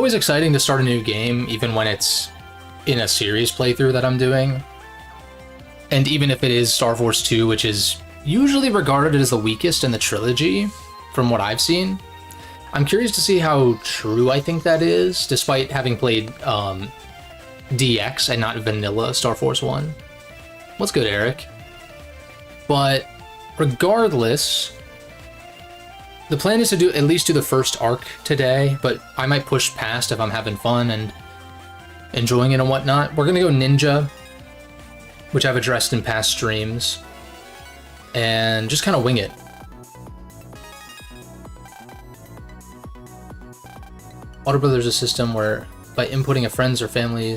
Always exciting to start a new game, even when it's in a series playthrough that I'm doing. And even if it is Star Force 2, which is usually regarded as the weakest in the trilogy, from what I've seen. I'm curious to see how true I think that is, despite having played DX and not vanilla Star Force 1. What's good, Eric? But regardless, the plan is to at least do the first arc today, but I might push past if I'm having fun and enjoying it and whatnot. We're gonna go Ninja, which I've addressed in past streams, and just kind of wing it. Auto Brother is a system where, by inputting a friend's or family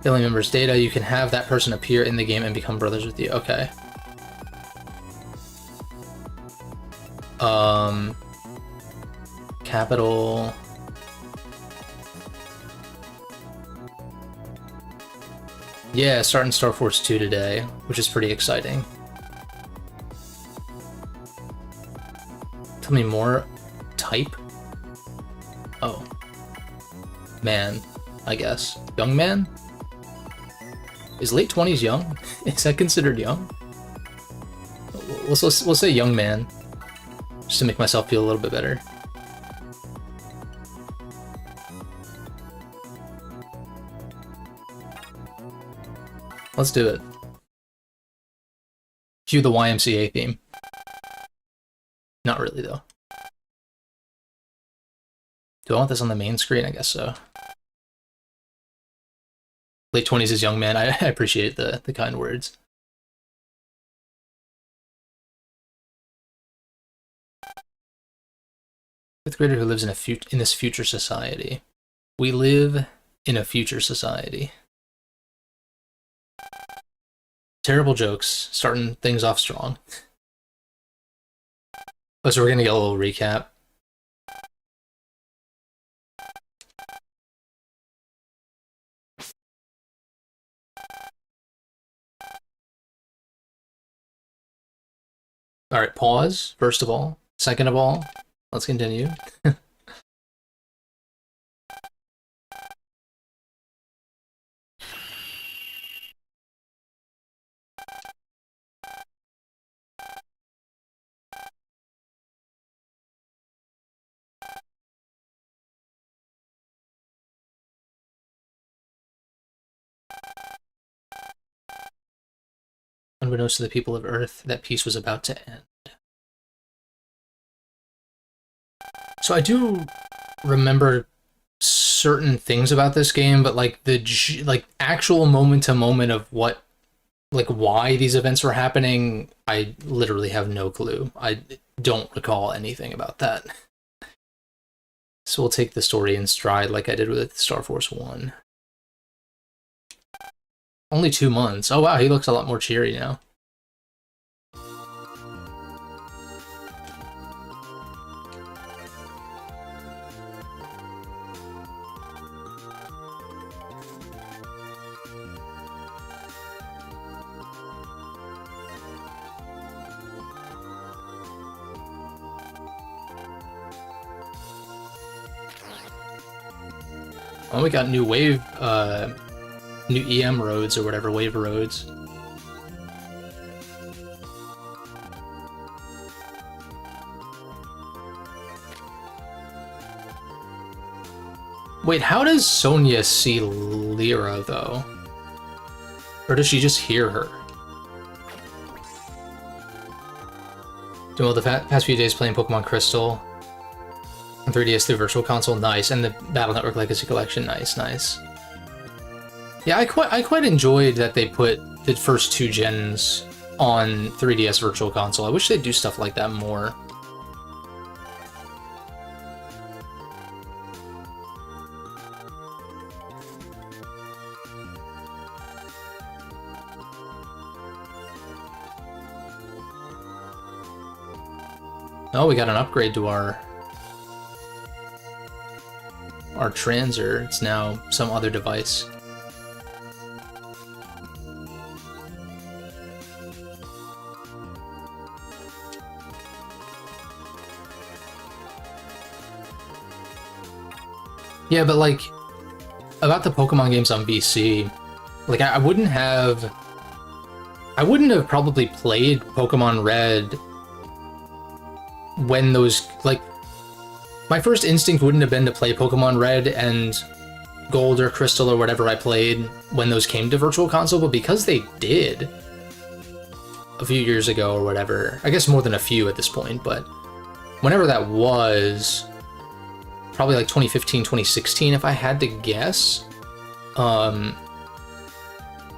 member's data, you can have that person appear in the game and become brothers with you. Okay. Capital. Yeah, starting Star Force 2 today, which is pretty exciting. Tell me more. Type? Oh. Man, I guess. Young man? Is late 20s young? Is that considered young? We'll say young man, just to make myself feel a little bit better. Let's do it. Cue the YMCA theme. Not really, though. Do I want this on the main screen? I guess so. Late 20s is young man. I appreciate the kind words. Fifth grader who lives in this future society. We live in a future society. Terrible jokes, starting things off strong. Oh, so we're gonna get a little recap. All right, pause, first of all. Second of all, let's continue. Unbeknownst to the people of Earth, that peace was about to end. So I do remember certain things about this game, but like the actual moment to moment of what, like why these events were happening, I literally have no clue. I don't recall anything about that. So we'll take the story in stride like I did with Star Force 1. Only 2 months. Oh wow, he looks a lot more cheery now. Oh, we got new wave, new EM roads or whatever, wave roads. Wait, how does Sonya see Lyra, though? Or does she just hear her? Doing all the past few days playing Pokemon Crystal on 3DS through Virtual Console, nice. And the Battle Network Legacy Collection, nice. Yeah, I quite enjoyed that they put the first 2 gens on 3DS Virtual Console. I wish they'd do stuff like that more. Oh, we got an upgrade to our transer. It's now some other device. Yeah, but like about the Pokemon games on VC, like I wouldn't have probably played Pokemon Red when those, like, my first instinct wouldn't have been to play Pokemon Red and Gold or Crystal or whatever I played when those came to Virtual Console, but because they did a few years ago or whatever, I guess more than a few at this point, but whenever that was, probably like 2015, 2016, if I had to guess, I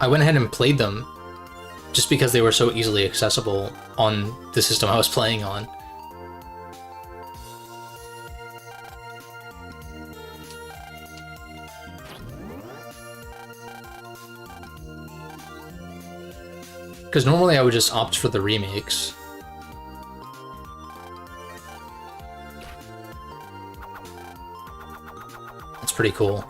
went ahead and played them just because they were so easily accessible on the system I was playing on. Because normally I would just opt for the remakes. That's pretty cool.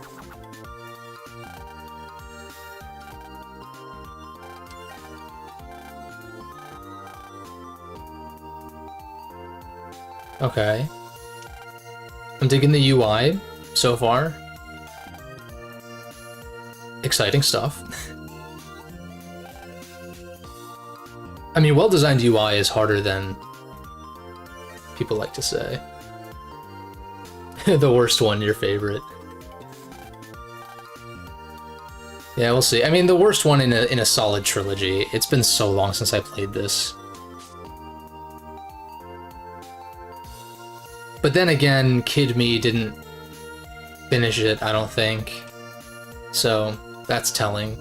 Okay. I'm digging the UI so far. Exciting stuff. I mean, well-designed UI is harder than people like to say. The worst one, your favorite. Yeah, we'll see. I mean, the worst one in a solid trilogy. It's been so long since I played this. But then again, Kid Me didn't finish it, I don't think. So, that's telling.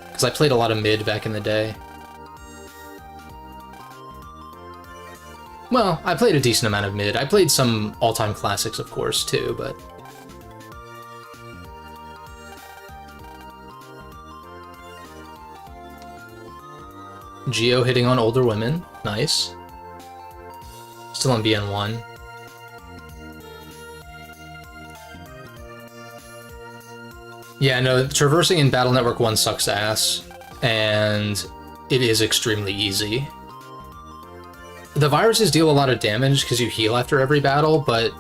Because I played a lot of mid back in the day. Well, I played a decent amount of mid. I played some all-time classics, of course, too, but... Geo hitting on older women. Nice. Still on BN1. Yeah, no, traversing in Battle Network 1 sucks ass, and it is extremely easy. The viruses deal a lot of damage because you heal after every battle, but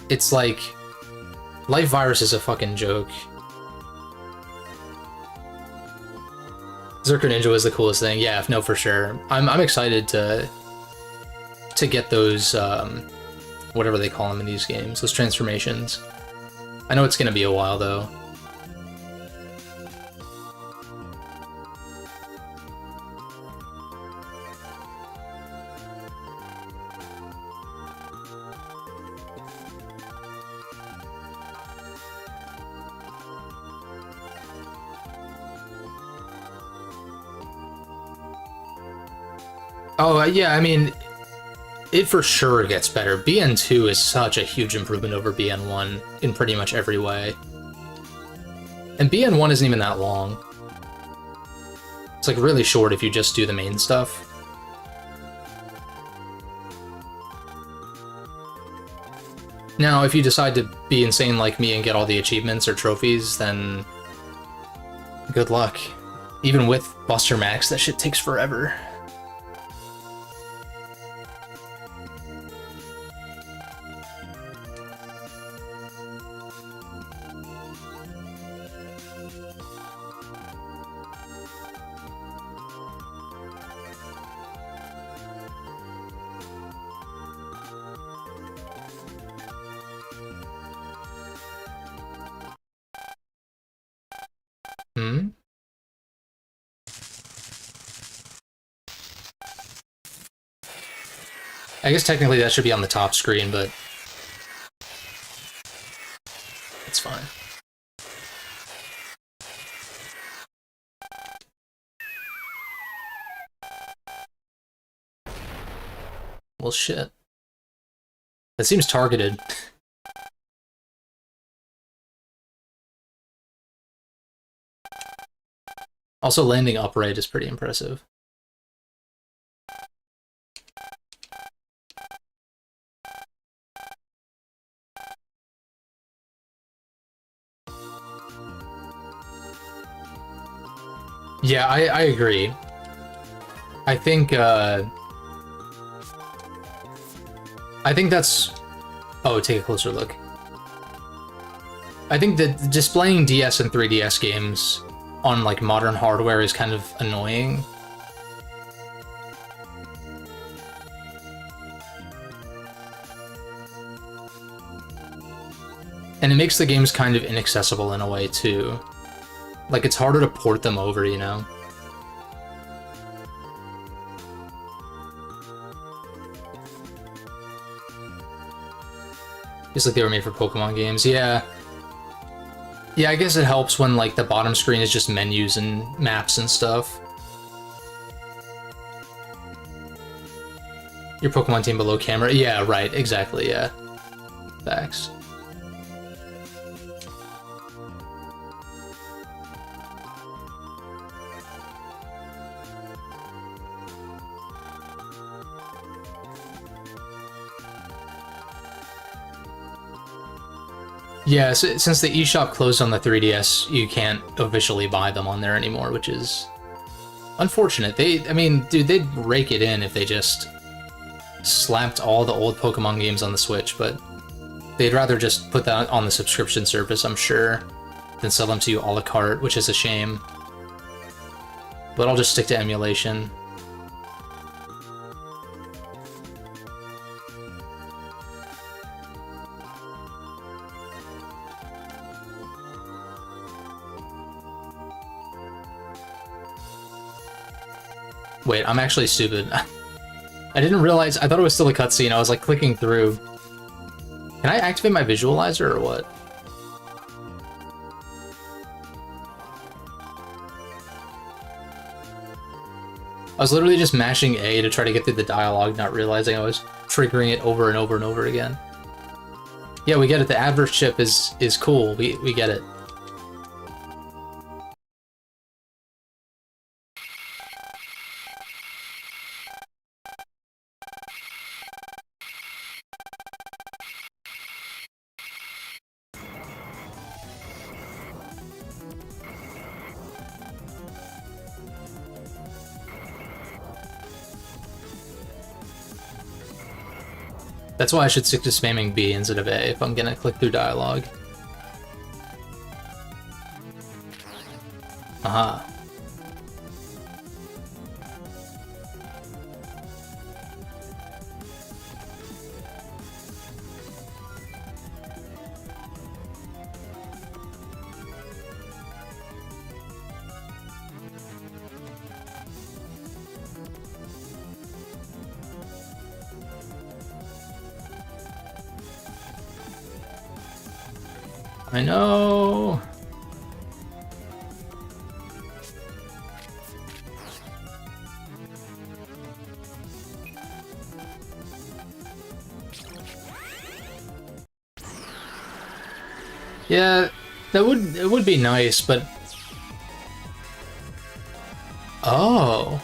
it's like, Life Virus is a fucking joke. Zerker Ninja was the coolest thing. Yeah, no, for sure. I'm excited to get those, whatever they call them in these games, those transformations. I know it's gonna be a while, though. Oh, yeah, I mean, it for sure gets better. BN2 is such a huge improvement over BN1 in pretty much every way. And BN1 isn't even that long. It's like really short if you just do the main stuff. Now, if you decide to be insane like me and get all the achievements or trophies, then good luck. Even with Buster Max, that shit takes forever. Hmm? I guess technically that should be on the top screen, but it's fine. Well, shit. That seems targeted. Also, landing upright is pretty impressive. Yeah, I agree. I think that's Oh, take a closer look. I think that displaying DS and 3DS games on like modern hardware is kind of annoying. And it makes the games kind of inaccessible in a way too. Like it's harder to port them over, you know? It's like they were made for Pokemon games, yeah. Yeah, I guess it helps when like the bottom screen is just menus and maps and stuff. Your Pokemon team below camera, yeah, right, exactly, yeah. Facts. Yeah, so, since the eShop closed on the 3DS, you can't officially buy them on there anymore, which is unfortunate. I mean, dude, they'd rake it in if they just slapped all the old Pokemon games on the Switch, but they'd rather just put that on the subscription service, I'm sure, than sell them to you a la carte, which is a shame. But I'll just stick to emulation. Wait, I'm actually stupid. I didn't realize, I thought it was still a cutscene. I was like clicking through. Can I activate my visualizer or what? I was literally just mashing A to try to get through the dialogue, not realizing I was triggering it over and over and over again. Yeah, we get it. The adverse chip is cool. We get it. That's why I should stick to spamming B instead of A if I'm gonna click through dialogue. Aha. I know. Yeah, it would be nice, but oh.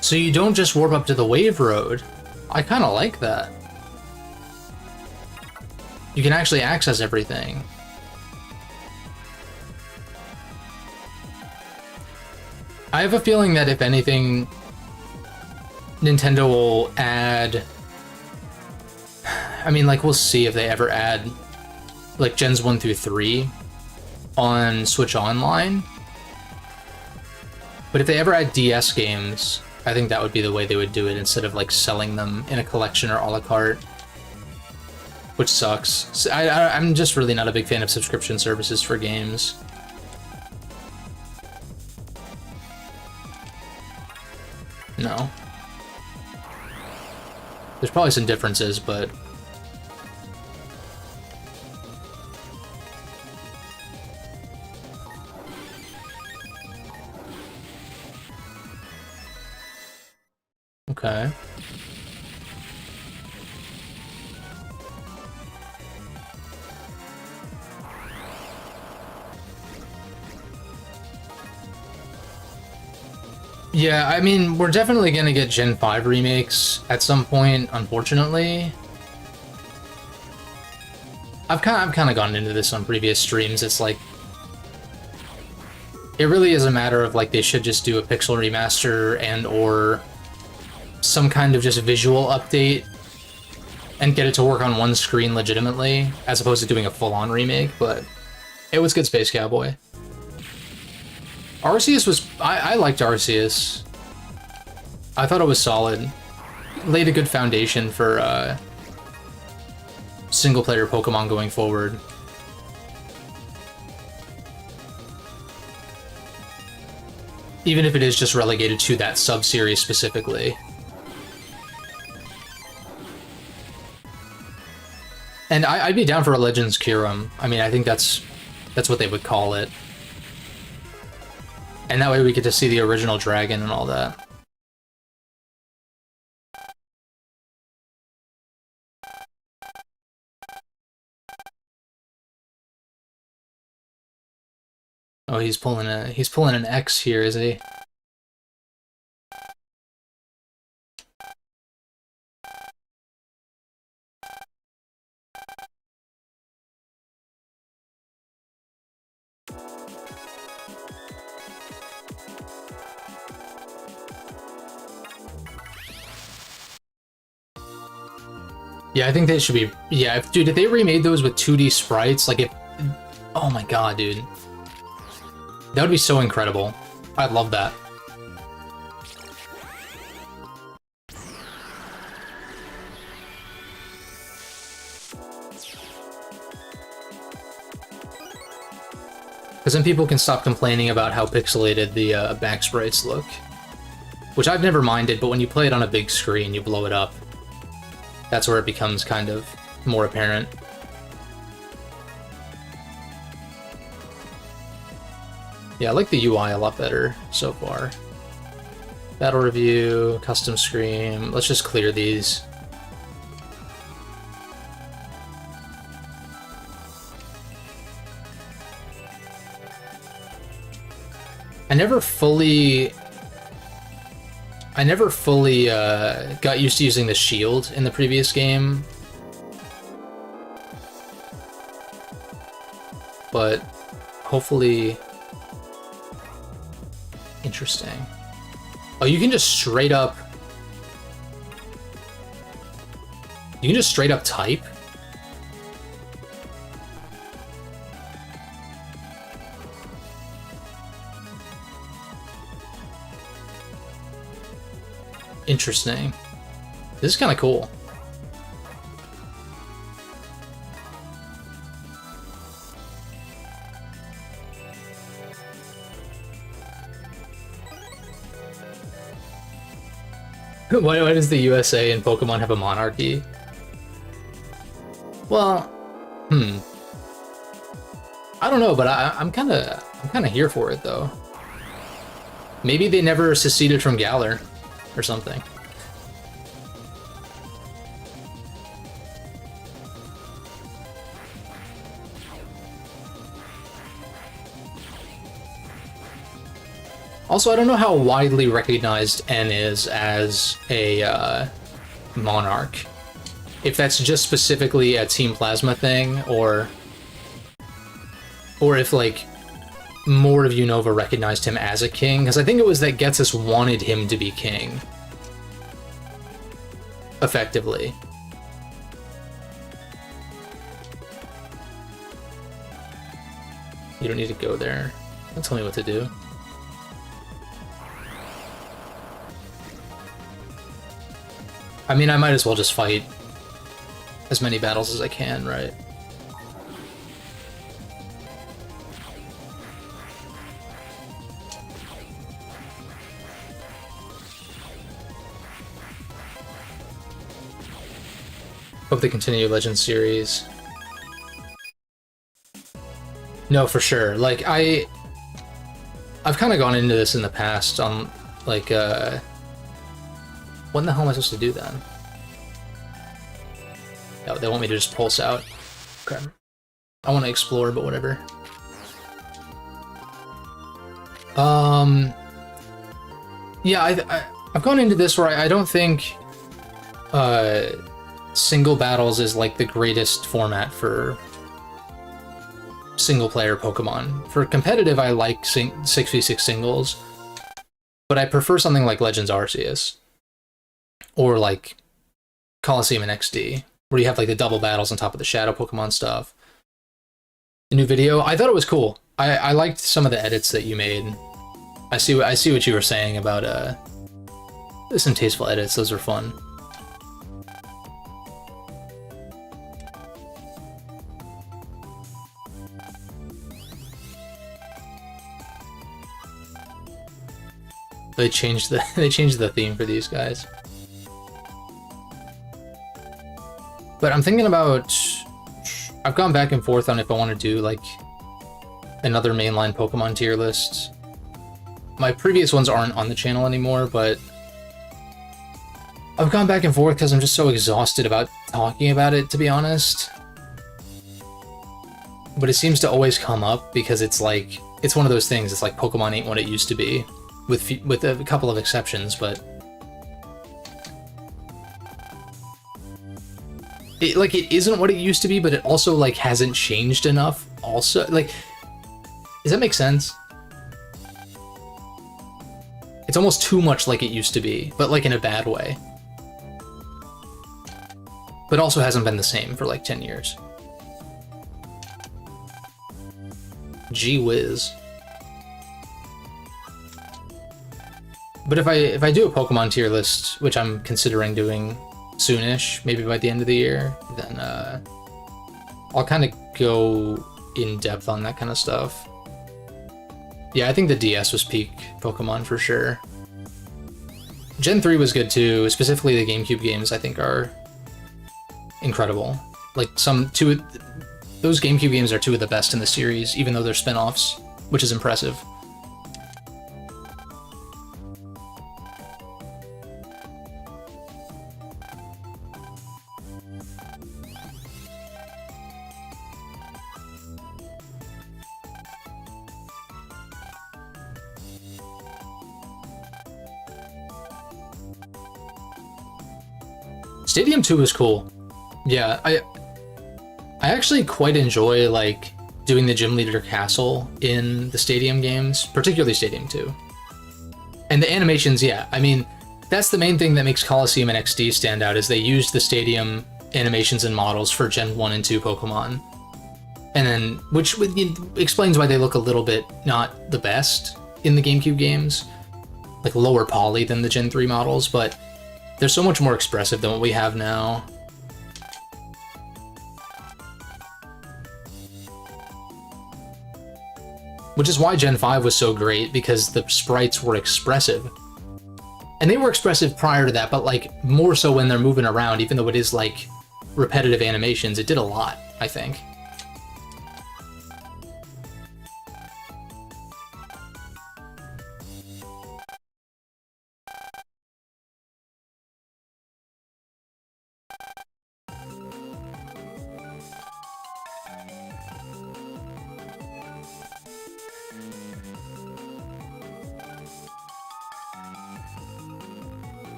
So you don't just warp up to the wave road. I kind of like that. You can actually access everything. I have a feeling that if anything, Nintendo will add... I mean, like, we'll see if they ever add, like, Gens 1 through 3 on Switch Online. But if they ever add DS games, I think that would be the way they would do it instead of like selling them in a collection or a la carte, which sucks. So I'm just really not a big fan of subscription services for games. No. There's probably some differences, but okay. Yeah, I mean, we're definitely gonna get Gen 5 remakes at some point, unfortunately. I've kind of gone into this on previous streams. It's like, it really is a matter of like they should just do a pixel remaster and or some kind of just visual update and get it to work on one screen legitimately, as opposed to doing a full-on remake, but it was good Space Cowboy. Arceus was... I liked Arceus. I thought it was solid. Laid a good foundation for single-player Pokemon going forward. Even if it is just relegated to that sub-series specifically. And I'd be down for a Legends Kyurem. I mean, I think that's what they would call it. And that way we get to see the original dragon and all that. Oh, he's pulling an X here, is he? Yeah, I think they should be... Yeah, dude, if they remade those with 2D sprites, like if... Oh my god, dude. That would be so incredible. I'd love that. Because then people can stop complaining about how pixelated the back sprites look. Which I've never minded, but when you play it on a big screen, you blow it up. That's where it becomes kind of more apparent. Yeah, I like the UI a lot better so far. Battle review, custom screen. Let's just clear these. I never fully got used to using the shield in the previous game. But hopefully... Interesting. Oh, you can just straight up... You can just straight up type? Interesting. This is kind of cool. Why does the USA and Pokemon have a monarchy? Well, I don't know, but I'm kind of here for it though. Maybe they never seceded from Galar or something. Also, I don't know how widely recognized N is as a monarch. If that's just specifically a Team Plasma thing, or if, like, more of Unova recognized him as a king, because I think it was that Getsus wanted him to be king. Effectively. You don't need to go there. Don't tell me what to do. I mean, I might as well just fight as many battles as I can, right? Hope they continue Legends series. No, for sure. Like, I've kind of gone into this in the past on, like, what in the hell am I supposed to do then? Oh, they want me to just pulse out. Okay. I want to explore, but whatever. Yeah, I've gone into this where I don't think single battles is like the greatest format for single-player Pokemon. For competitive, I like 6v6 singles, but I prefer something like Legends Arceus. or like Coliseum and XD, where you have like the double battles on top of the shadow Pokemon stuff. The new video, I thought it was cool. I liked some of the edits that you made. I see what you were saying about some tasteful edits. Those are fun. They changed the theme for these guys. But I'm thinking about, I've gone back and forth on if I want to do like another mainline Pokemon tier list. My previous ones aren't on the channel anymore, but I've gone back and forth because I'm just so exhausted about talking about it, to be honest. But it seems to always come up because it's like, it's one of those things, it's like Pokemon ain't what it used to be, with a couple of exceptions, but it isn't what it used to be, but it also like hasn't changed enough also. Like, does that make sense? It's almost too much like it used to be, but like in a bad way. But also hasn't been the same for like 10 years. Gee whiz. But if I do a Pokemon tier list, which I'm considering doing soonish, maybe by the end of the year, then I'll kind of go in depth on that kind of stuff. Yeah, I think the DS was peak Pokemon for sure. Gen 3 was good too, specifically the GameCube games I think are incredible. Like those GameCube games are two of the best in the series, even though they're spin-offs, which is impressive. Stadium 2 is cool. Yeah, I actually quite enjoy like doing the gym leader castle in the Stadium games, particularly Stadium 2. And the animations, yeah, I mean, that's the main thing that makes Coliseum and XD stand out, is they used the Stadium animations and models for Gen 1 and 2 Pokemon. And then, which explains why they look a little bit not the best in the GameCube games, like lower poly than the Gen 3 models, but they're so much more expressive than what we have now. Which is why Gen 5 was so great, because the sprites were expressive. And they were expressive prior to that, but like more so when they're moving around, even though it is like repetitive animations, it did a lot, I think.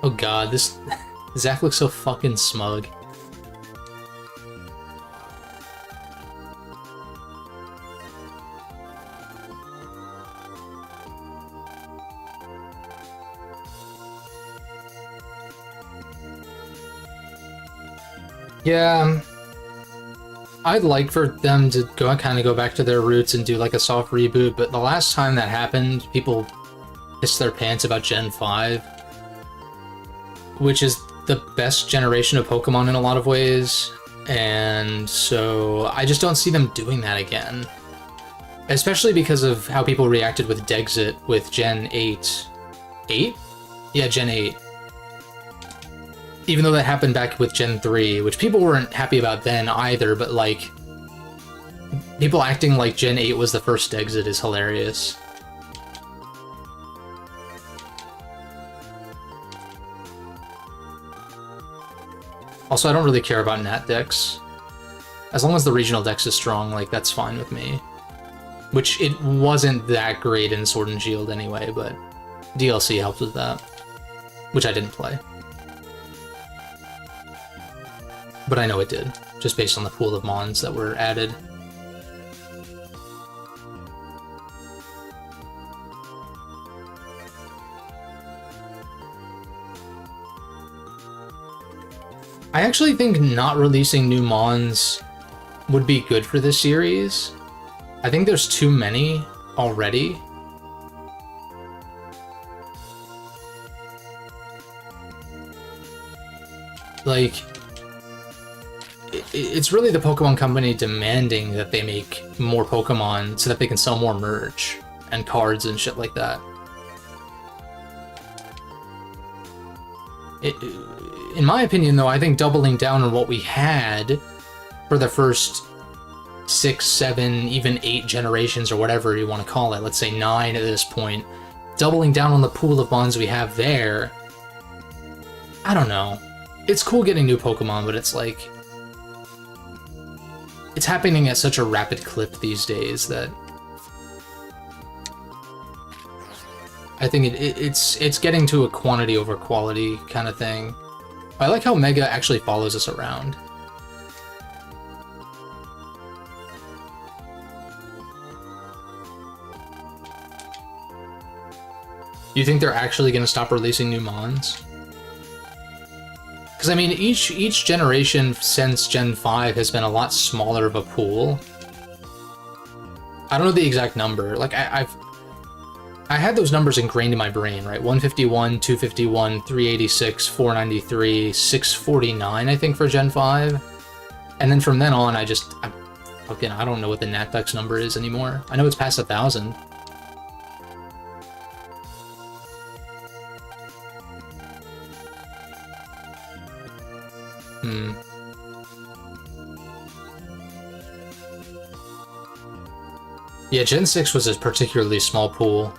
Oh god, this Zach looks so fucking smug. Yeah, I'd like for them to kind of go back to their roots and do like a soft reboot, but the last time that happened, people pissed their pants about Gen 5. Which is the best generation of Pokemon in a lot of ways, and so I just don't see them doing that again. Especially because of how people reacted with Dexit with Gen 8. 8? Yeah, Gen 8. Even though that happened back with Gen 3, which people weren't happy about then either, but like, people acting like Gen 8 was the first Dexit is hilarious. Also, I don't really care about Nat Dex. As long as the regional Dex is strong, like, that's fine with me. Which, it wasn't that great in Sword and Shield anyway, but DLC helped with that. Which I didn't play. But I know it did, just based on the pool of mons that were added. I actually think not releasing new mons would be good for this series. I think there's too many already. Like, it's really the Pokemon Company demanding that they make more Pokemon so that they can sell more merch and cards and shit like that. In my opinion, though, I think doubling down on what we had for the first 6, 7, even 8 generations, or whatever you want to call it, let's say 9 at this point, doubling down on the pool of mons we have there, I don't know. It's cool getting new Pokemon, but it's like, it's happening at such a rapid clip these days that I think it's getting to a quantity over quality kind of thing. I like how Mega actually follows us around. You think they're actually going to stop releasing new mons? Because, I mean, each generation since Gen 5 has been a lot smaller of a pool. I don't know the exact number. Like, I had those numbers ingrained in my brain, right? 151, 251, 386, 493, 649, I think, for Gen 5. And then from then on, I don't know what the Natdex number is anymore. I know it's past 1,000. Yeah, Gen 6 was a particularly small pool.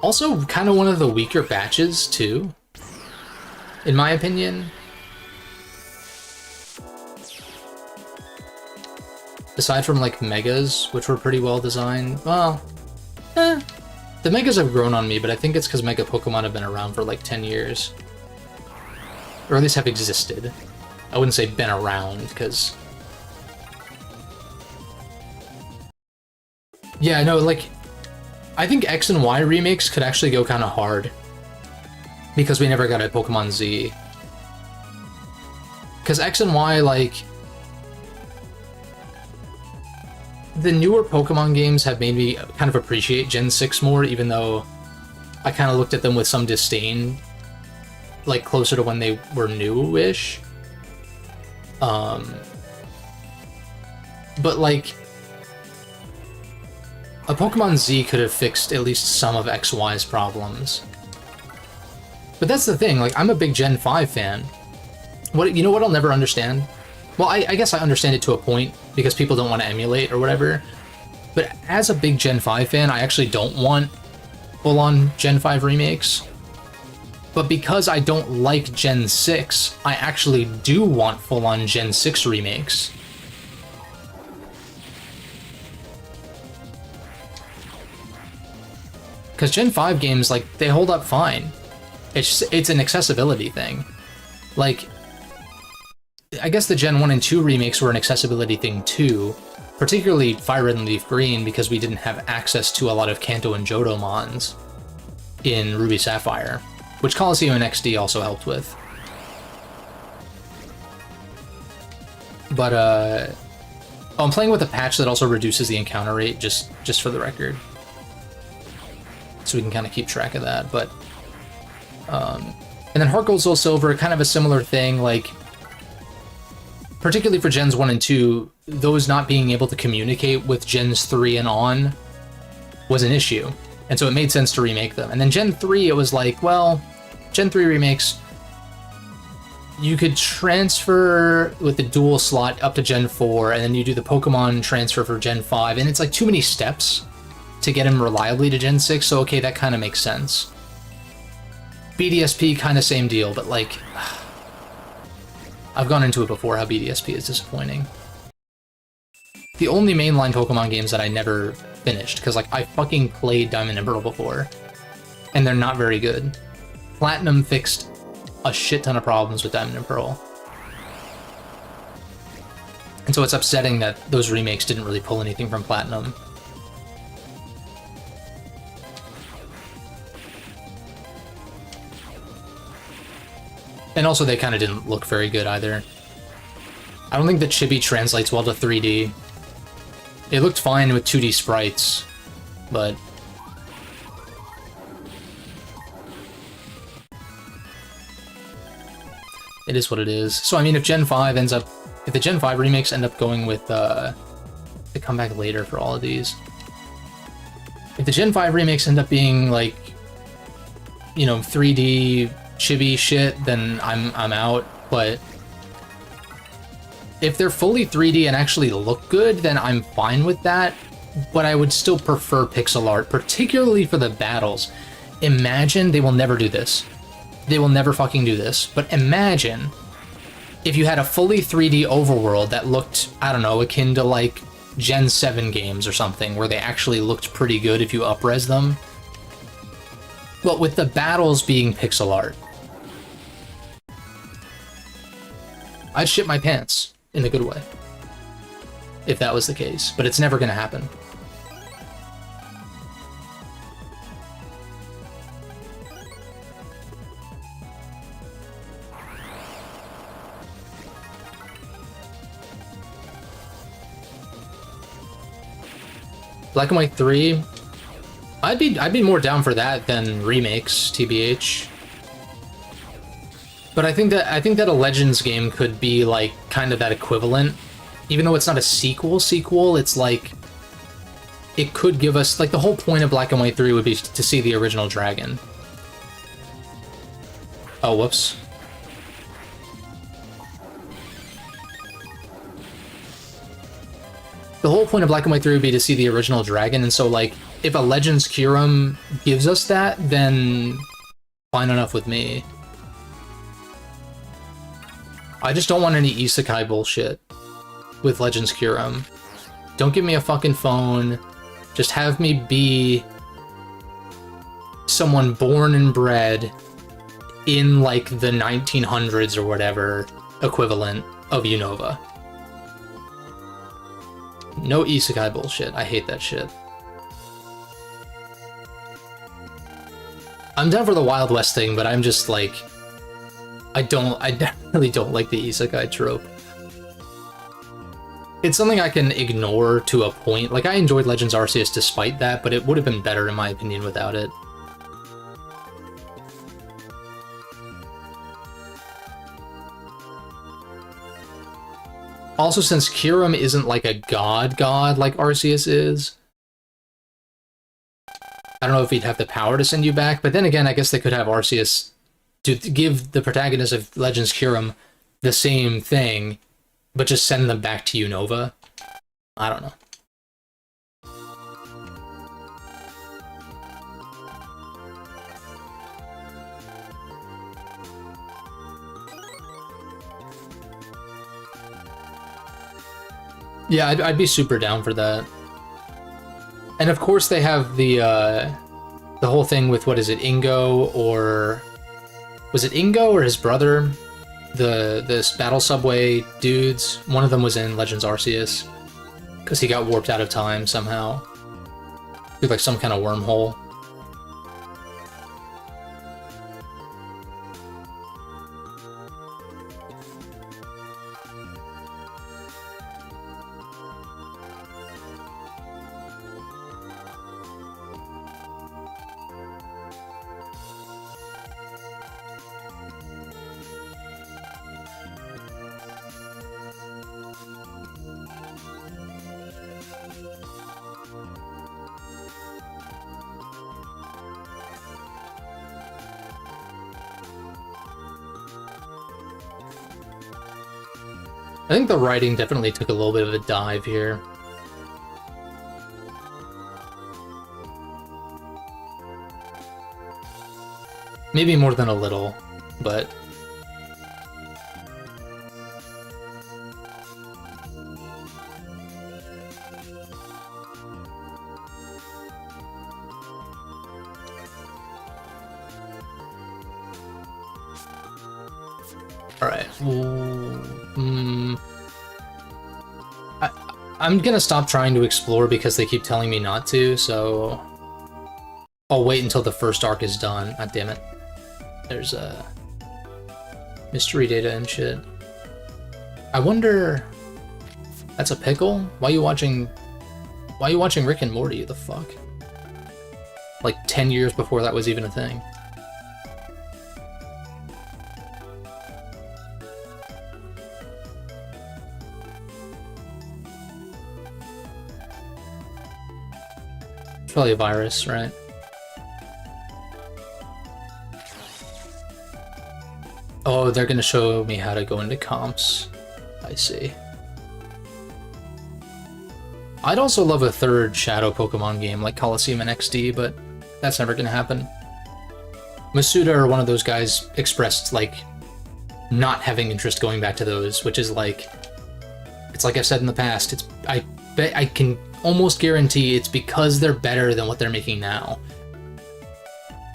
Also, kind of one of the weaker batches, too, in my opinion. Aside from, like, Megas, which were pretty well designed. Well, the Megas have grown on me, but I think it's because Mega Pokemon have been around for, like, 10 years. Or at least have existed. I wouldn't say been around, because... Yeah, no, like... I think X and Y remakes could actually go kind of hard. Because we never got a Pokemon Z. Because X and Y, like... The newer Pokemon games have made me kind of appreciate Gen 6 more, even though I kind of looked at them with some disdain, like, closer to when they were new-ish. But, like... A Pokemon Z could have fixed at least some of XY's problems. But that's the thing, like, I'm a big Gen 5 fan. You know what I'll never understand? Well, I guess I understand it to a point, because people don't want to emulate or whatever. But as a big Gen 5 fan, I actually don't want full-on Gen 5 remakes. But because I don't like Gen 6, I actually do want full-on Gen 6 remakes. Because Gen 5 games, like, they hold up fine. It's an accessibility thing. Like, I guess the Gen 1 and 2 remakes were an accessibility thing too, particularly Fire Red and Leaf Green, because we didn't have access to a lot of Kanto and Johto mons in Ruby Sapphire, which Colosseum and XD also helped with. But, I'm playing with a patch that also reduces the encounter rate, just for the record. So we can kind of keep track of that, but... and then Heart Gold, Soul Silver, kind of a similar thing, like... Particularly for Gens 1 and 2, those not being able to communicate with Gens 3 and on was an issue. And so it made sense to remake them. And then Gen 3, it was like, well, Gen 3 remakes, you could transfer with the dual slot up to Gen 4, and then you do the Pokemon transfer for Gen 5, and it's like too many steps to get him reliably to Gen 6, so okay, that kind of makes sense. BDSP, kind of same deal, but like... I've gone into it before, how BDSP is disappointing. The only mainline Pokemon games that I never finished, because like, I fucking played Diamond and Pearl before, and they're not very good. Platinum fixed a shit ton of problems with Diamond and Pearl. And so it's upsetting that those remakes didn't really pull anything from Platinum. And also they kind of didn't look very good either. I don't think the chibi translates well to 3D. It looked fine with 2D sprites, but... it is what it is. So, I mean, if Gen 5 ends up... if the Gen 5 remakes end up going with, they come back later for all of these. If the Gen 5 remakes end up being, like, you know, 3D chibi shit, then I'm out, but... if they're fully 3D and actually look good, then I'm fine with that, but I would still prefer pixel art, particularly for the battles. Imagine, they will never do this. They will never fucking do this, but imagine if you had a fully 3D overworld that looked, I don't know, akin to like Gen 7 games or something, where they actually looked pretty good if you up-res them. But with the battles being pixel art, I'd shit my pants. In a good way. If that was the case. But it's never gonna happen. Black and White 3? I'd be more down for that than remakes, TBH. But I think that a Legends game could be like kind of that equivalent. Even though it's not a sequel, it's like it could give us like the whole point of Black and White 3 would be to see the original dragon. Oh, whoops. The whole point of Black and White 3 would be to see the original dragon, and so like if a Legends Kyurem gives us that, then fine enough with me. I just don't want any isekai bullshit with Legends Kyurem. Don't give me a fucking phone. Just have me be someone born and bred in, like, the 1900s or whatever equivalent of Unova. No isekai bullshit. I hate that shit. I'm down for the Wild West thing, but I'm just, like... I definitely don't like the isekai trope. It's something I can ignore to a point. Like, I enjoyed Legends Arceus despite that, but it would have been better, in my opinion, without it. Also, since Kyurem isn't like a god like Arceus is, I don't know if he'd have the power to send you back, but then again, I guess they could have Arceus to give the protagonist of Legends Kyurem the same thing, but just send them back to Unova. I don't know. Yeah, I'd be super down for that. And of course they have the whole thing with, what is it, Ingo, or... was it Ingo or his brother? This Battle Subway dudes. One of them was in Legends Arceus. Because he got warped out of time somehow. Through like some kind of wormhole. I think the writing definitely took a little bit of a dive here. Maybe more than a little, but... Alright. I'm gonna stop trying to explore because they keep telling me not to, so I'll wait until the first arc is done. God damn it. There's a mystery data and shit. I wonder... That's a pickle? Why are you watching Rick and Morty? The fuck? Like 10 years before that was even a thing. It's probably a virus, right? Oh, they're gonna show me how to go into comps. I see. I'd also love a third Shadow Pokemon game like Colosseum and XD, but that's never gonna happen. Masuda or one of those guys expressed, like, not having interest going back to those, which is like... It's like I've said in the past, I bet I can almost guarantee it's because they're better than what they're making now.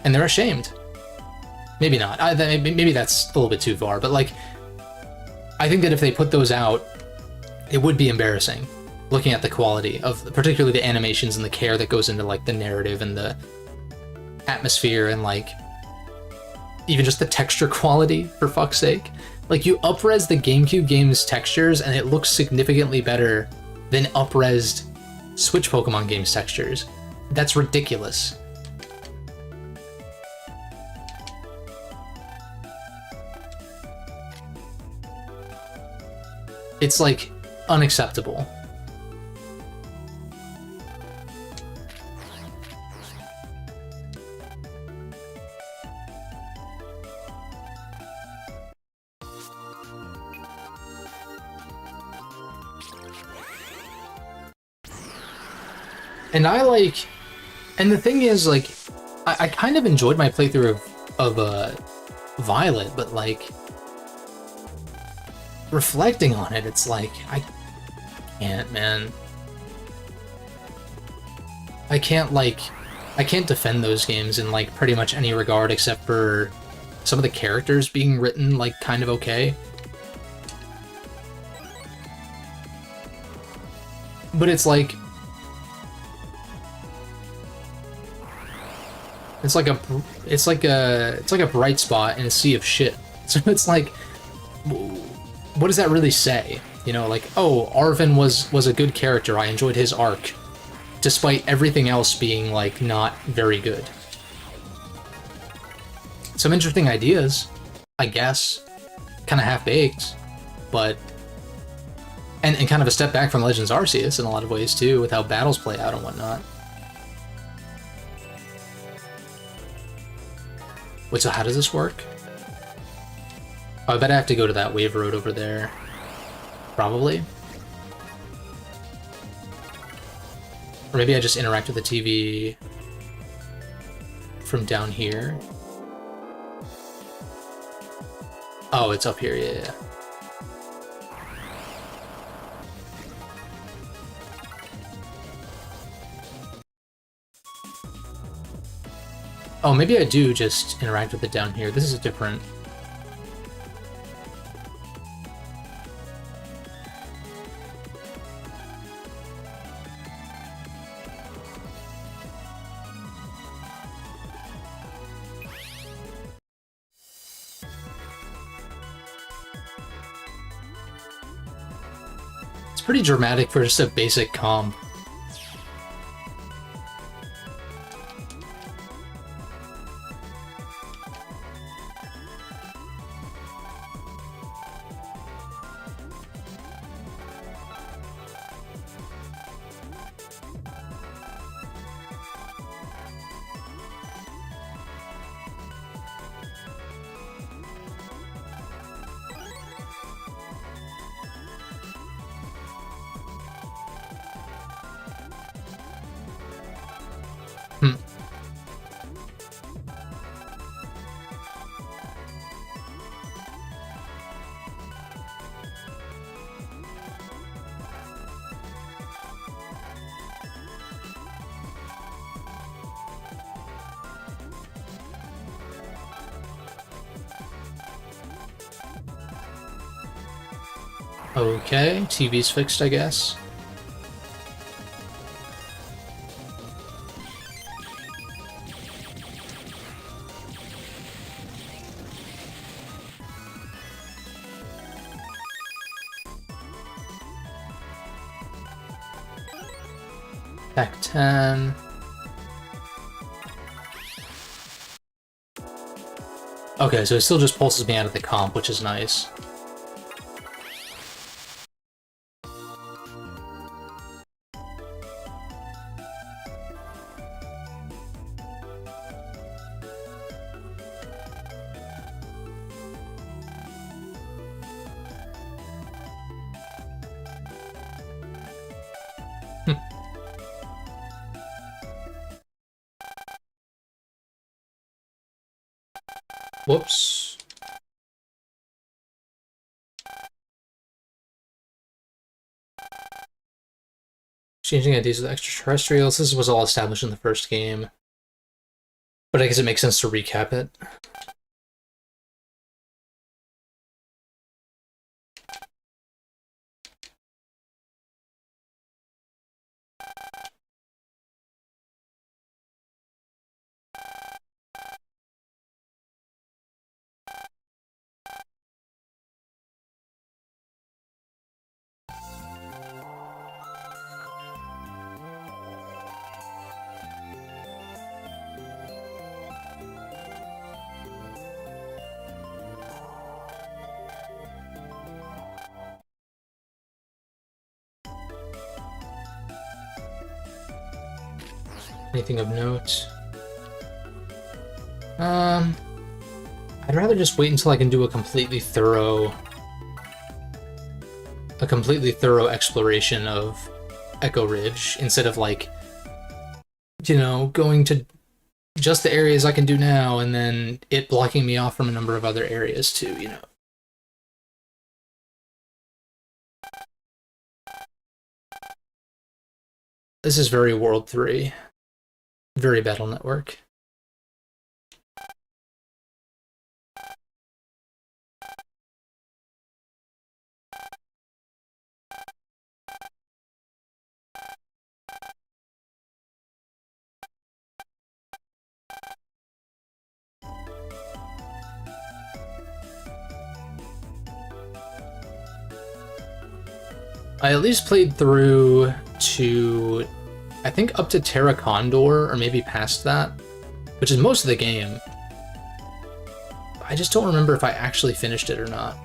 And they're ashamed. Maybe not. Maybe that's a little bit too far, but like, I think that if they put those out, it would be embarrassing. Looking at the quality of, particularly the animations and the care that goes into like the narrative and the atmosphere and like, even just the texture quality, for fuck's sake. Like, you up-res the GameCube game's textures and it looks significantly better than up-resed Switch Pokemon games textures. That's ridiculous. It's like unacceptable. And I like, and the thing is, like, I kind of enjoyed my playthrough of Violet, but like, reflecting on it, it's like, I can't, man. I can't defend those games in like pretty much any regard except for some of the characters being written like kind of okay. But it's like, it's like a bright spot in a sea of shit. So it's like, what does that really say? You know, like, oh, Arvin was a good character. I enjoyed his arc, despite everything else being like not very good. Some interesting ideas, I guess, kind of half-baked, but and kind of a step back from Legends Arceus in a lot of ways too, with how battles play out and whatnot. Wait, so how does this work? Oh, I bet I have to go to that wave road over there. Probably. Or maybe I just interact with the TV from down here. Oh, it's up here, yeah. Oh, maybe I do just interact with it down here. This is a different... It's pretty dramatic for just a basic comp. Okay, TV's fixed, I guess. Back 10. Okay, so it still just pulses me out of the comp, which is nice. Whoops. Changing ideas with extraterrestrials. This was all established in the first game. But I guess it makes sense to recap it. Anything of note? I'd rather just wait until I can do a completely thorough exploration of Echo Ridge instead of like, you know, going to just the areas I can do now and then it blocking me off from a number of other areas too, you know. This is very World 3. Very Battle Network. I at least played through to, I think, up to Terra Condor, or maybe past that, which is most of the game. I just don't remember if I actually finished it or not.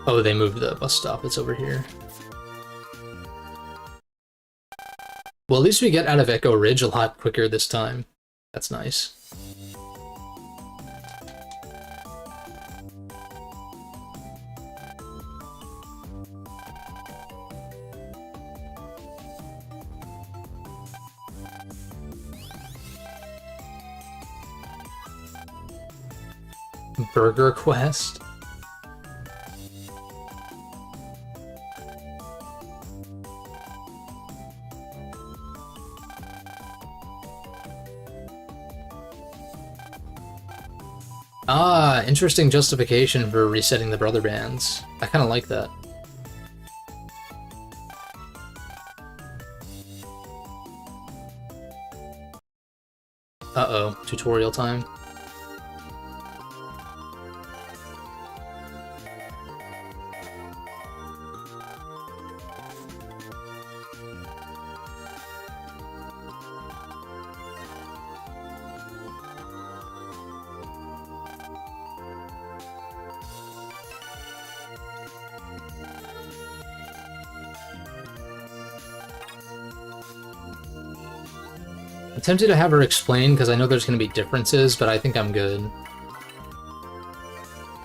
Oh, they moved the bus stop. It's over here. Well, at least we get out of Echo Ridge a lot quicker this time. That's nice. Burger Quest? Ah, interesting justification for resetting the brother bands. I kind of like that. Uh-oh, tutorial time. I'm tempted to have her explain because I know there's going to be differences, but I think I'm good.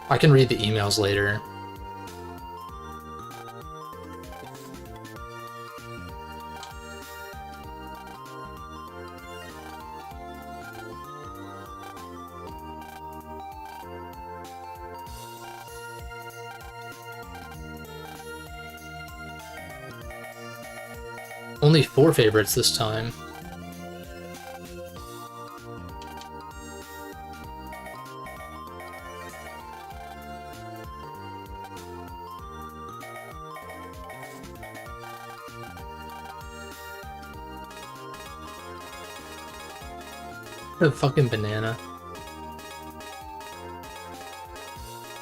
I can read the emails later. only 4 favorites this time. The fucking banana.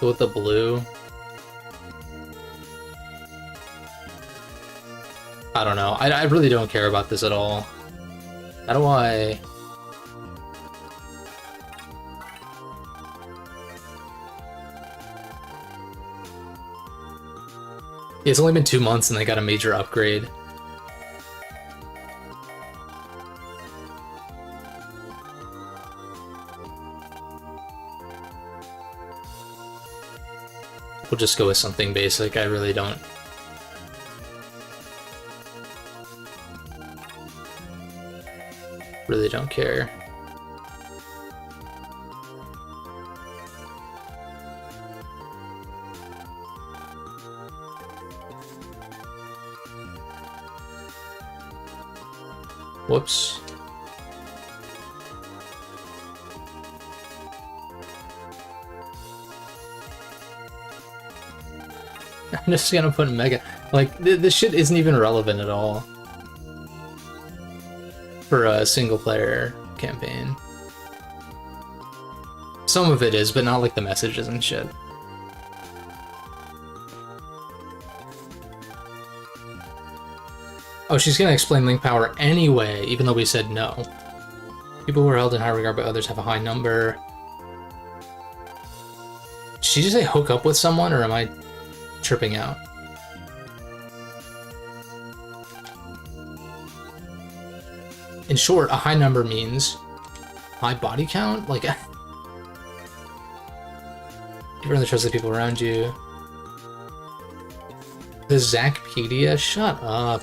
Go with the blue. I don't know. I really don't care about this at all. How do I... It's only been 2 months and they got a major upgrade. We'll just go with something basic. I really don't... Really don't care. Whoops. I'm just gonna put Mega. Like, this shit isn't even relevant at all for a single-player campaign. Some of it is, but not like the messages and shit. Oh, she's gonna explain Link Power anyway, even though we said no. People who are held in high regard by others have a high number. Did she just say hook up with someone, or am I tripping out? In short, a high number means high body count? Like, you really trust the people around you. The Zacpedia? Shut up.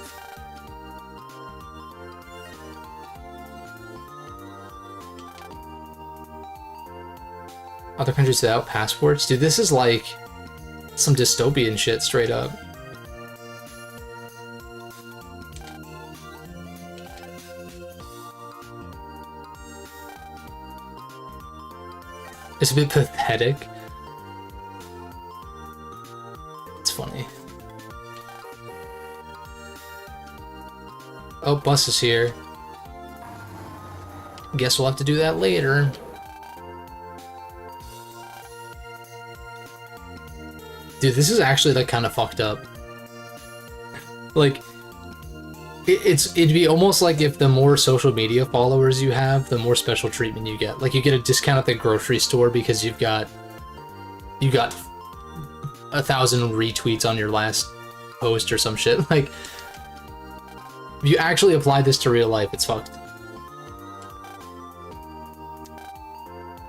Other countries without passports? Dude, this is like some dystopian shit, straight up. It's a bit pathetic. It's funny. Oh, bus is here. Guess we'll have to do that later. Dude, this is actually like kind of fucked up. Like, it'd be almost like if the more social media followers you have, the more special treatment you get. Like, you get a discount at the grocery store because you got 1,000 retweets on your last post or some shit. Like, if you actually apply this to real life, it's fucked.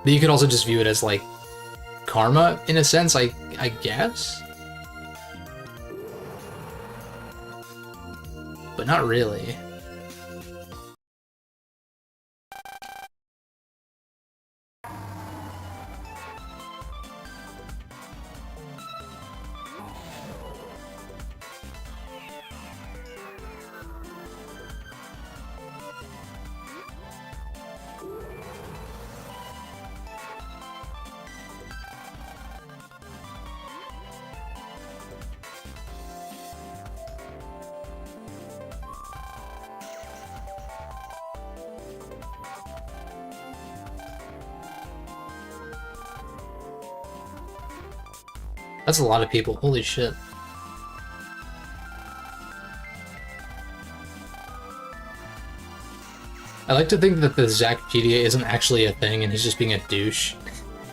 But you could also just view it as like karma in a sense, I guess, but not really. That's a lot of people, holy shit. I like to think that the Zacpedia isn't actually a thing and he's just being a douche.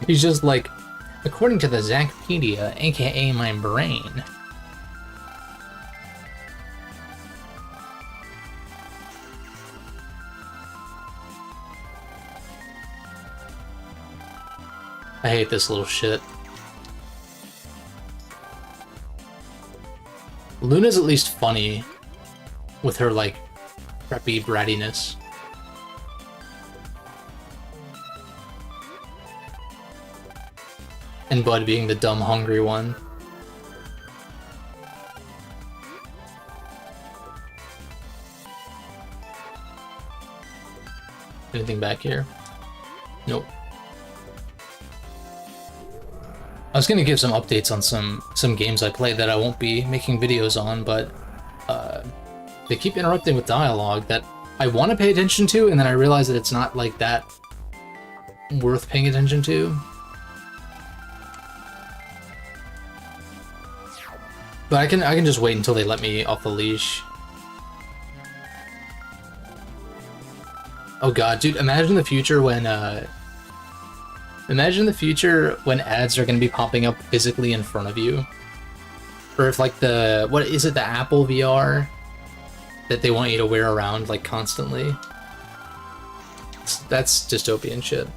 He's just like, according to the Zacpedia, aka my brain. I hate this little shit. Luna's at least funny with her, like, preppy brattiness. And Bud being the dumb, hungry one. Anything back here? Nope. I was gonna give some updates on some games I played that I won't be making videos on, but they keep interrupting with dialogue that I want to pay attention to, and then I realize that it's not like that worth paying attention to. But I can just wait until they let me off the leash. Oh god, dude, imagine the future when ads are gonna be popping up physically in front of you. Or if like the the Apple VR that they want you to wear around like constantly. That's dystopian shit.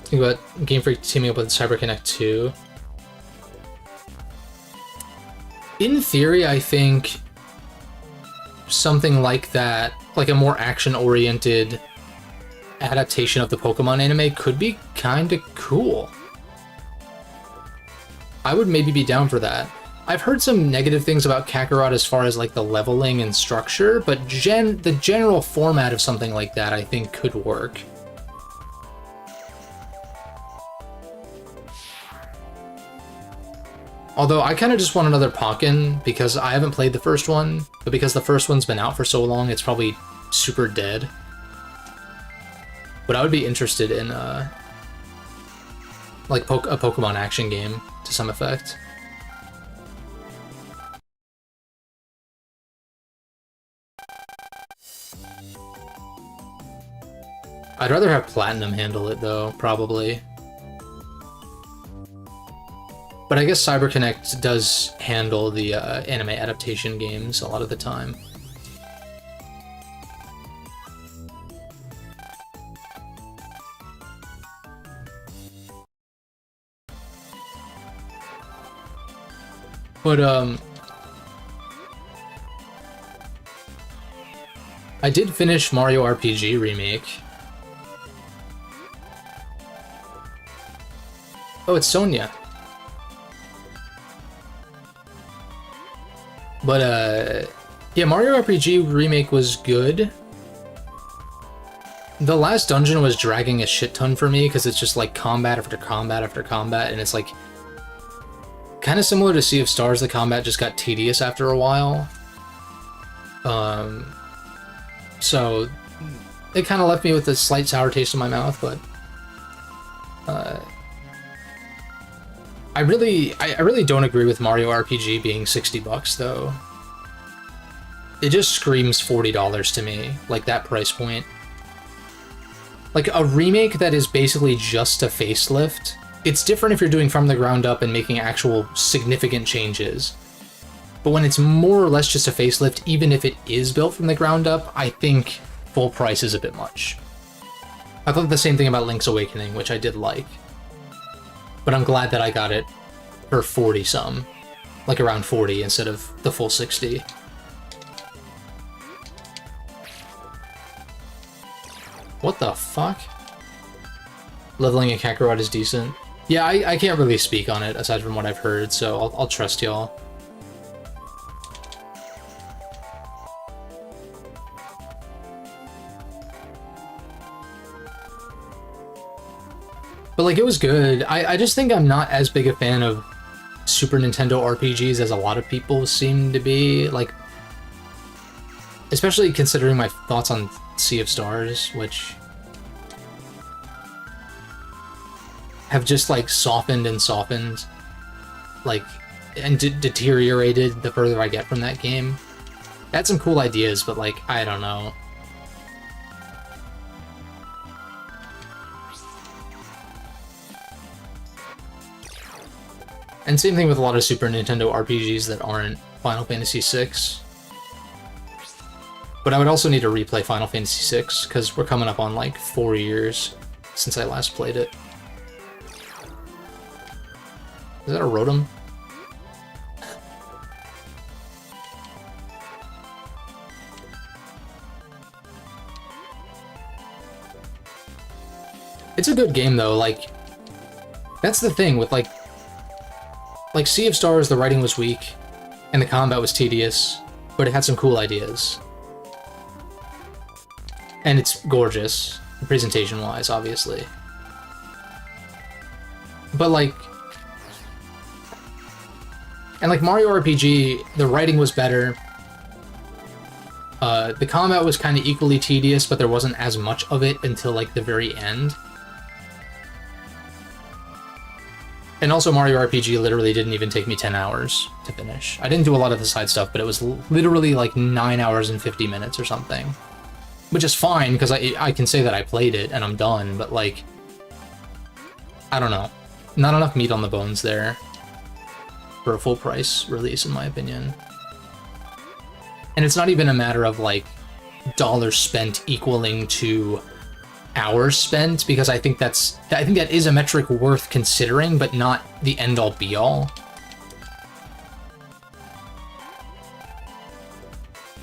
Think about Game Freak teaming up with CyberConnect 2. In theory, I think something like that, like a more action-oriented adaptation of the Pokemon anime, could be kinda cool. I would maybe be down for that. I've heard some negative things about Kakarot as far as like the leveling and structure, but the general format of something like that I think could work. Although I kind of just want another Pokken because I haven't played the first one, but because the first one's been out for so long, it's probably super dead. But I would be interested in like a Pokemon action game to some effect. I'd rather have Platinum handle it though, probably. But I guess CyberConnect does handle the anime adaptation games a lot of the time. But, I did finish Mario RPG Remake. Oh, it's Sonia. But, yeah, Mario RPG Remake was good. The last dungeon was dragging a shit ton for me, because it's just like combat after combat after combat, and it's like kind of similar to Sea of Stars, the combat just got tedious after a while. So it kind of left me with a slight sour taste in my mouth, but I really don't agree with Mario RPG being $60 though. It just screams $40 to me, like that price point. Like a remake that is basically just a facelift. It's different if you're doing from the ground up and making actual significant changes. But when it's more or less just a facelift, even if it is built from the ground up, I think full price is a bit much. I thought the same thing about Link's Awakening, which I did like. But I'm glad that I got it for 40-some. Like around 40 instead of the full 60. What the fuck? Leveling a Kakarot is decent. Yeah, I can't really speak on it aside from what I've heard, so I'll trust y'all. But like, it was good. I just think I'm not as big a fan of Super Nintendo RPGs as a lot of people seem to be. Like, especially considering my thoughts on Sea of Stars, which have just like softened and softened, like, and deteriorated the further I get from that game. It had some cool ideas, but like, I don't know. And same thing with a lot of Super Nintendo RPGs that aren't Final Fantasy VI. But I would also need to replay Final Fantasy VI, because we're coming up on like 4 years since I last played it. Is that a Rotom? It's a good game though, like, that's the thing with like Sea of Stars, the writing was weak, and the combat was tedious, but it had some cool ideas. And it's gorgeous, presentation-wise, obviously. But, like... And, like, Mario RPG, the writing was better. The combat was kind of equally tedious, but there wasn't as much of it until, like, the very end. And also, Mario RPG literally didn't even take me 10 hours to finish. I didn't do a lot of the side stuff, but it was literally, like, 9 hours and 50 minutes or something. Which is fine, because I can say that I played it and I'm done, but, like... I don't know. Not enough meat on the bones there for a full price release, in my opinion. And it's not even a matter of, like, dollars spent equaling to hours spent, because I think that is a metric worth considering, but not the end-all be-all.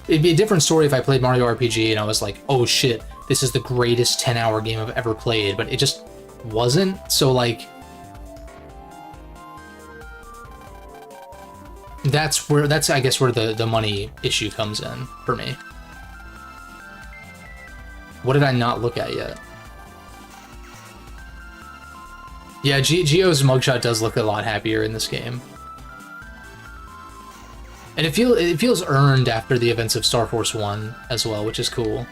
It'd be a different story if I played Mario RPG and I was like, oh shit, this is the greatest 10-hour game I've ever played, but it just wasn't, so, like... That's, I guess, where the money issue comes in, for me. What did I not look at yet? Yeah, Gio's mugshot does look a lot happier in this game. And it feels earned after the events of Star Force 1 as well, which is cool.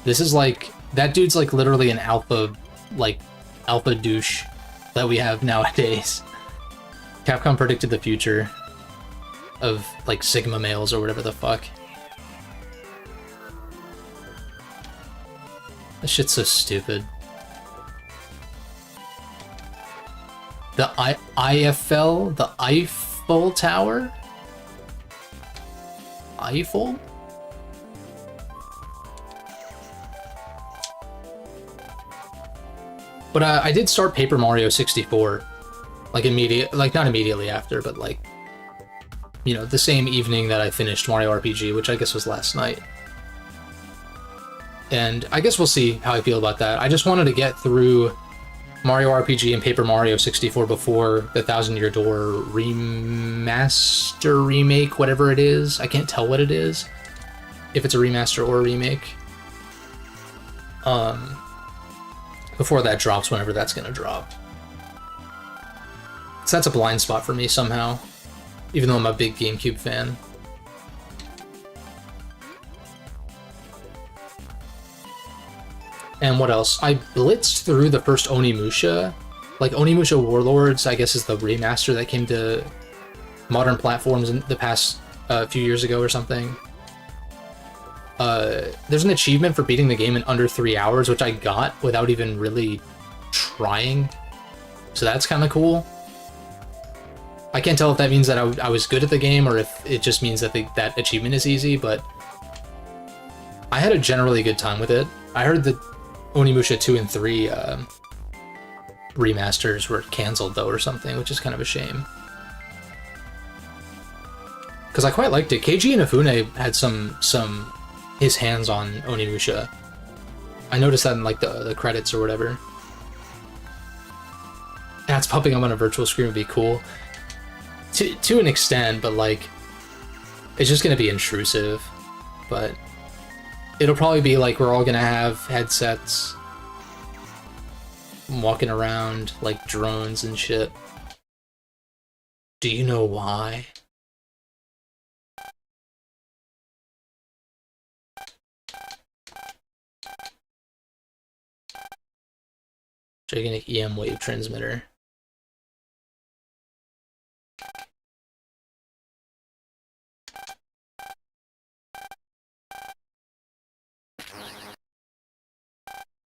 This is like, that dude's like literally an alpha douche that we have nowadays. Capcom predicted the future of, like, Sigma males or whatever the fuck. This shit's so stupid. The IFL? The Eiffel Tower? Eiffel? But I did start Paper Mario 64. Like, not immediately after, but, like, you know, the same evening that I finished Mario RPG, which I guess was last night. And I guess we'll see how I feel about that. I just wanted to get through Mario RPG and Paper Mario 64 before the Thousand Year Door remaster, remake, whatever it is. I can't tell what it is, if it's a remaster or a remake. Before that drops, whenever that's gonna drop. So that's a blind spot for me somehow, even though I'm a big GameCube fan. And what else? I blitzed through the first Onimusha. Like, Onimusha Warlords, I guess, is the remaster that came to modern platforms in the past few years ago or something. There's an achievement for beating the game in under 3 hours, which I got without even really trying. So that's kind of cool. I can't tell if that means that I was good at the game or if it just means that that achievement is easy, but I had a generally good time with it. I heard that Onimusha 2 and 3 remasters were canceled, though, or something, which is kind of a shame. Because I quite liked it. Keiji Inafune had some his hands on Onimusha. I noticed that in, like, the credits or whatever. That's popping up on a virtual screen would be cool. To an extent, but, like, it's just gonna be intrusive. But it'll probably be like we're all gonna have headsets, walking around like drones and shit. Do you know why? Gigantic EM wave transmitter.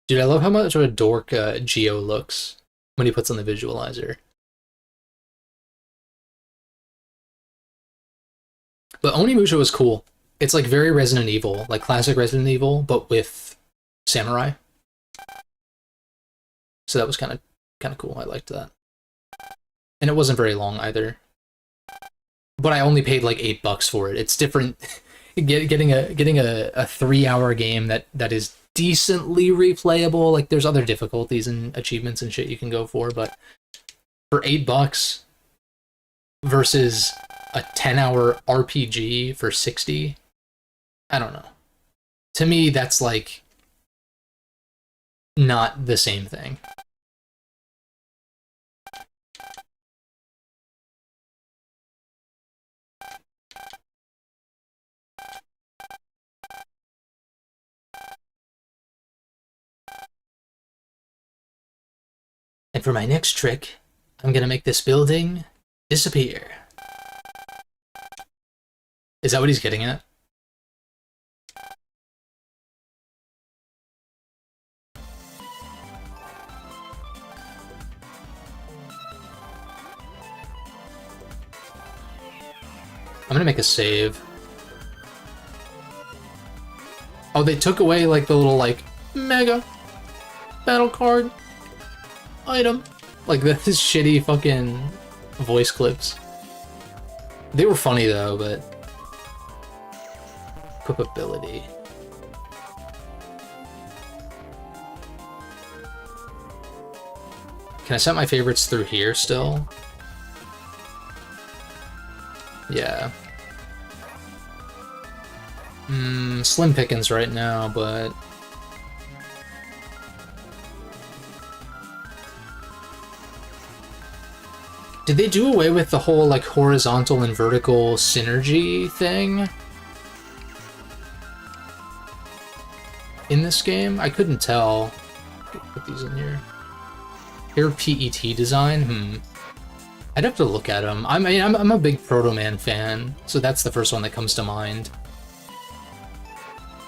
Dude, I love how much of a dork Geo looks when he puts on the visualizer. But Onimusha was cool. It's like very Resident Evil, like classic Resident Evil, but with samurai. So that was kind of cool. I liked that. And it wasn't very long either. But I only paid like $8 for it. It's different getting a 3-hour game that is decently replayable. Like there's other difficulties and achievements and shit you can go for, but for $8 versus a 10-hour RPG for 60, I don't know. To me, that's like not the same thing. And for my next trick, I'm gonna make this building disappear. Is that what he's getting at? I'm gonna make a save. Oh, they took away like the little like mega battle card item. Like this shitty fucking voice clips. They were funny though, but equipability. Can I set my favorites through here still? Yeah. Slim pickings right now, but did they do away with the whole like horizontal and vertical synergy thing in this game? I couldn't tell. Put these in here. Here, PET design. I'd have to look at them. I mean, I'm a big Proto Man fan, so that's the first one that comes to mind.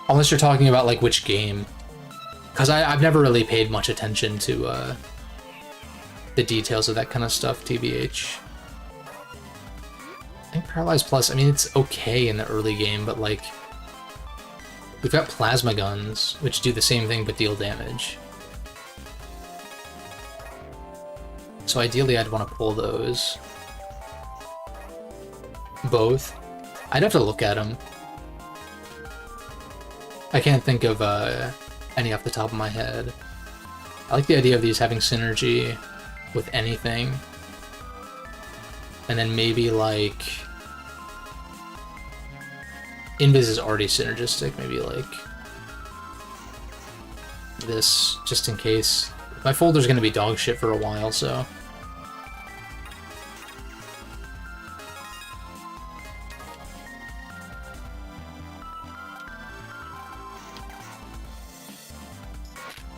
Unless you're talking about like which game, because I've never really paid much attention to the details of that kind of stuff, TBH. I think Paralyzed Plus, I mean, it's okay in the early game, but like, we've got plasma guns, which do the same thing but deal damage. So ideally I'd want to pull those. Both. I'd have to look at them. I can't think of any off the top of my head. I like the idea of these having synergy with anything. And then maybe like... Invis is already synergistic, maybe like... this, just in case. My folder's gonna be dog shit for a while, so...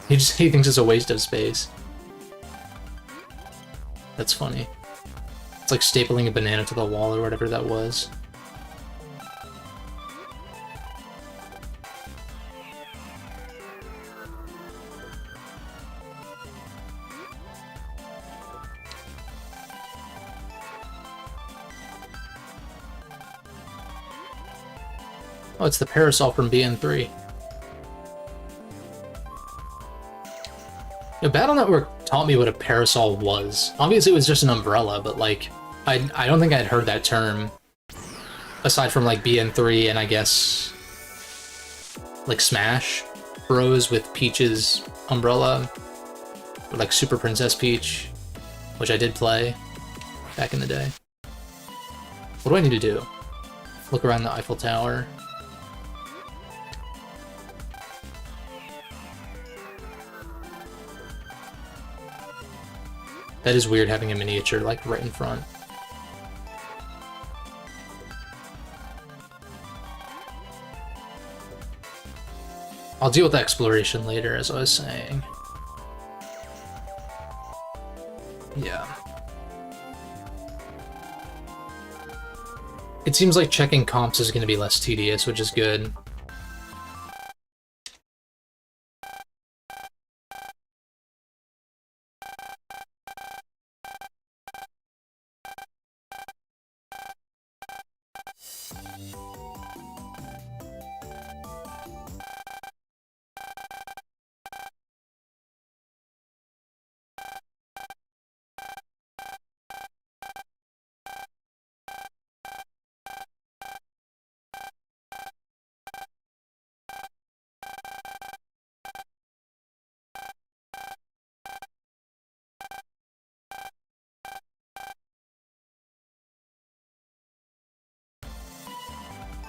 He thinks it's a waste of space. That's funny. It's like stapling a banana to the wall or whatever that was. Oh, it's the parasol from BN3. Battle Network taught me what a parasol was. Obviously, it was just an umbrella, but like, I don't think I'd heard that term aside from like BN3 and I guess like Smash Bros with Peach's umbrella, or like Super Princess Peach, which I did play back in the day. What do I need to do? Look around the Eiffel Tower. That is weird having a miniature like right in front. I'll deal with the exploration later, as I was saying. Yeah. It seems like checking comps is going to be less tedious, which is good.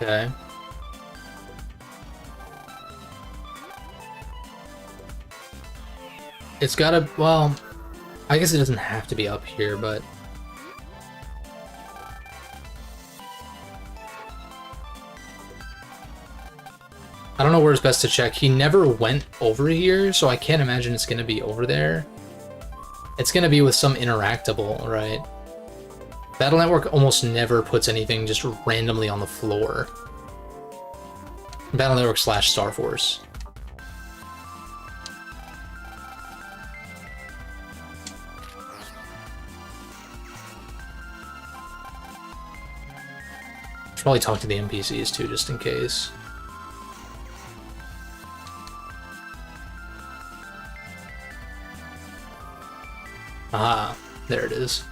Okay. It's gotta, well, I guess it doesn't have to be up here, but... I don't know where it's best to check. He never went over here, so I can't imagine it's gonna be over there. It's gonna be with some interactable, right? Battle Network almost never puts anything just randomly on the floor. Battle Network / Star Force. Should probably talk to the NPCs too, just in case. Ah, there it is.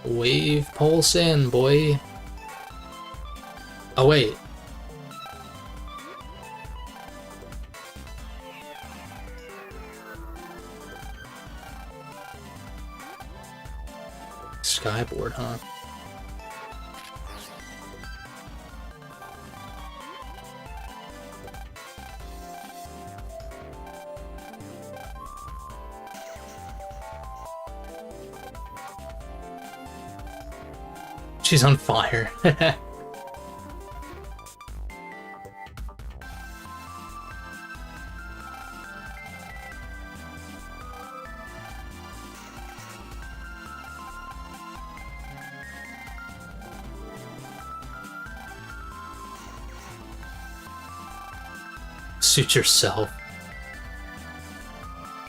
Wave pulse in, boy. Oh, wait. Skyboard, huh? She's on fire. Suit yourself.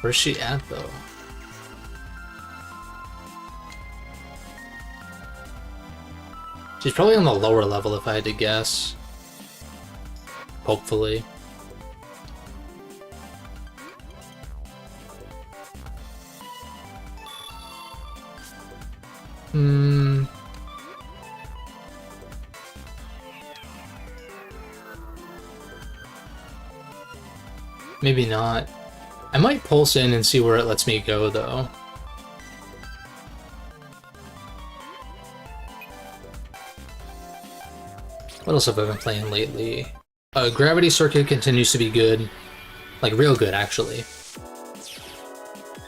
Where's she at, though? She's probably on the lower level, if I had to guess. Hopefully. Maybe not. I might pulse in and see where it lets me go, though. What else have I been playing lately? Gravity Circuit continues to be good. Like, real good, actually.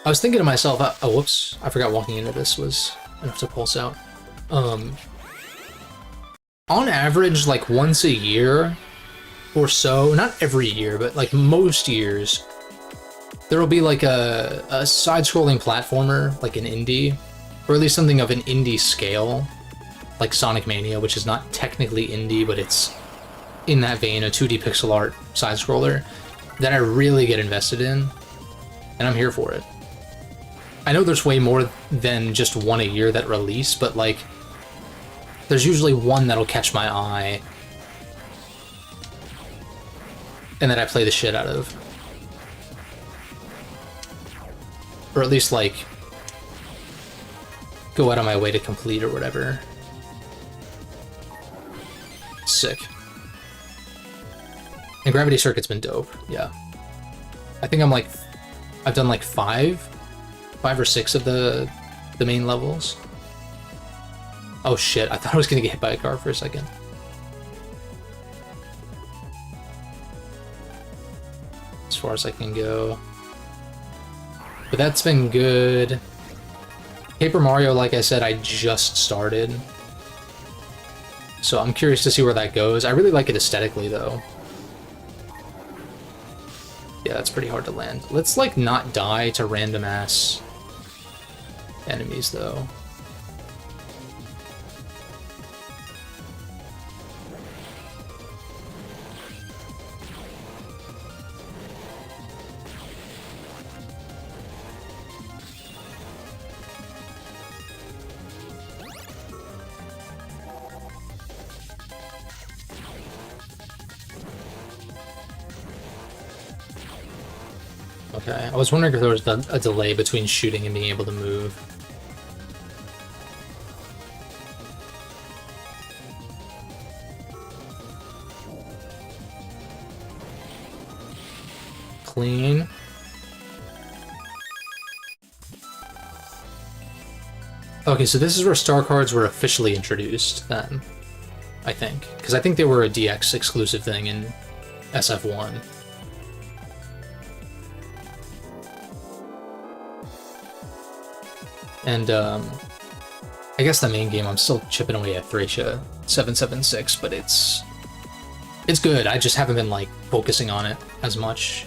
I was thinking to myself, oh, whoops, I forgot walking into this was enough to pulse out. On average, like, once a year or so, not every year, but, like, most years, there will be, like, a side-scrolling platformer, like an indie, or at least something of an indie scale, like Sonic Mania, which is not technically indie, but it's in that vein, a 2D pixel art side-scroller, that I really get invested in, and I'm here for it. I know there's way more than just one a year that release, but, like, there's usually one that'll catch my eye, and that I play the shit out of. Or at least, like, go out of my way to complete or whatever. Sick. And Gravity Circuit's been dope, yeah. I think I've done like five or six of the main levels. Oh shit, I thought I was gonna get hit by a car for a second. As far as I can go. But that's been good. Paper Mario, like I said, I just started. So I'm curious to see where that goes. I really like it aesthetically, though. Yeah, that's pretty hard to land. Let's, like, not die to random-ass enemies, though. Okay, I was wondering if there was a delay between shooting and being able to move. clean. Okay, so this is where star cards were officially introduced then, I think. Because I think they were a DX exclusive thing in SF1. And, I guess the main game, I'm still chipping away at Thracia 776, but it's good. I just haven't been, like, focusing on it as much.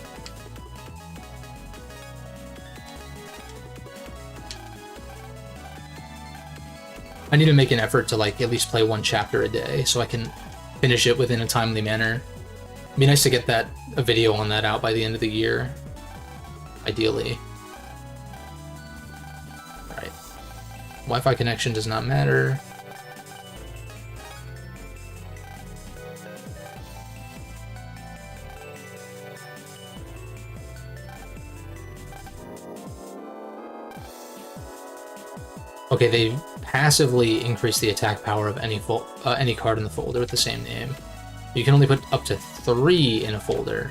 I need to make an effort to, like, at least play one chapter a day so I can finish it within a timely manner. It'd be nice to get a video on that out by the end of the year, ideally. Alright. Wi-Fi connection does not matter. Okay, they passively increase the attack power of any card in the folder with the same name. You can only put up to 3 in a folder.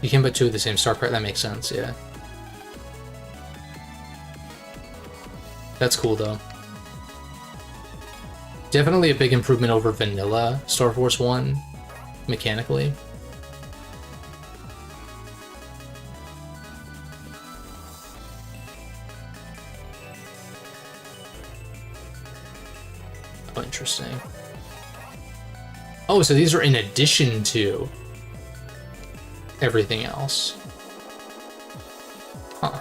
You can put 2 of the same star card. That makes sense, yeah. That's cool, though. Definitely a big improvement over vanilla Star Force 1, mechanically. Oh, interesting. Oh, so these are in addition to everything else. Huh.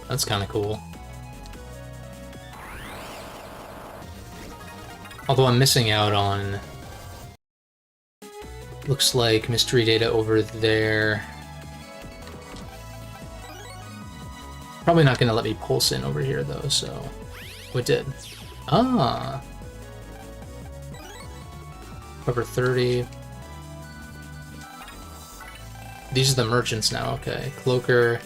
That's kind of cool. Although I'm missing out on... Looks like mystery data over there. Probably not going to let me pulse in over here, though, so... What did? Ah! Cover 30. These are the merchants now, okay. Cloaker.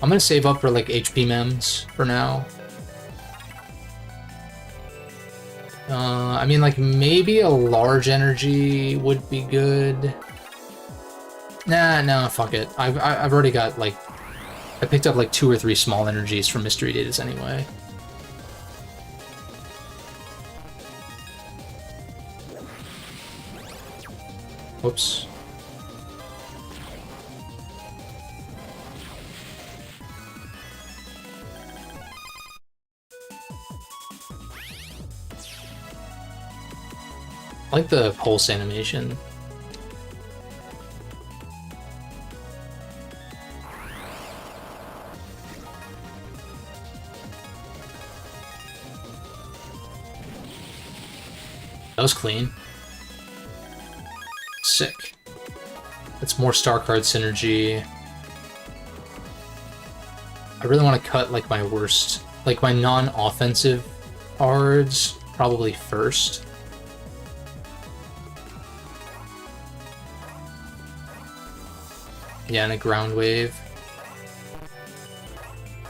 I'm going to save up for, like, HP mems for now. I mean, like, maybe a large energy would be good. Nah, fuck it. I've already got, like... I picked up, like, 2 or 3 small energies from mystery datas anyway. Whoops. I like the pulse animation. That was clean. Sick. That's more star card synergy. I really want to cut, like, my worst, like, my non-offensive cards probably first. Yeah, and a ground wave.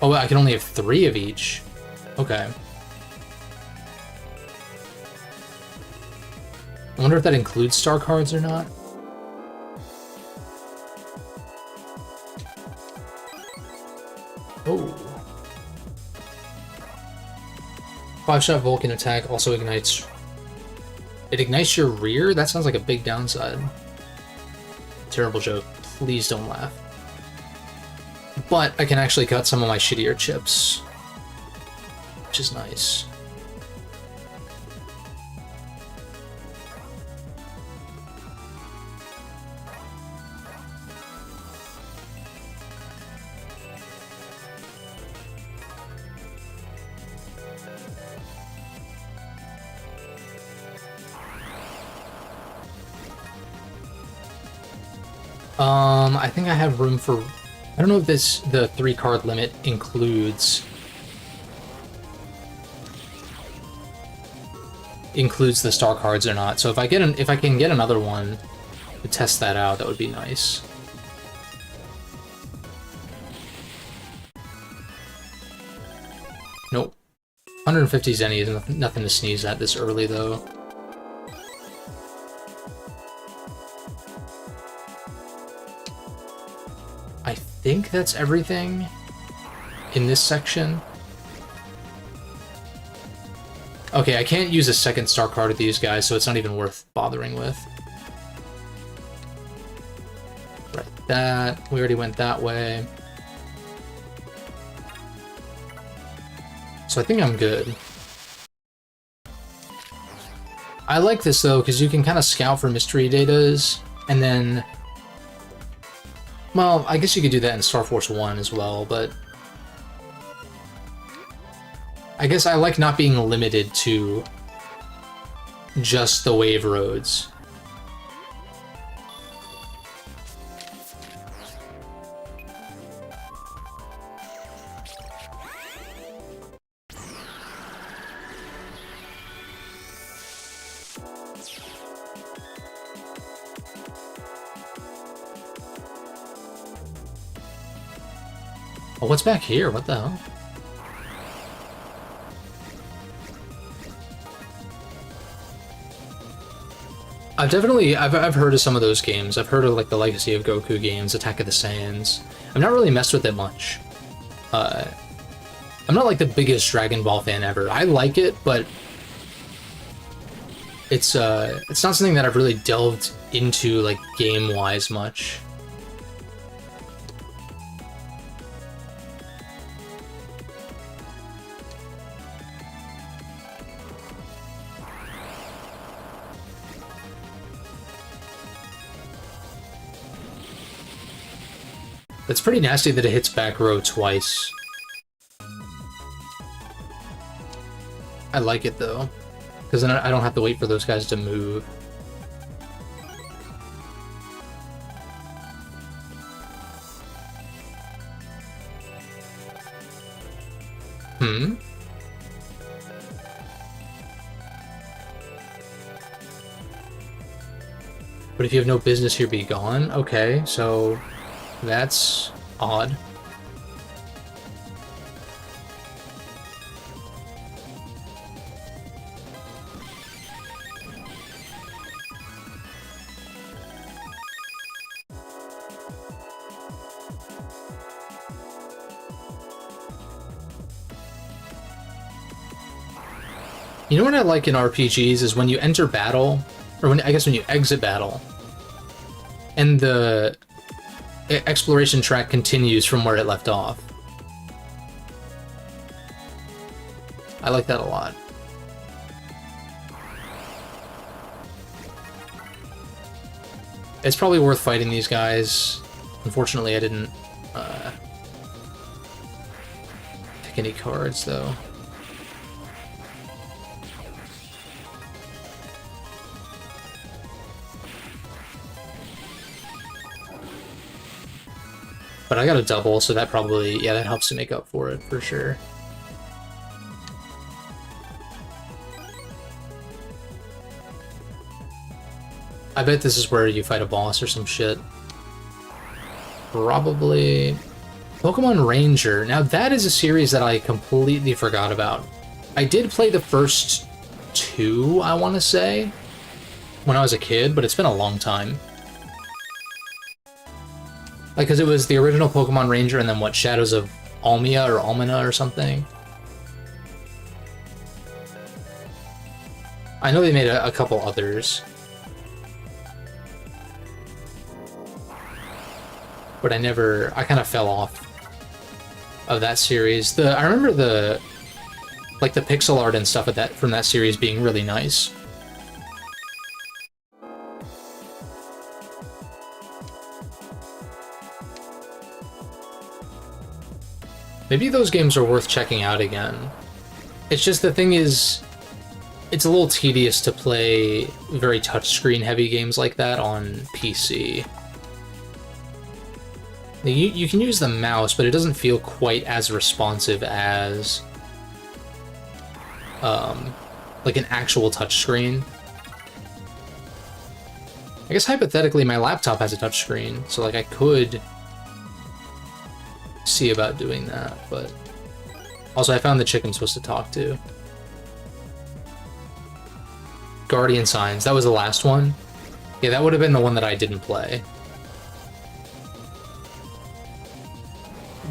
Oh, I can only have 3 of each. Okay. I wonder if that includes star cards or not. Oh. 5-shot Vulcan attack also ignites... It ignites your rear? That sounds like a big downside. Terrible joke. Please don't laugh. But I can actually cut some of my shittier chips, which is nice. I think I have room for... I don't know if the 3-card limit includes the star cards or not. So if I can get another one to test that out, that would be nice. Nope. 150 Zenny is nothing to sneeze at this early, though. I think that's everything in this section. Okay, I can't use a second star card of these guys, so it's not even worth bothering with. Right, that. We already went that way. So I think I'm good. I like this, though, because you can kind of scout for mystery datas, and then... Well, I guess you could do that in Star Force 1 as well, but... I guess I like not being limited to just the wave roads. Oh, what's back here? What the hell? I've heard of some of those games. I've heard of like the Legacy of Goku games, Attack of the Saiyans. I've not really messed with it much. I'm not like the biggest Dragon Ball fan ever. I like it, but it's not something that I've really delved into like game-wise much. It's pretty nasty that it hits back row twice. I like it though, because then I don't have to wait for those guys to move. But if you have no business here, be gone? Okay, so that's odd. You know what I like in RPGs is when you enter battle, or when you exit battle, and the exploration track continues from where it left off. I like that a lot. It's probably worth fighting these guys. Unfortunately, I didn't pick any cards, though. But I got a double, so that probably, yeah, that helps to make up for it, for sure. I bet this is where you fight a boss or some shit. Probably... Pokemon Ranger. Now that is a series that I completely forgot about. I did play the first two, I want to say, when I was a kid, but it's been a long time. Like, because it was the original Pokemon Ranger and then what, Shadows of Almia or Almina or something? I know they made a couple others. But I kind of fell off of that series. I remember the pixel art and stuff from that series being really nice. Maybe those games are worth checking out again. It's just the thing is, it's a little tedious to play very touchscreen heavy games like that on PC. You can use the mouse, but it doesn't feel quite as responsive as like an actual touchscreen. I guess hypothetically my laptop has a touchscreen, so like I could see about doing that, but Also, I found the chick I'm supposed to talk to. Guardian Signs, that was the last one. Yeah, that would have been the one that I didn't play.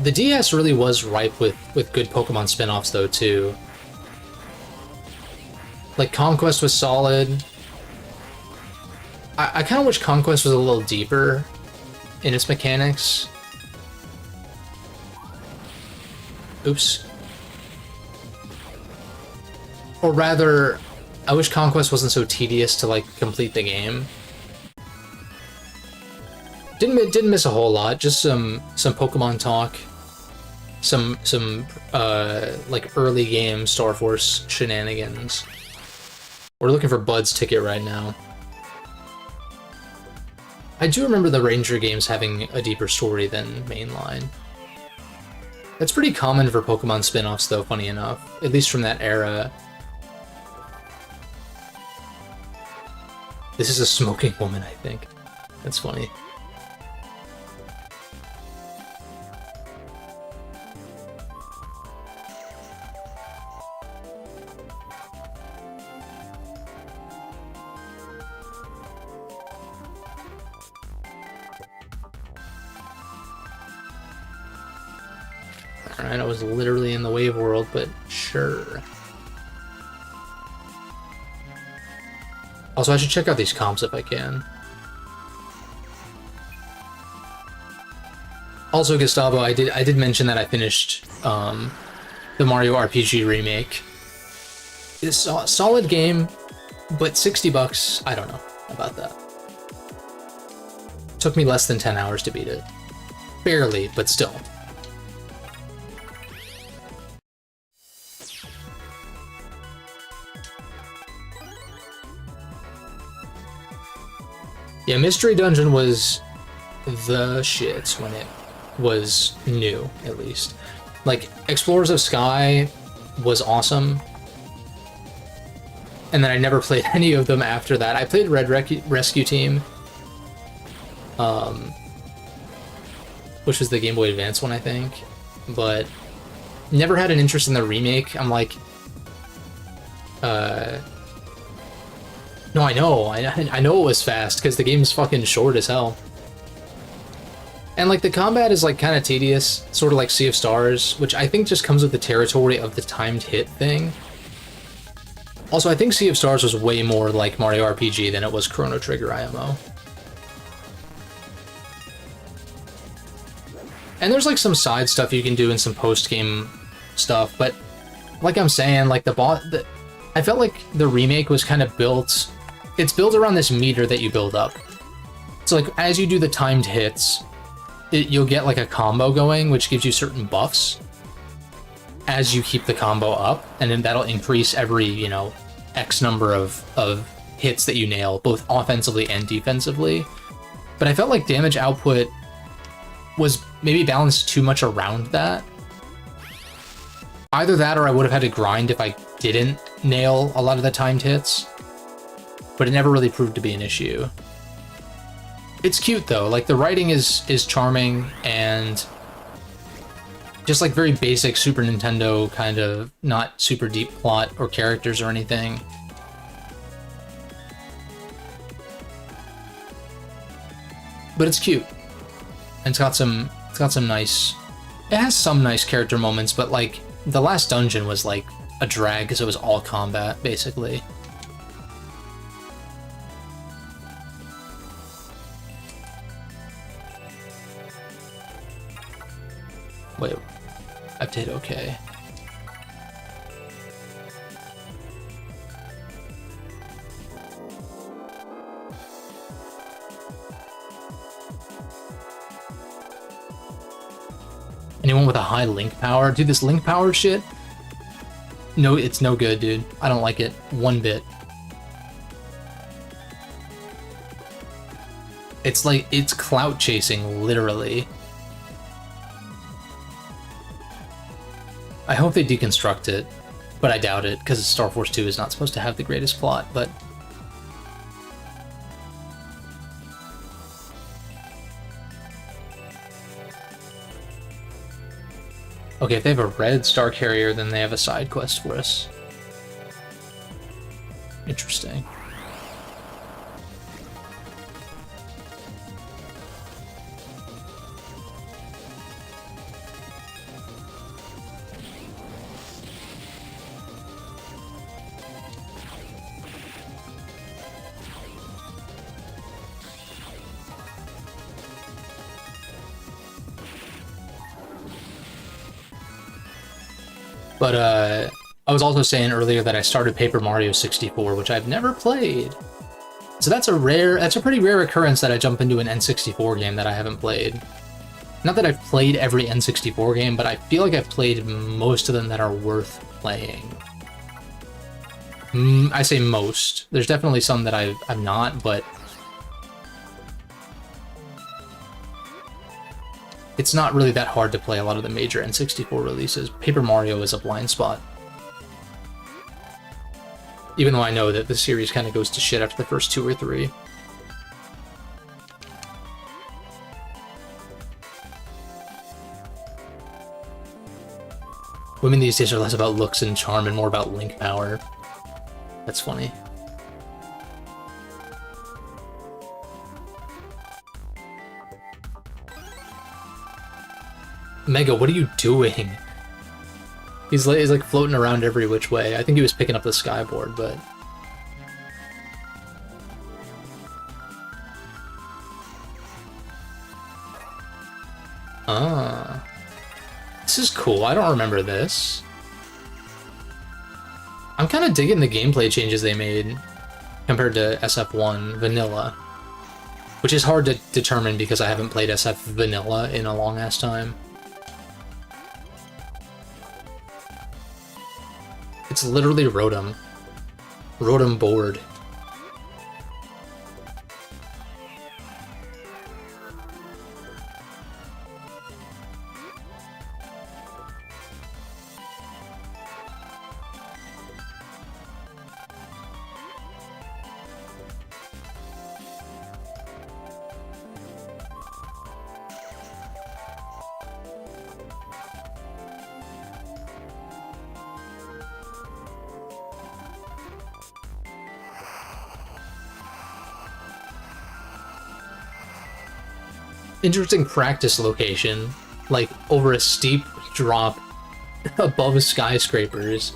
The DS really was ripe with good Pokemon spin-offs, though, too. Like, Conquest was solid. I kind of wish Conquest was a little deeper in its mechanics. Oops. Or rather, I wish Conquest wasn't so tedious to, like, complete the game. Didn't miss a whole lot, just some Pokemon talk. Some like, early game Star Force shenanigans. We're looking for Bud's ticket right now. I do remember the Ranger games having a deeper story than Mainline. That's pretty common for Pokemon spin-offs, though, funny enough. At least from that era. This is a smoking woman, I think. That's funny. Alright, I was literally in the wave world, but sure. Also, I should check out these comps if I can. Also, Gustavo, I did mention that I finished the Mario RPG remake. It's a solid game, but $60, I don't know about that. Took me less than 10 hours to beat it. Barely, but still. Yeah, Mystery Dungeon was the shit when it was new, at least. Like, Explorers of Sky was awesome. And then I never played any of them after that. I played Red Rescue Team, which was the Game Boy Advance one, I think. But never had an interest in the remake. I'm like, no, I know it was fast, because the game's fucking short as hell. And, like, the combat is, like, kind of tedious, sort of like Sea of Stars, which I think just comes with the territory of the timed hit thing. Also, I think Sea of Stars was way more like Mario RPG than it was Chrono Trigger IMO. And there's, like, some side stuff you can do and some post-game stuff, but like I'm saying, like, I felt like the remake was kind of built... It's built around this meter that you build up. So, like, as you do the timed hits, you'll get, like, a combo going, which gives you certain buffs as you keep the combo up, and then that'll increase every, you know, X number of hits that you nail, both offensively and defensively. But I felt like damage output was maybe balanced too much around that. Either that or I would have had to grind if I didn't nail a lot of the timed hits. But it never really proved to be an issue. It's cute though, like the writing is charming and just like very basic Super Nintendo kind of not super deep plot or characters or anything. But it's cute. And it's got some nice, it has some nice character moments, but like the last dungeon was like a drag because it was all combat basically. Wait, I did okay. Anyone with a high link power? Dude, this link power shit? No, it's no good, dude. I don't like it one bit. It's like, it's clout chasing, literally. I hope they deconstruct it, but I doubt it, because Star Force 2 is not supposed to have the greatest plot, but... Okay, if they have a red Star Carrier, then they have a side quest for us. Interesting. But I was also saying earlier that I started Paper Mario 64, which I've never played. So that's a pretty rare occurrence that I jump into an N64 game that I haven't played. Not that I've played every N64 game, but I feel like I've played most of them that are worth playing. I say most. There's definitely some that I'm not, but it's not really that hard to play a lot of the major N64 releases. Paper Mario is a blind spot. Even though I know that the series kind of goes to shit after the first 2 or 3. Women these days are less about looks and charm and more about link power. That's funny. Mega, what are you doing? He's like floating around every which way. I think he was picking up the skyboard, but... Ah. This is cool. I don't remember this. I'm kind of digging the gameplay changes they made compared to SF1 Vanilla, which is hard to determine because I haven't played SF Vanilla in a long-ass time. It's literally Rotom. Rotom board. Interesting practice location, like over a steep drop above skyscrapers.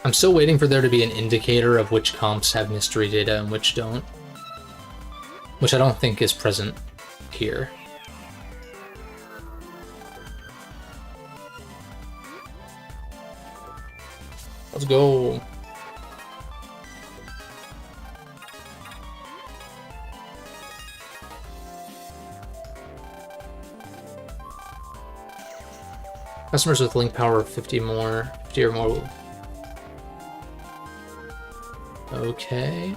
I'm still waiting for there to be an indicator of which comps have mystery data and which don't. Which I don't think is present here. Let's go. Customers with link power 50 or more will... Okay.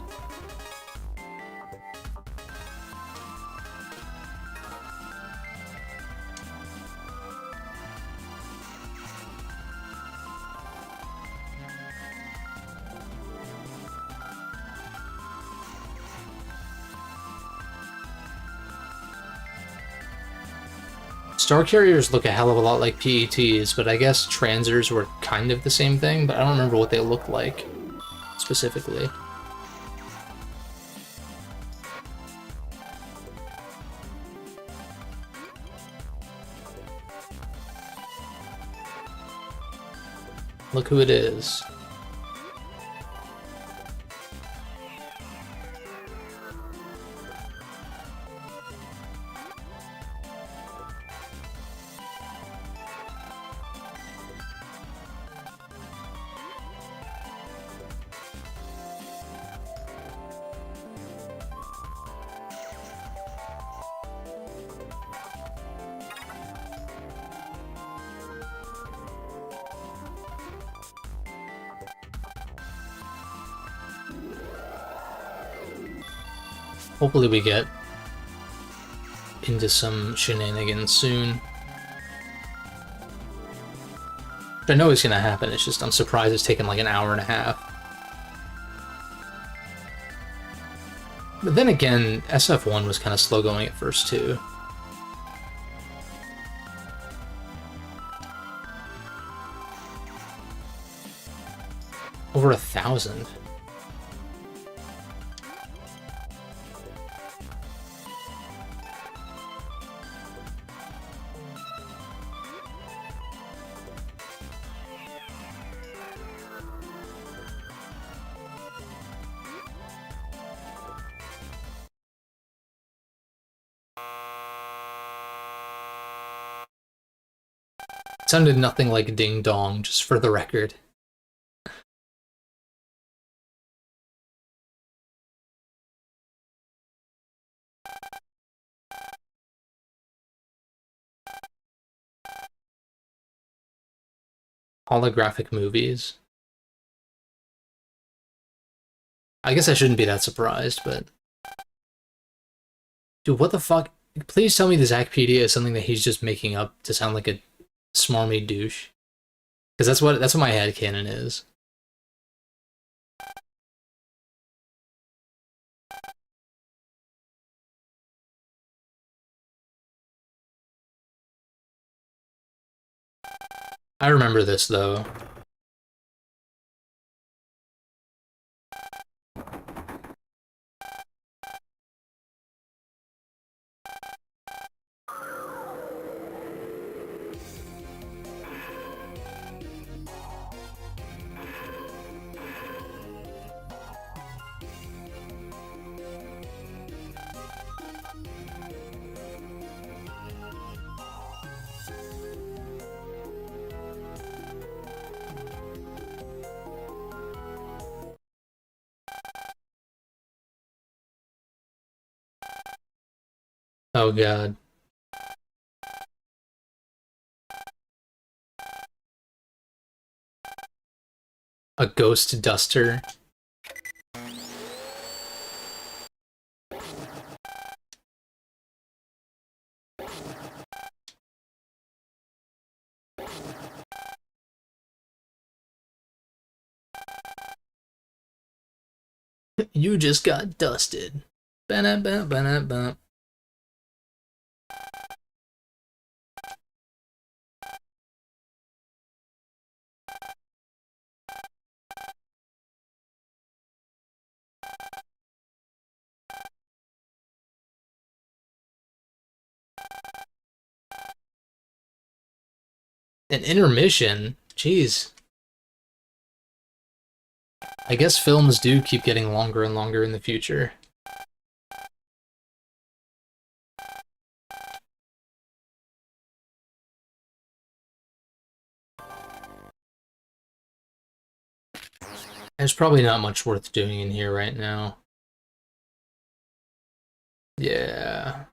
Star Carriers look a hell of a lot like PETs, but I guess Transers were kind of the same thing, but I don't remember what they looked like specifically. Look who it is. Hopefully we get into some shenanigans soon. Which I know is gonna happen, it's just I'm surprised it's taken like an hour and a half. But then again, SF1 was kind of slow going at first too. Over 1,000. It sounded nothing like Ding Dong, just for the record. Holographic movies. I guess I shouldn't be that surprised, but... Dude, what the fuck? Please tell me the Zachpedia is something that he's just making up to sound like a smarmy douche. Because that's what my headcanon is. I remember this, though. Oh god. A ghost duster. You just got dusted. Ba-na-ba-ba-na-ba. An intermission? Jeez. I guess films do keep getting longer and longer in the future. There's probably not much worth doing in here right now. Yeah.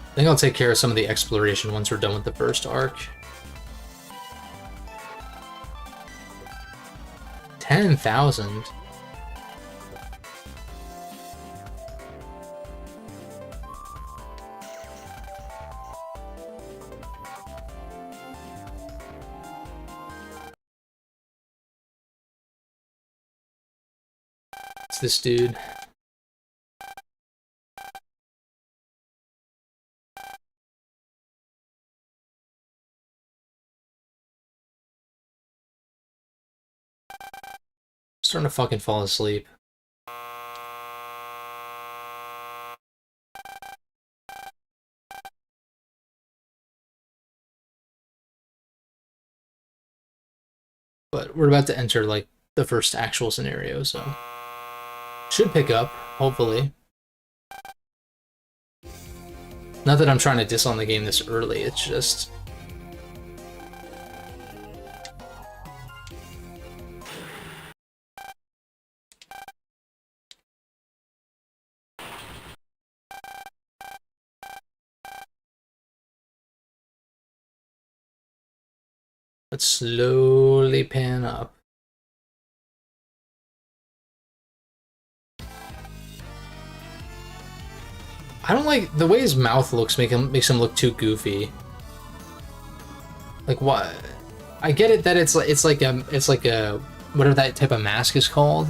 I think I'll take care of some of the exploration once we're done with the first arc. 10,000? It's this dude. Starting to fucking fall asleep. But we're about to enter, like, the first actual scenario, so... Should pick up, hopefully. Not that I'm trying to diss on the game this early, it's just... Let's slowly pan up. I don't like the way his mouth looks. Makes him look too goofy. Like what? I get it that it's like a whatever that type of mask is called.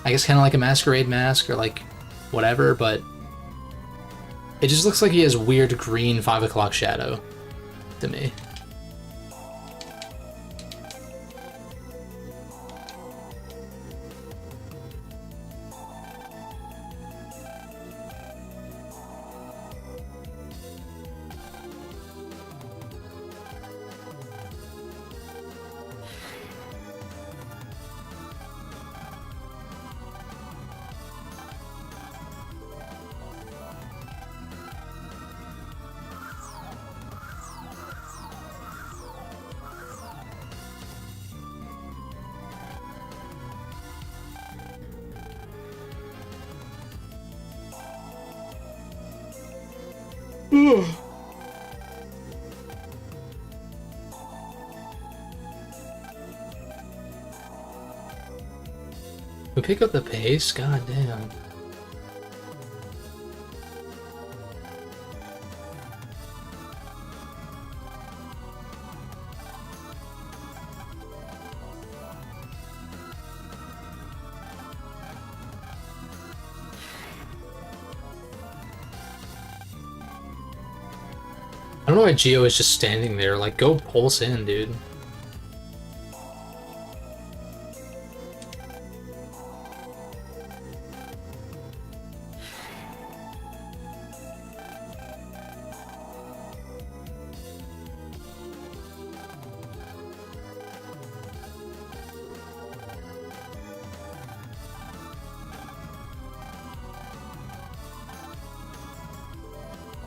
I guess kind of like a masquerade mask or like whatever, but it just looks like he has weird green 5 o'clock shadow to me. We pick up the pace? God damn. I don't know why Geo is just standing there. Like, go pulse in, dude.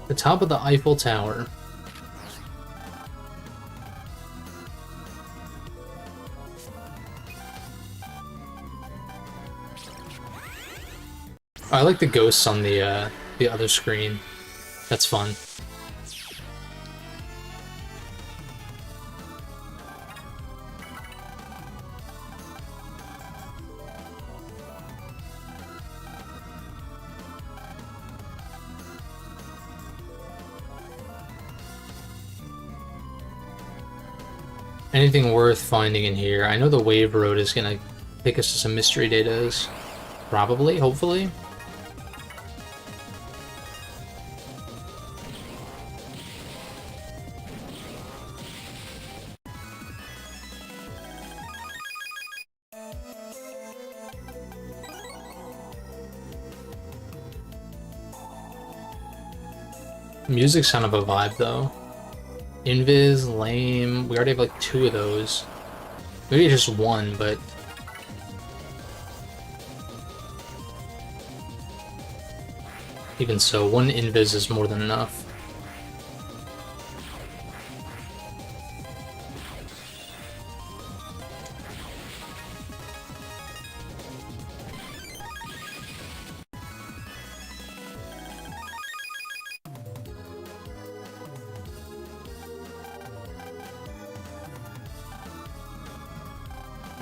The top of the Eiffel Tower. I like the ghosts on the other screen. That's fun. Anything worth finding in here? I know the Wave Road is gonna take us to some mystery datas. Probably, hopefully. Music's kind of a vibe, though. Invis, lame. We already have like 2 of those. Maybe just 1, but... even so, 1 Invis is more than enough.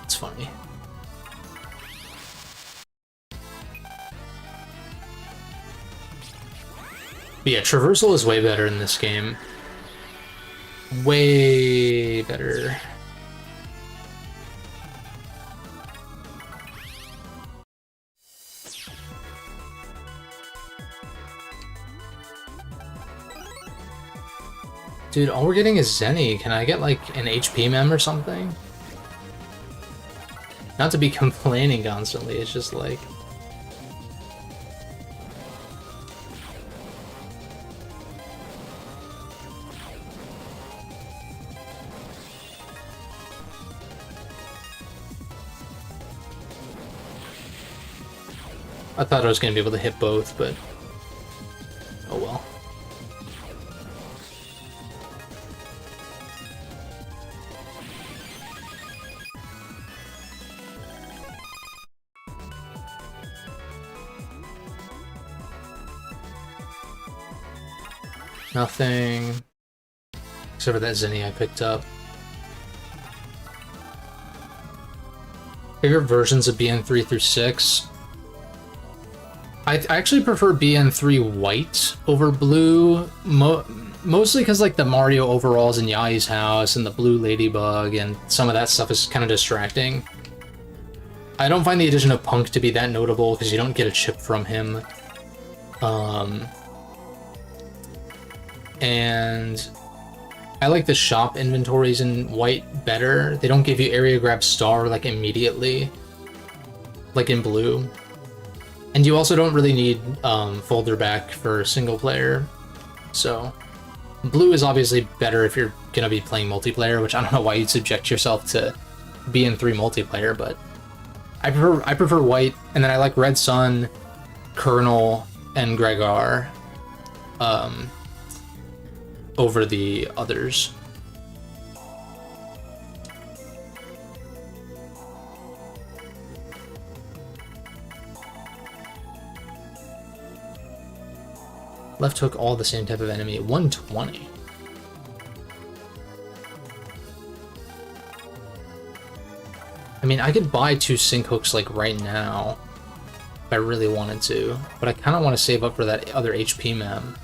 It's funny. But yeah, traversal is way better in this game. Way better. Dude, all we're getting is Zenny. Can I get like an HP mem or something? Not to be complaining constantly, it's just like... I thought I was going to be able to hit both, but... oh well. Nothing. Except for that Zinni I picked up. Favorite versions of BN3 through 6? I actually prefer BN3 white over blue, mostly because like the Mario overalls in Yai's house and the blue ladybug and some of that stuff is kind of distracting. I don't find the addition of Punk to be that notable because you don't get a chip from him. And I like the shop inventories in white better. They don't give you area grab star like immediately, like in blue. And you also don't really need folder back for single player. So blue is obviously better if you're gonna be playing multiplayer, which I don't know why you'd subject yourself to BN3 multiplayer, but I prefer white, and then I like Red Sun, Colonel, and Gregar over the others. Left hook, all the same type of enemy. 120. I mean, I could buy 2 sync hooks like right now if I really wanted to, but I kind of want to save up for that other HP mem.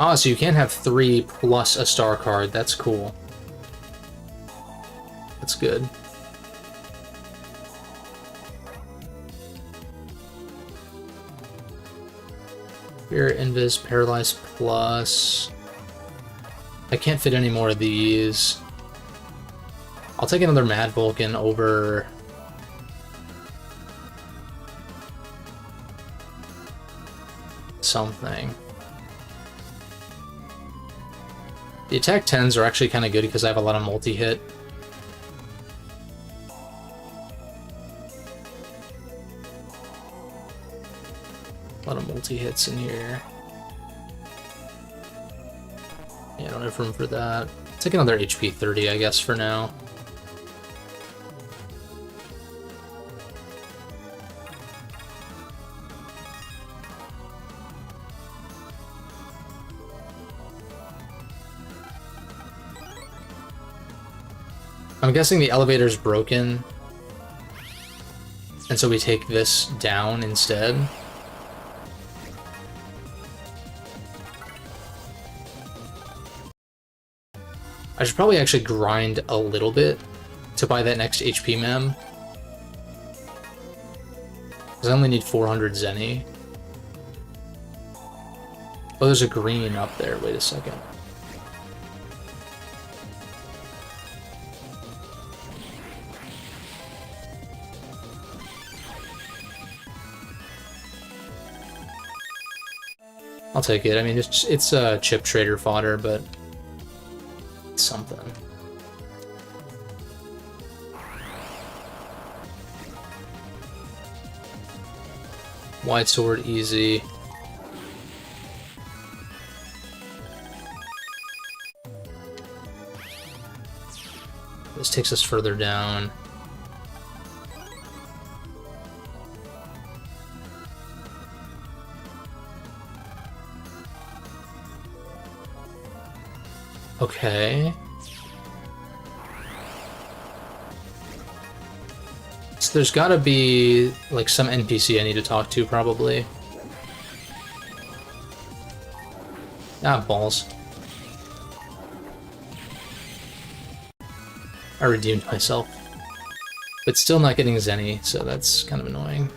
Ah, so you can have 3 plus a star card. That's cool. That's good. Fear, Invis, Paralyze Plus. I can't fit any more of these. I'll take another Mad Vulcan over... something. The attack 10s are actually kind of good because I have a lot of multi-hit. A lot of multi-hits in here. Yeah, I don't have room for that. Take another HP 30, I guess, for now. I'm guessing the elevator's broken, and so we take this down instead. I should probably actually grind a little bit to buy that next HP mem, because I only need 400 Zenny. Oh, there's a green up there. Wait a second. I'll take it. I mean, it's a chip trader fodder, but it's something. Wide sword, easy. This takes us further down. Okay. So there's gotta be, like, some NPC I need to talk to, probably. Ah, balls. I redeemed myself. But still not getting Zenny, so that's kind of annoying.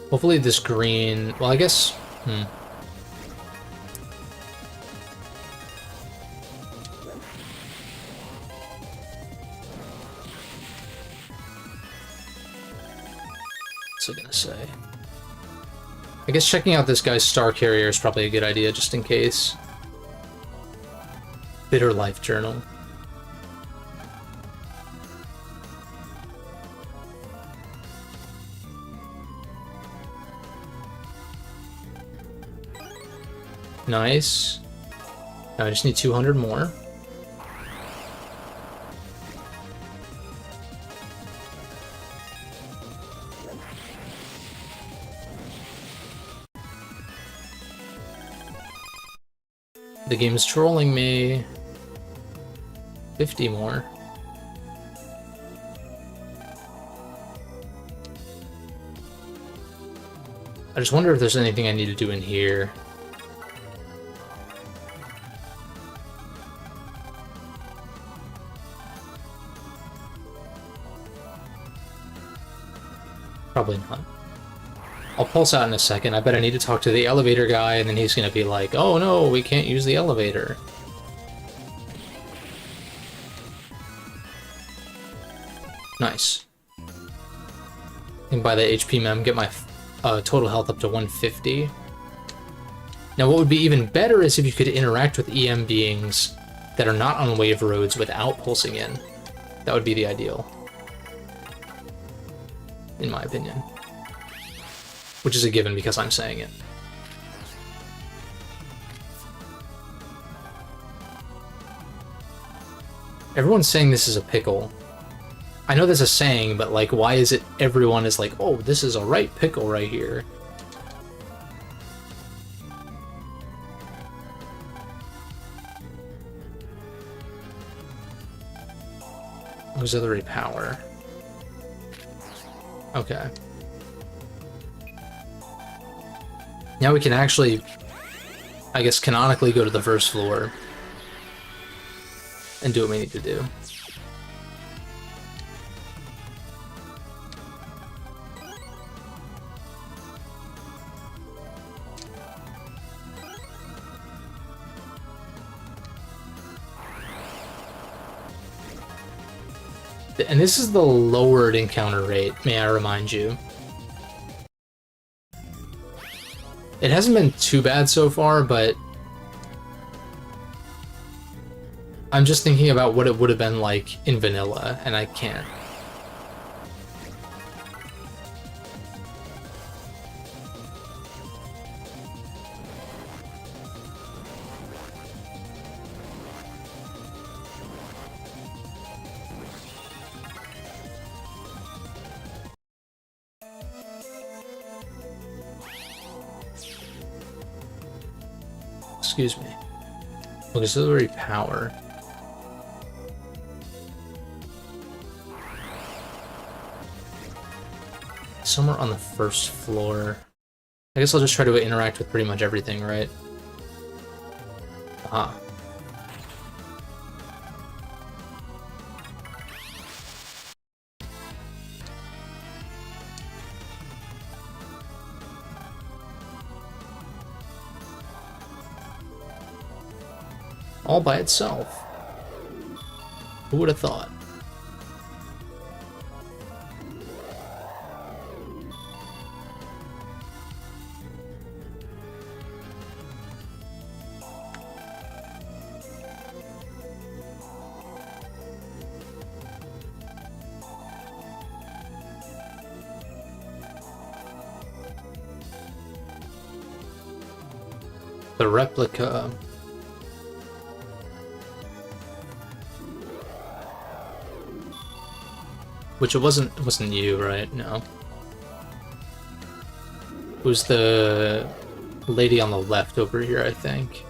Hopefully this green... Well, I guess... What's I gonna say? I guess checking out this guy's star carrier is probably a good idea, just in case. Bitter Life Journal. Nice. Now I just need 200 more. The game's trolling me. 50 more. I just wonder if there's anything I need to do in here. Probably not. I'll pulse out in a second. I bet I need to talk to the elevator guy, and then he's gonna be like, oh no, we can't use the elevator. Nice. And by the HP mem, get my total health up to 150. Now what would be even better is if you could interact with EM beings that are not on wave roads without pulsing in. That would be the ideal. In my opinion. Which is a given because I'm saying it. Everyone's saying this is a pickle. I know there's a saying, but like, why is it everyone is like, oh, this is a right pickle right here? Auxiliary power. Okay. Now we can actually, I guess, canonically go to the first floor and do what we need to do. And this is the lowered encounter rate, may I remind you. It hasn't been too bad so far, but I'm just thinking about what it would have been like in vanilla, and I can't. Excuse me. Auxiliary power. Somewhere on the first floor. I guess I'll just try to interact with pretty much everything, right? Ah. All by itself. Who would have thought? The replica. Which it wasn't you, right? No. It was the lady on the left over here, I think.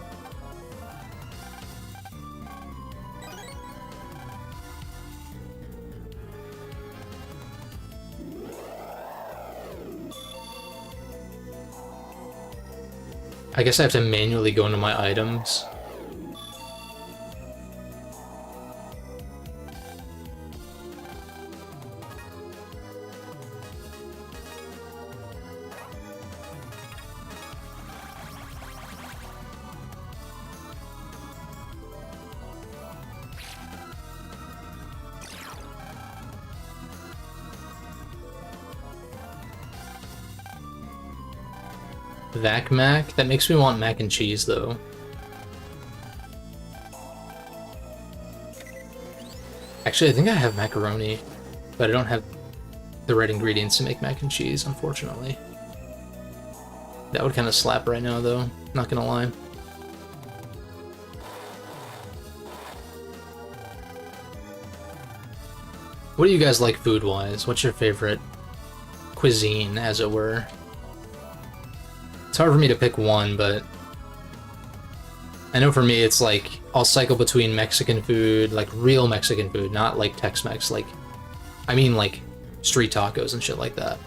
I guess I have to manually go into my items. Vac Mac? That makes me want mac and cheese, though. Actually, I think I have macaroni, but I don't have the right ingredients to make mac and cheese, unfortunately. That would kind of slap right now, though. Not gonna lie. What do you guys like food-wise? What's your favorite cuisine, as it were? It's hard for me to pick one, but I know for me it's like I'll cycle between Mexican food, like real Mexican food, not like Tex-Mex, like I mean like street tacos and shit like that.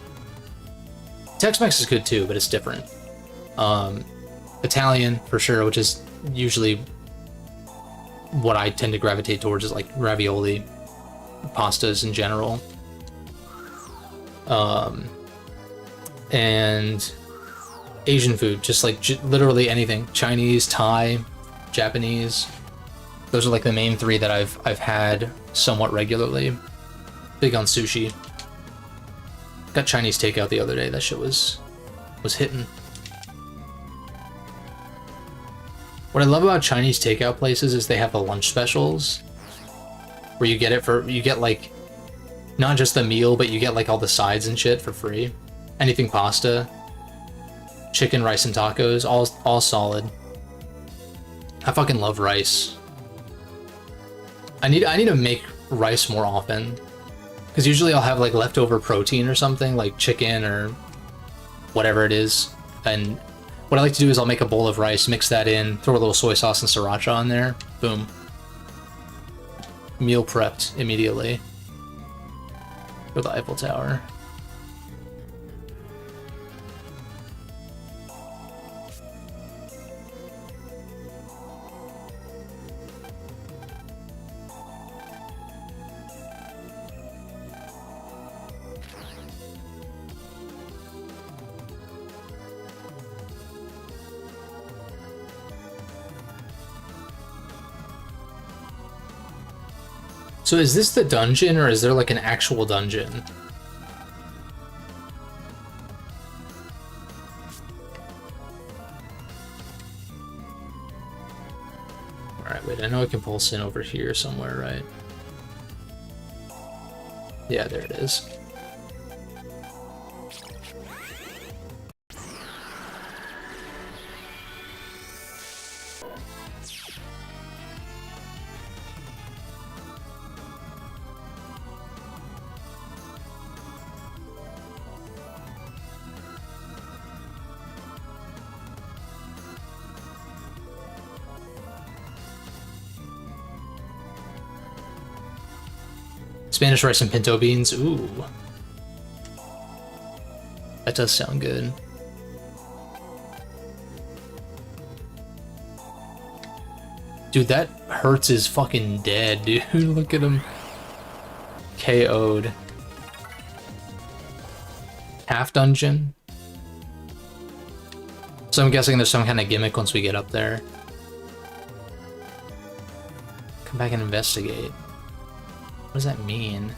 Tex-Mex is good too, but it's different. Italian for sure, which is usually what I tend to gravitate towards, is like ravioli, pastas in general. And Asian food, just like literally anything. Chinese, Thai, Japanese. Those are like the main three that I've had somewhat regularly. Big on sushi. Got Chinese takeout the other day. That shit was hitting. What I love about Chinese takeout places is they have the lunch specials, where you get like not just the meal, but you get like all the sides and shit for free. Anything pasta, chicken, rice, and tacos, all solid. I fucking love rice. I need to make rice more often, because usually I'll have like leftover protein or something, like chicken or whatever it is, and what I like to do is I'll make a bowl of rice, mix that in, throw a little soy sauce and sriracha on there, boom. Meal prepped immediately. For the Eiffel Tower. So is this the dungeon, or is there like an actual dungeon? Alright, wait, I know I can pulse in over here somewhere, right? Yeah, there it is. Spanish rice and pinto beans, ooh. That does sound good. Dude, that Hurts is fucking dead, dude. Look at him. KO'd. Half dungeon? So I'm guessing there's some kind of gimmick once we get up there. Come back and investigate. What does that mean?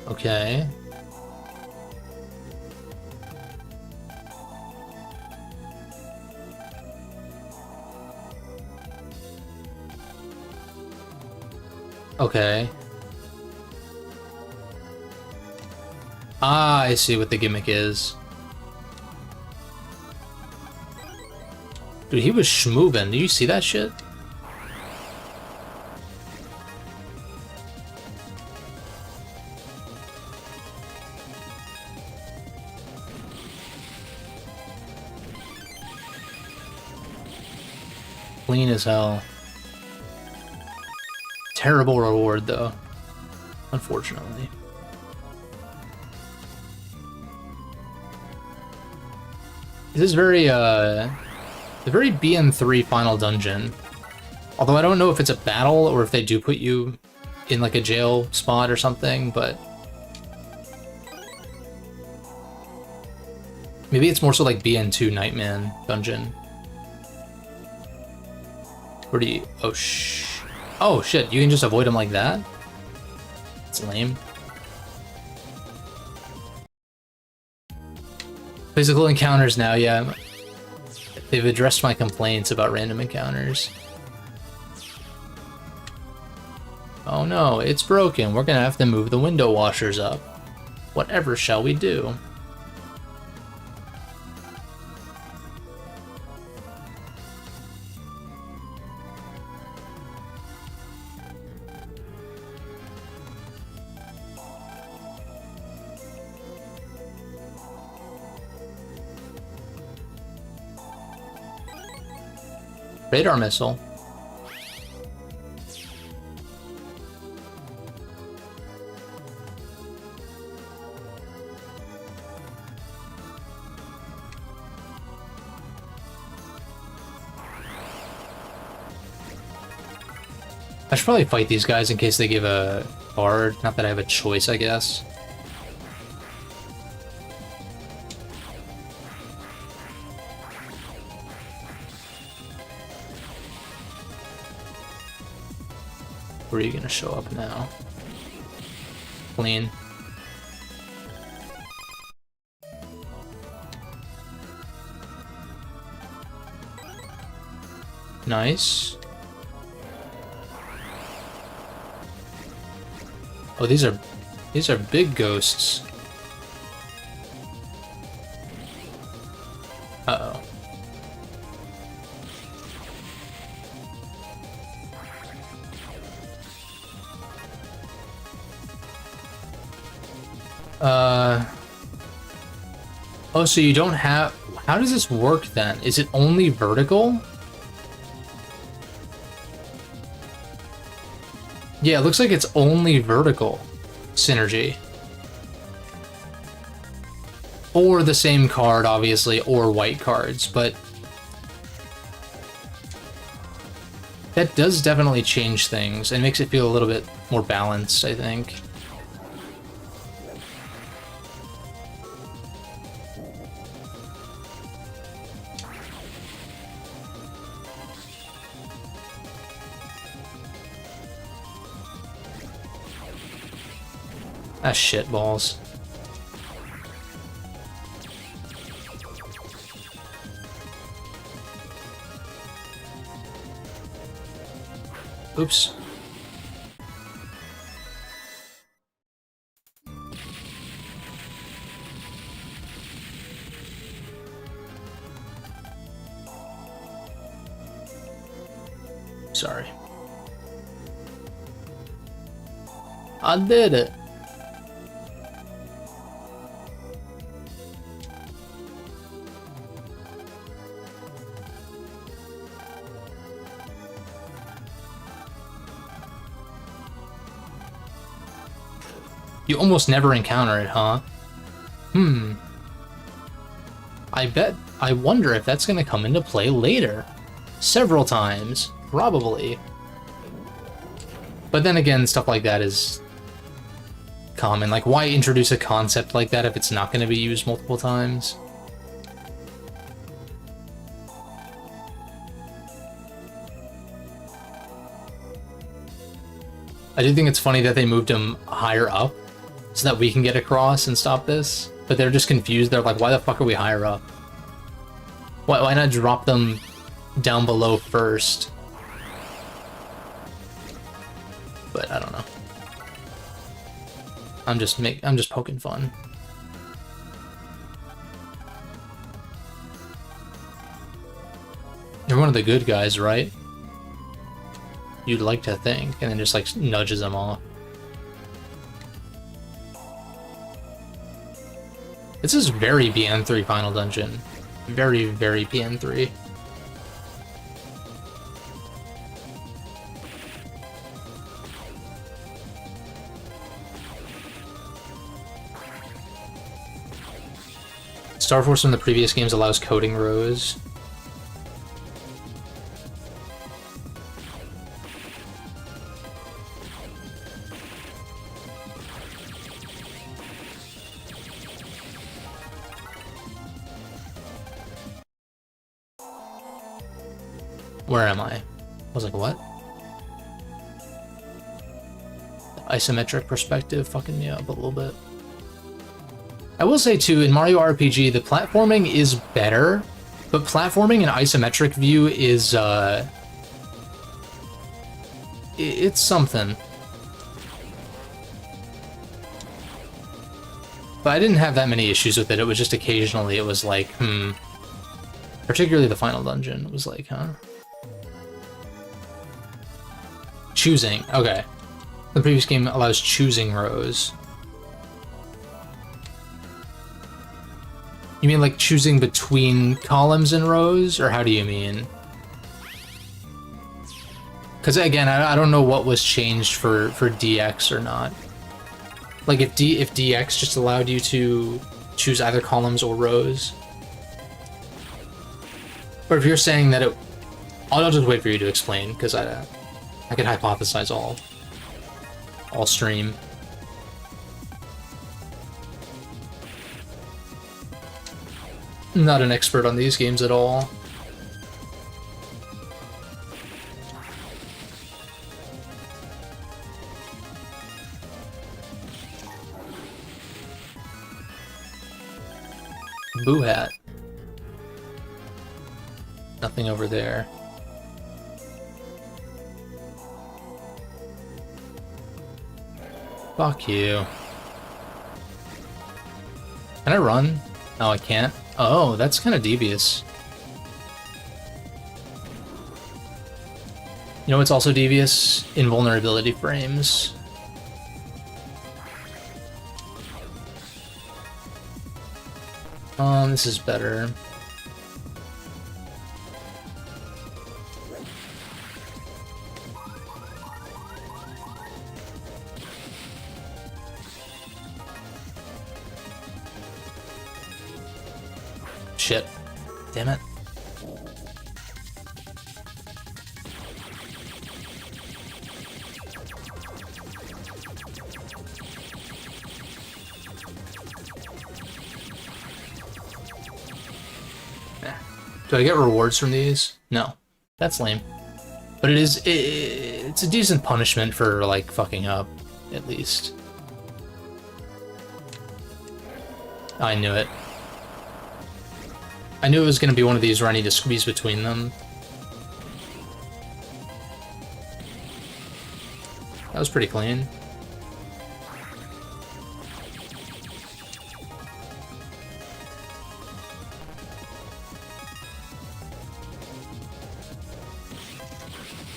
Okay. Okay. Ah, I see what the gimmick is. Dude, he was schmoovin'. Do you see that shit? Clean as hell. Terrible reward, though. Unfortunately. This is very, the very BN3 final dungeon. Although I don't know if it's a battle or if they do put you in like a jail spot or something, but Maybe it's more so like BN2 Nightman dungeon. Where do you... Oh, oh, shit. You can just avoid him like that? It's lame. Physical encounters now, yeah. They've addressed my complaints about random encounters. Oh no, it's broken. We're gonna have to move the window washers up. Whatever shall we do? Radar missile. I should probably fight these guys in case they give a card. Not that I have a choice, I guess. Where are you gonna show up now? Clean. Nice. Oh, these are big ghosts. Uh-oh. Oh, so you don't have... How does this work then? Is it only vertical? Yeah, it looks like it's only vertical synergy. Or the same card, obviously, or white cards, but... That does definitely change things and makes it feel a little bit more balanced, I think. Ah, shit balls. Oops. Sorry. I did it. You almost never encounter it, huh? I wonder if that's gonna come into play later. Several times, probably. But then again, stuff like that is common. Like, why introduce a concept like that if it's not gonna be used multiple times? I do think it's funny that they moved him higher up so that we can get across and stop this, but they're just confused. They're like, why the fuck are we higher up? Why not drop them down below first? But I don't know. I'm just poking fun. You're one of the good guys, right? You'd like to think, and then just like nudges them off. This is very BN3 Final Dungeon. Very, very BN3. Star Force from the previous games allows coding rows. Where am I? I was like, what? Isometric perspective fucking me up a little bit. I will say too, in Mario RPG, the platforming is better, but platforming in isometric view is, it's something. But I didn't have that many issues with it, it was just occasionally it was like, Particularly the final dungeon, it was like, huh? Choosing, okay. The previous game allows choosing rows. You mean like choosing between columns and rows, or how do you mean? Because again, I don't know what was changed for DX or not. Like if DX just allowed you to choose either columns or rows. Or if you're saying that it... I'll just wait for you to explain, because I could hypothesize all stream. I'm not an expert on these games at all. Boo hat. Nothing over there. Fuck you. Can I run? No, I can't. Oh, that's kind of devious. You know what's also devious? Invulnerability frames. This is better. Shit. Damn it. Do I get rewards from these? No. That's lame. But it's a decent punishment for, like, fucking up, at least. I knew it. I knew it was going to be one of these where I need to squeeze between them. That was pretty clean.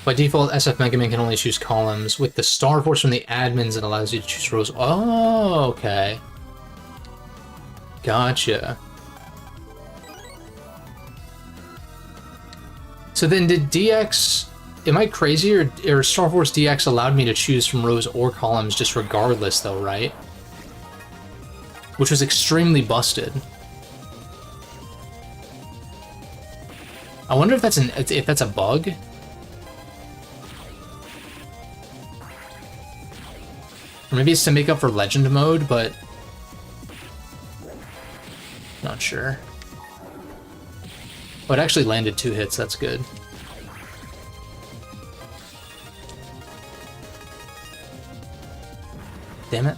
By default, SF Mega Man can only choose columns. With the Star Force from the admins, it allows you to choose rows. Oh, okay. Gotcha. So then did DX... Am I crazy, or Star Force DX allowed me to choose from rows or columns just regardless, though, right? Which was extremely busted. I wonder if that's a bug? Or maybe it's to make up for Legend mode, but... Not sure. Oh, it actually landed 2 hits, that's good. Damn it.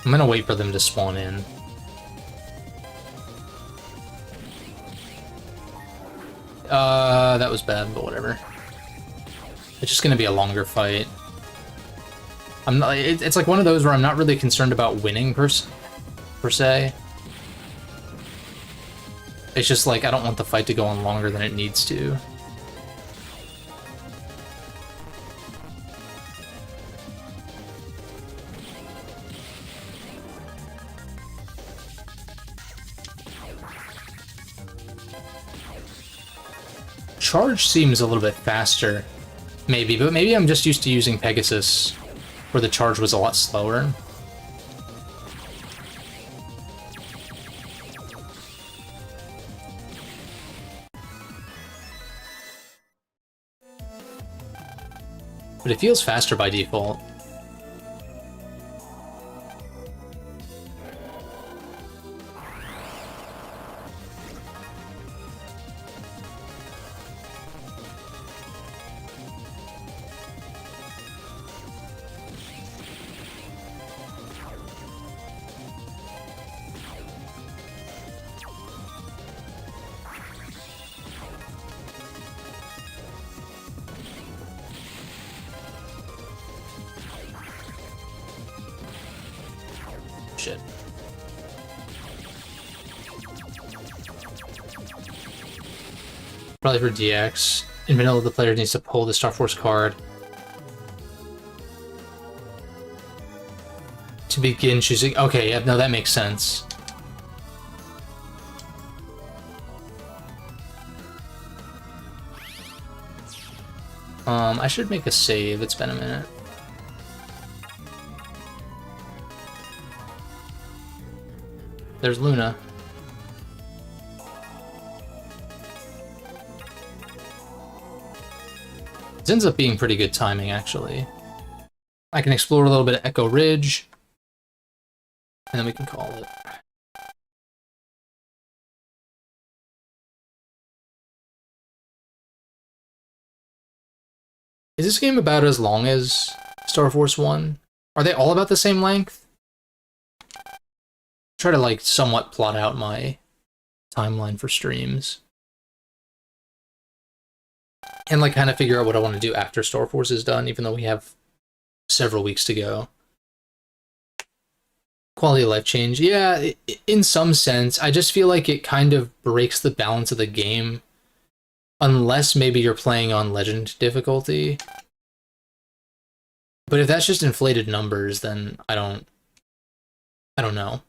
I'm gonna wait for them to spawn in. That was bad, but whatever. It's just gonna be a longer fight. I'm not. It's like one of those where I'm not really concerned about winning per se. It's just like I don't want the fight to go on longer than it needs to. Charge seems a little bit faster, maybe, but maybe I'm just used to using Pegasus, where the charge was a lot slower. But it feels faster by default. Shit. Probably for DX. In vanilla, the player needs to pull the Star Force card to begin choosing. Okay, yeah, no, that makes sense. I should make a save. It's been a minute. There's Luna. This ends up being pretty good timing, actually. I can explore a little bit of Echo Ridge, and then we can call it. Is this game about as long as Star Force 1? Are they all about the same length? Try to, like, somewhat plot out my timeline for streams. And, like, kind of figure out what I want to do after Star Force is done, even though we have several weeks to go. Quality of life change. Yeah, in some sense. I just feel like it kind of breaks the balance of the game. Unless maybe you're playing on Legend difficulty. But if that's just inflated numbers, then I don't know.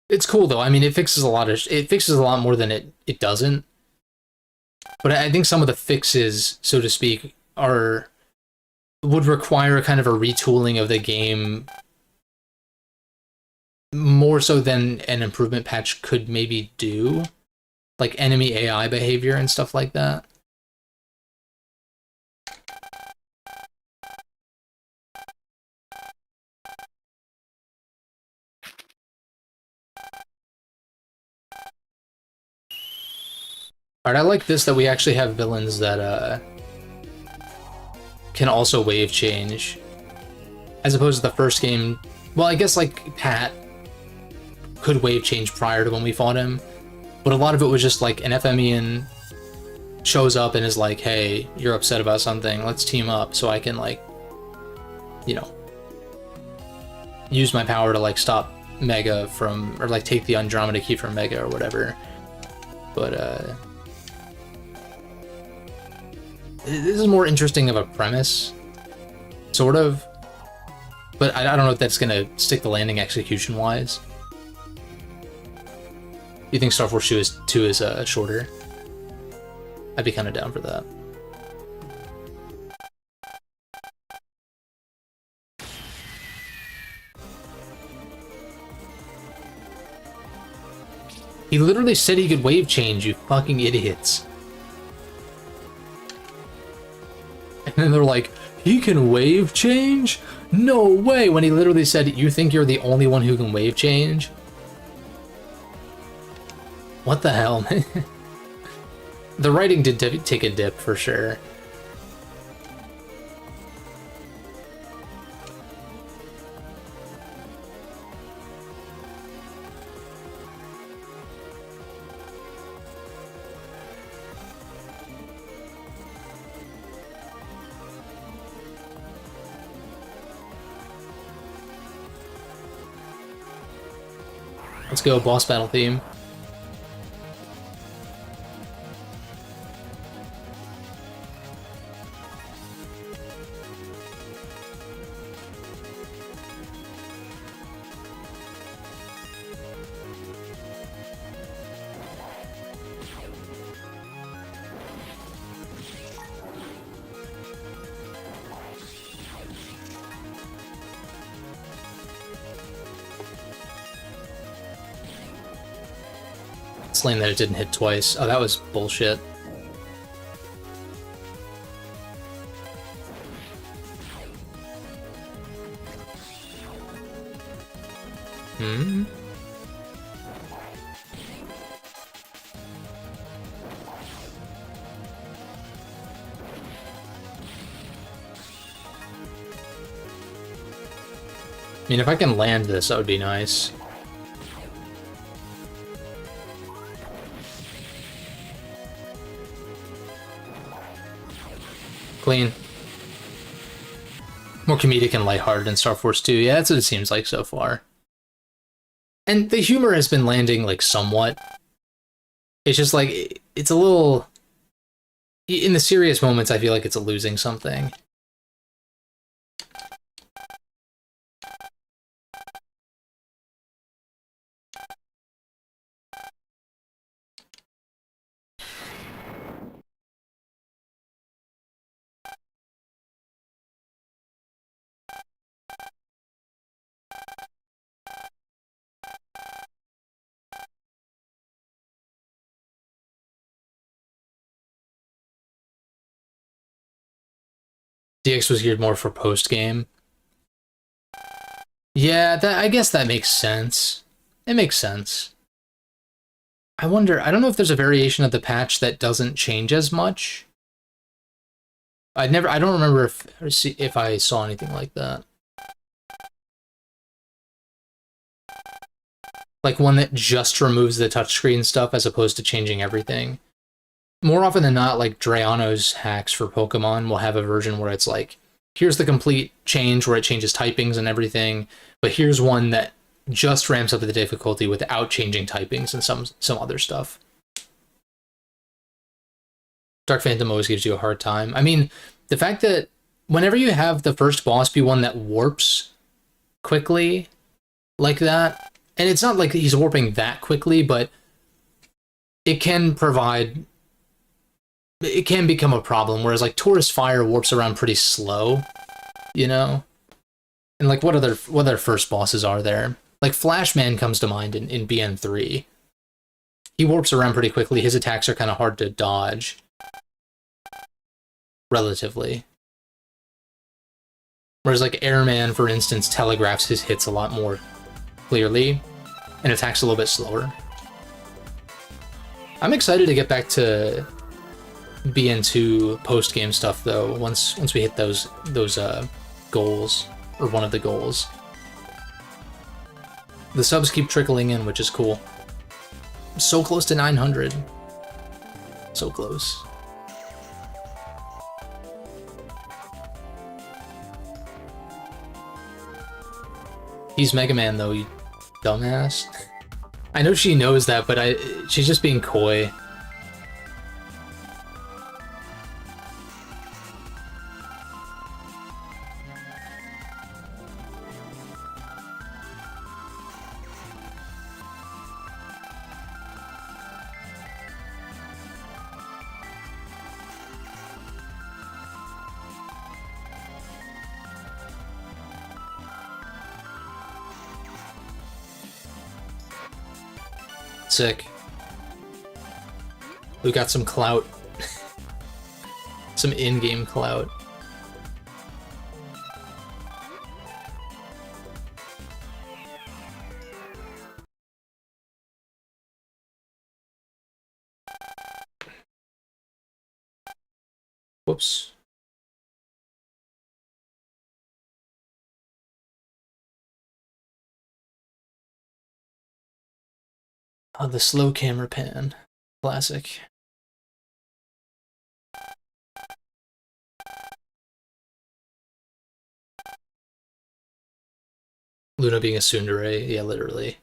It's cool though. I mean, it fixes a lot more than it doesn't. But I think some of the fixes, so to speak, would require a kind of a retooling of the game more so than an improvement patch could maybe do, like enemy AI behavior and stuff like that. Alright, I like this that we actually have villains that can also wave change. As opposed to the first game. Well, I guess like Pat could wave change prior to when we fought him. But a lot of it was just like an FMEan shows up and is like, hey, you're upset about something, let's team up so I can, like, you know, use my power to, like, stop Mega from, or like take the Andromeda key from Mega or whatever. But this is more interesting of a premise, sort of. But I don't know if that's gonna stick the landing execution-wise. You think Star Force 2 is shorter? I'd be kind of down for that. He literally said he could wave change, you fucking idiots. And then they're like, he can wave change? No way! When he literally said, you think you're the only one who can wave change? What the hell, man? The writing did take a dip, for sure. Let's go, boss battle theme. It's lame that it didn't hit twice. Oh, that was bullshit. Hmm? I mean, if I can land this, that would be nice. Clean. More comedic and lighthearted in Star Force 2. Yeah, that's what it seems like so far. And the humor has been landing, like, somewhat. It's just, like, it's a little... In the serious moments, I feel like it's losing something. DX was geared more for post-game. Yeah, I guess that makes sense. It makes sense. I wonder, I don't know if there's a variation of the patch that doesn't change as much. I don't remember if I saw anything like that. Like one that just removes the touchscreen stuff as opposed to changing everything. More often than not, like Drayano's hacks for Pokemon will have a version where it's like, here's the complete change where it changes typings and everything, but here's one that just ramps up the difficulty without changing typings and some other stuff. Dark Phantom always gives you a hard time. I mean, the fact that whenever you have the first boss be one that warps quickly like that, and it's not like he's warping that quickly, but it can provide... It can become a problem, whereas like Taurus Fire warps around pretty slow, you know? And like what other first bosses are there? Like Flashman comes to mind in BN3. He warps around pretty quickly. His attacks are kind of hard to dodge. Relatively. Whereas like Airman, for instance, telegraphs his hits a lot more clearly and attacks a little bit slower. I'm excited to get back to BN2 post-game stuff though, once we hit those goals, or one of the goals. The subs keep trickling in, which is cool. So close to 900. So close. He's Mega Man though, you dumbass. I know she knows that, but she's just being coy. Sick. We got some clout. Some in-game clout. Whoops. Oh, the slow camera pan. Classic. Luna being a tsundere, yeah, literally.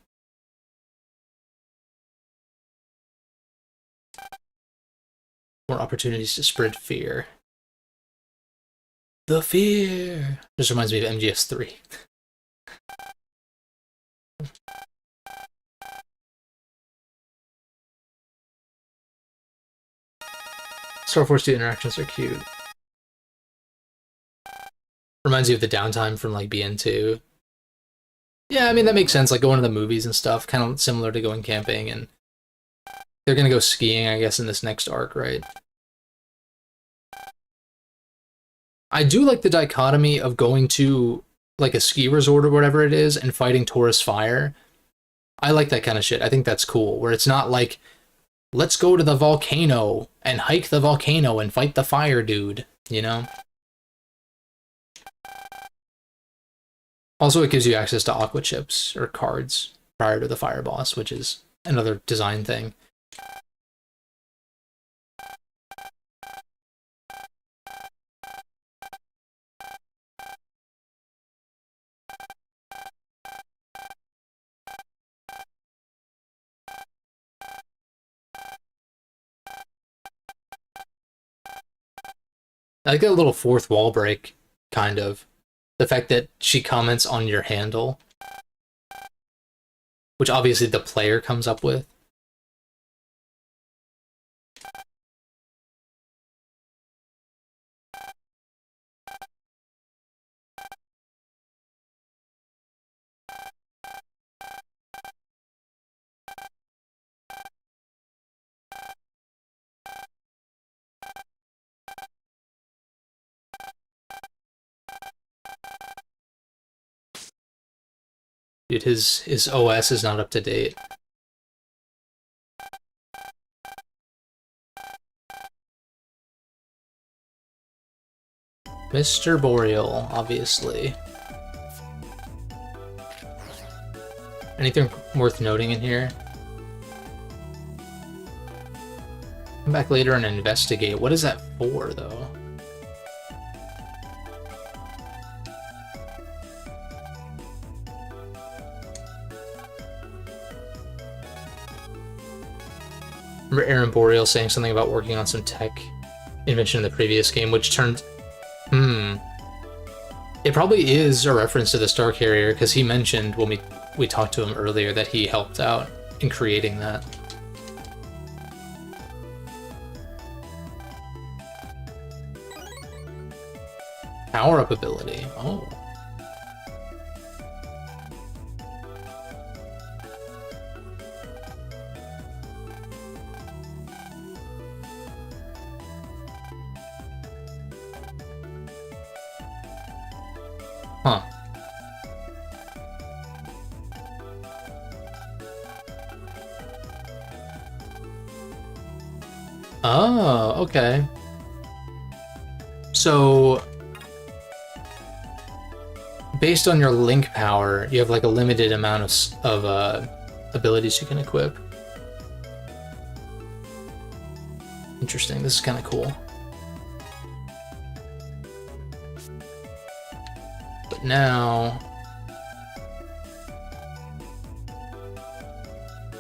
More opportunities to spread fear. The fear! This reminds me of MGS3. Star Force 2 interactions are cute. Reminds you of the downtime from like BN2. Yeah, I mean, that makes sense, like going to the movies and stuff, kind of similar to going camping, and they're gonna go skiing, I guess, in this next arc, right? I do like the dichotomy of going to like a ski resort or whatever it is and fighting Taurus Fire, I like that kind of shit. I think that's cool, where it's not like, let's go to the volcano and hike the volcano and fight the fire dude, you know? Also, it gives you access to aqua chips or cards prior to the fire boss, which is another design thing. I like that little fourth wall break, kind of. The fact that she comments on your handle, which obviously the player comes up with. Dude, his OS is not up to date. Mr. Boreal, obviously. Anything worth noting in here? Come back later and investigate. What is that for, though? Remember Aaron Boreal saying something about working on some tech invention in the previous game, which turned... It probably is a reference to the Star Carrier, because he mentioned when we talked to him earlier that he helped out in creating that. Power-up ability. Oh. Huh. Oh, okay. So, based on your link power, you have like a limited amount of abilities you can equip. Interesting. This is kind of cool. But now,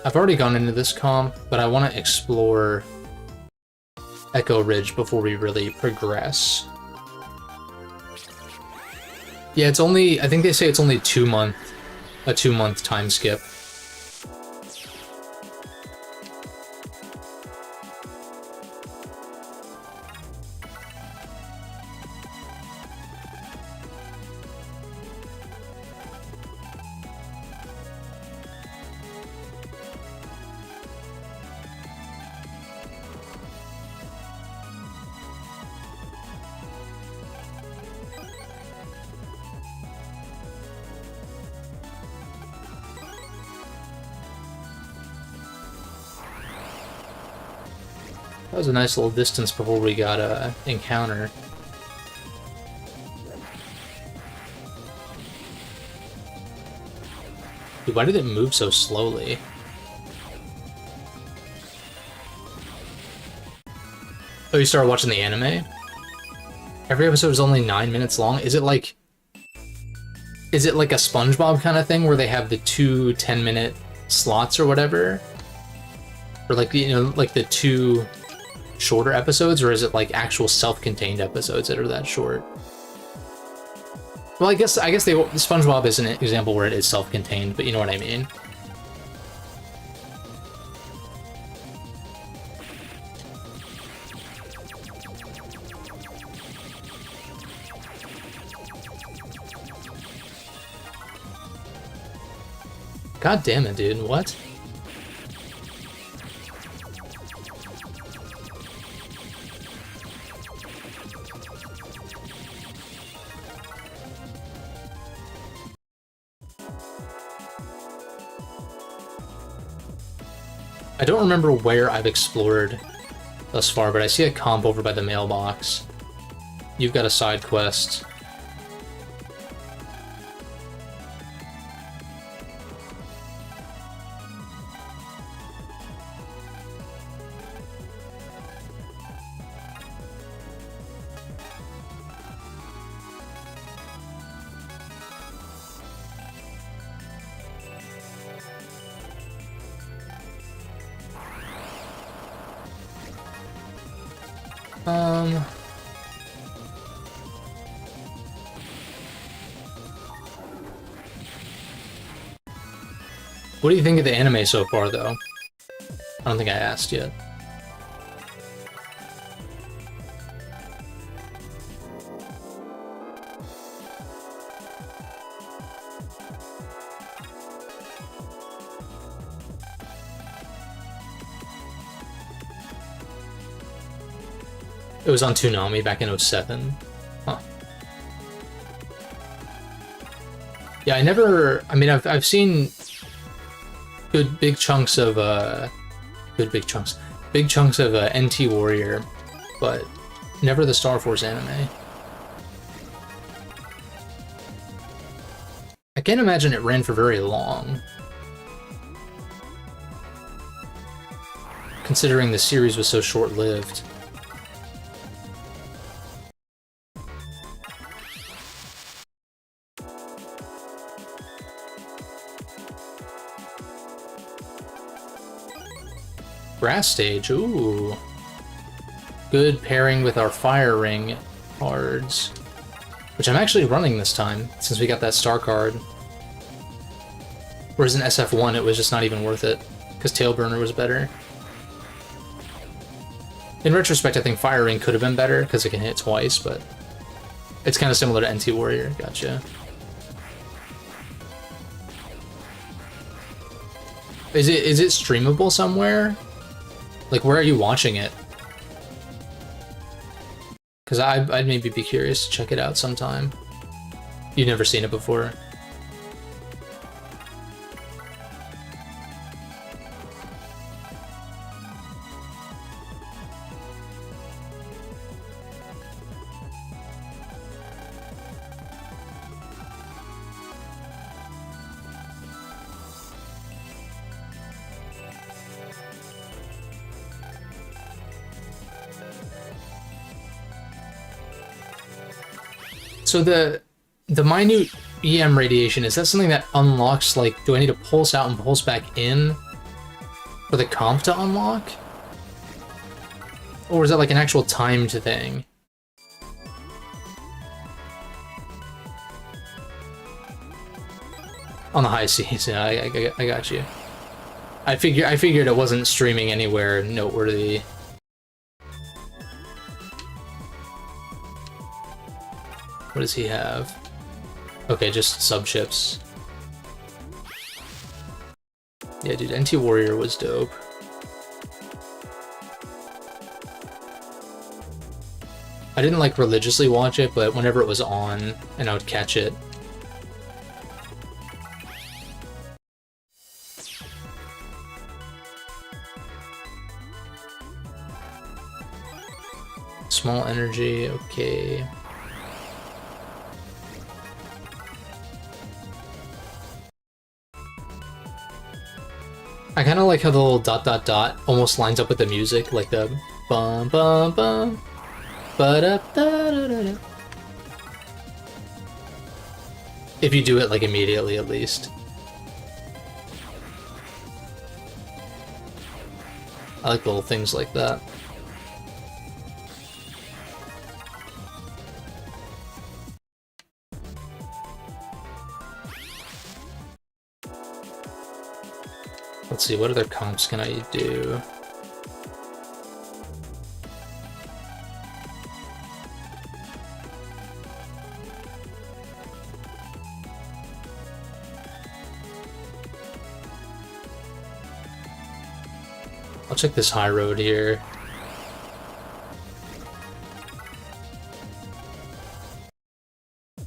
I've already gone into this comp, but I want to explore Echo Ridge before we really progress. Yeah, it's only, I think they say it's only a 2-month time skip. That was a nice little distance before we got a encounter. Dude, why did it move so slowly? Oh, you started watching the anime? Every episode is only 9 minutes long? Is it like a SpongeBob kind of thing where they have the 2 10-minute slots or whatever? Or like, you know, like the 2 shorter episodes, or is it like actual self-contained episodes that are that short? Well, I guess SpongeBob is an example where it is self-contained, but you know what I mean. God damn it, dude, what? I don't remember where I've explored thus far, but I see a comp over by the mailbox. You've got a side quest. What do you think of the anime so far, though? I don't think I asked yet. It was on Toonami back in 07. Huh. Yeah, I mean, I've seen big chunks of NT Warrior, but never the Star Force anime. I can't imagine it ran for very long, considering the series was so short-lived. Grass stage, ooh. Good pairing with our fire ring cards, which I'm actually running this time, since we got that star card. Whereas in SF1, it was just not even worth it, because Tailburner was better. In retrospect, I think fire ring could have been better, because it can hit twice, but it's kind of similar to NT Warrior, gotcha. Is it streamable somewhere? Like, where are you watching it? Because I'd maybe be curious to check it out sometime. You've never seen it before. So the minute EM radiation, is that something that unlocks, like, do I need to pulse out and pulse back in for the comp to unlock? Or is that like an actual timed thing? On the high seas, yeah, I got you. I figured it wasn't streaming anywhere noteworthy. What does he have? Okay, just subships. Yeah, dude, NT Warrior was dope. I didn't like religiously watch it, but whenever it was on and I would catch it. Small energy, okay. I kind of like how the little dot dot dot almost lines up with the music, like the bum bum bum ba da da da da. If you do it like immediately, at least. I like little things like that. Let's see, what other comps can I do? I'll check this high road here.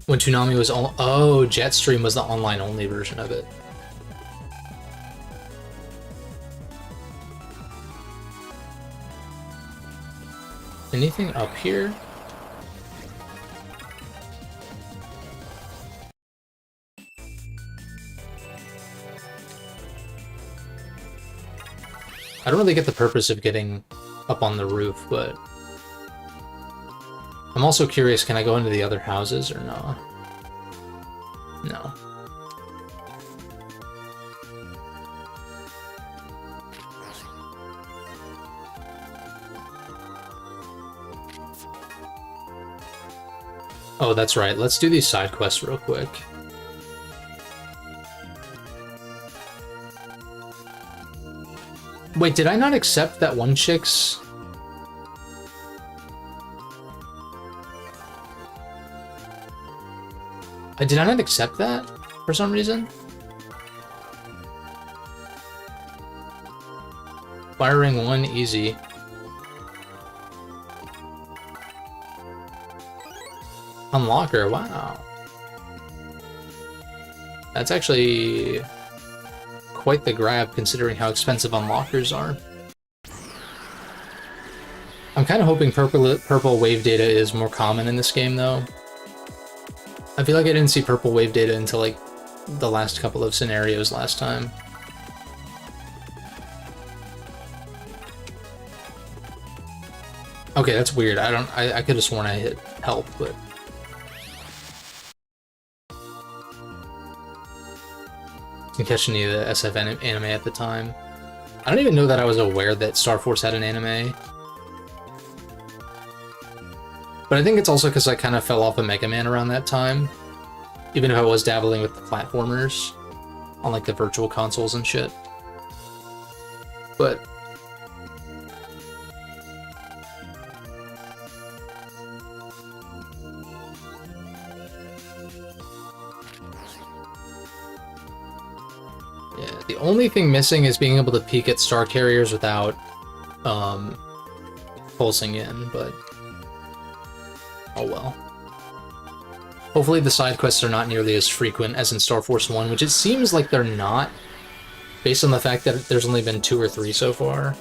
When Toonami was on— oh, Jetstream was the online only version of it. Anything up here? I don't really get the purpose of getting up on the roof, but I'm also curious, can I go into the other houses or no? No. Oh, that's right. Let's do these side quests real quick. Wait, did I not accept that one chick's? Did I not accept that for some reason? Firing one easy. Unlocker, wow. That's actually quite the grab considering how expensive unlockers are. I'm kind of hoping purple wave data is more common in this game though. I feel like I didn't see purple wave data until like the last couple of scenarios last time. Okay, that's weird. I could have sworn I hit help, but didn't catch any of the SF anime at the time. I don't even know that I was aware that Star Force had an anime. But I think it's also because I kind of fell off of Mega Man around that time. Even if I was dabbling with the platformers on like the virtual consoles and shit. But yeah, the only thing missing is being able to peek at star carriers without pulsing in, but oh well. Hopefully the side quests are not nearly as frequent as in Star Force 1, which it seems like they're not, based on the fact that there's only been 2 or 3 so far.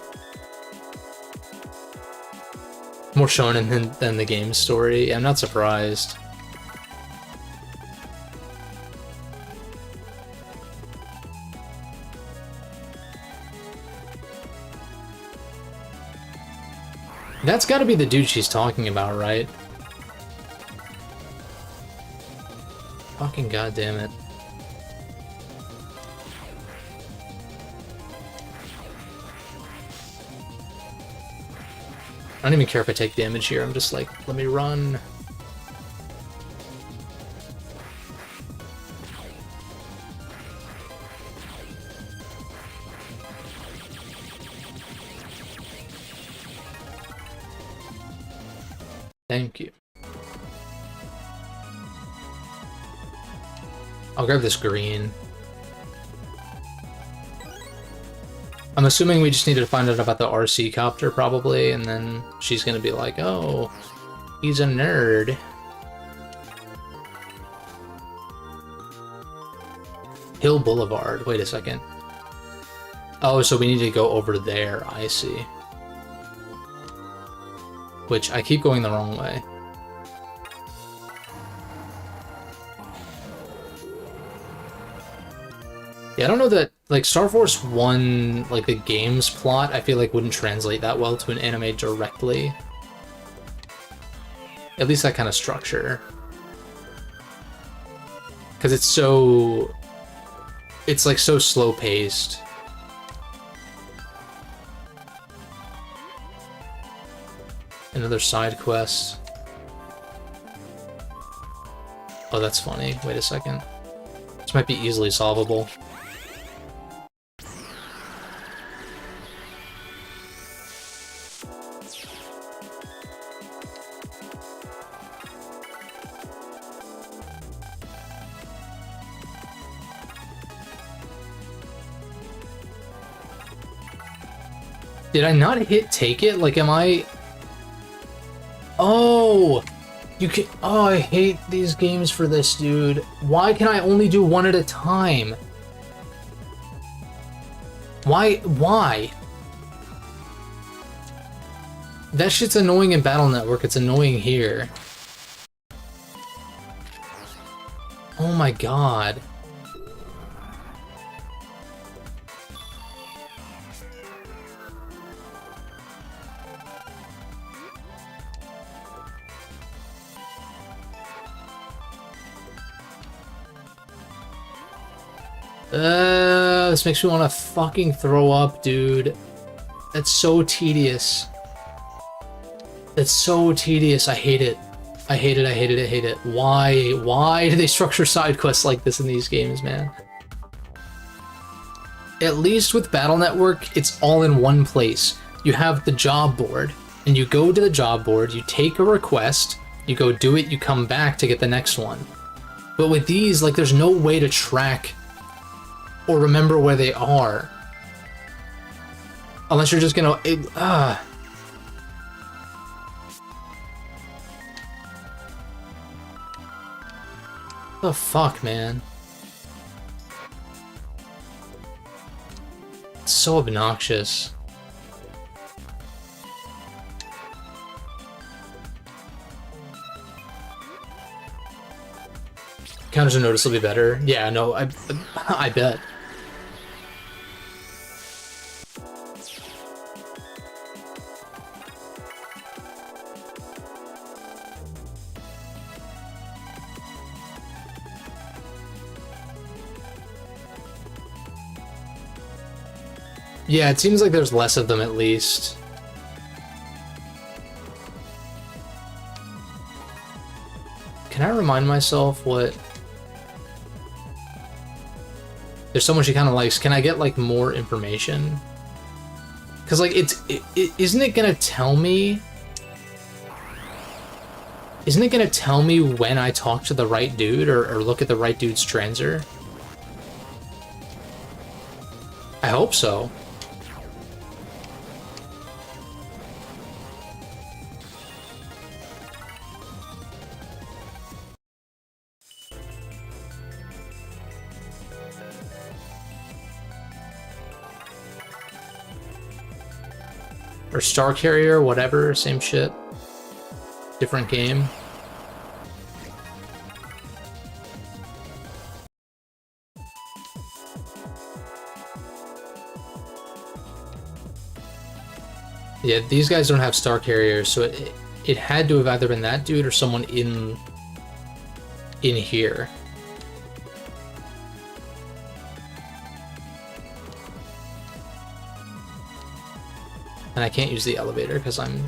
More shonen than the game's story. I'm not surprised. That's gotta be the dude she's talking about, right? Fucking goddamn it. I don't even care if I take damage here, I'm just like, let me run. Thank you. I'll grab this green. I'm assuming we just needed to find out about the RC copter, probably, and then she's gonna be like, oh, he's a nerd. Hill Boulevard, wait a second. Oh, so we need to go over there, I see. Which, I keep going the wrong way. Yeah, I don't know that, like, Star Force 1, like, the game's plot, I feel like wouldn't translate that well to an anime directly. At least that kind of structure. Because it's so... it's, like, so slow-paced. Another side quest. Oh, that's funny. Wait a second. This might be easily solvable. Did I not hit take it? Like, am I... Oh! You can... Oh, I hate these games for this, dude. Why can I only do one at a time? Why? Why? That shit's annoying in Battle Network, it's annoying here. Oh my god. This makes me want to fucking throw up, dude. That's so tedious. That's so tedious. I hate it. I hate it, I hate it, I hate it. Why? Why do they structure side quests like this in these games, man? At least with Battle Network, it's all in one place. You have the job board, and you go to the job board, you take a request, you go do it, you come back to get the next one. But with these, like, there's no way to track or remember where they are. Unless you're just gonna... The fuck, man? It's so obnoxious. Counters are noticeably better. Yeah, no, I bet. Yeah, it seems like there's less of them at least. Can I remind myself what... There's someone she kind of likes. Can I get, like, more information? Because, like, isn't it gonna tell me... Isn't it gonna tell me when I talk to the right dude or look at the right dude's transer? I hope so. Or Star Carrier, whatever, same shit. Different game. Yeah, these guys don't have Star Carriers, so it had to have either been that dude or someone in here. And I can't use the elevator because I'm...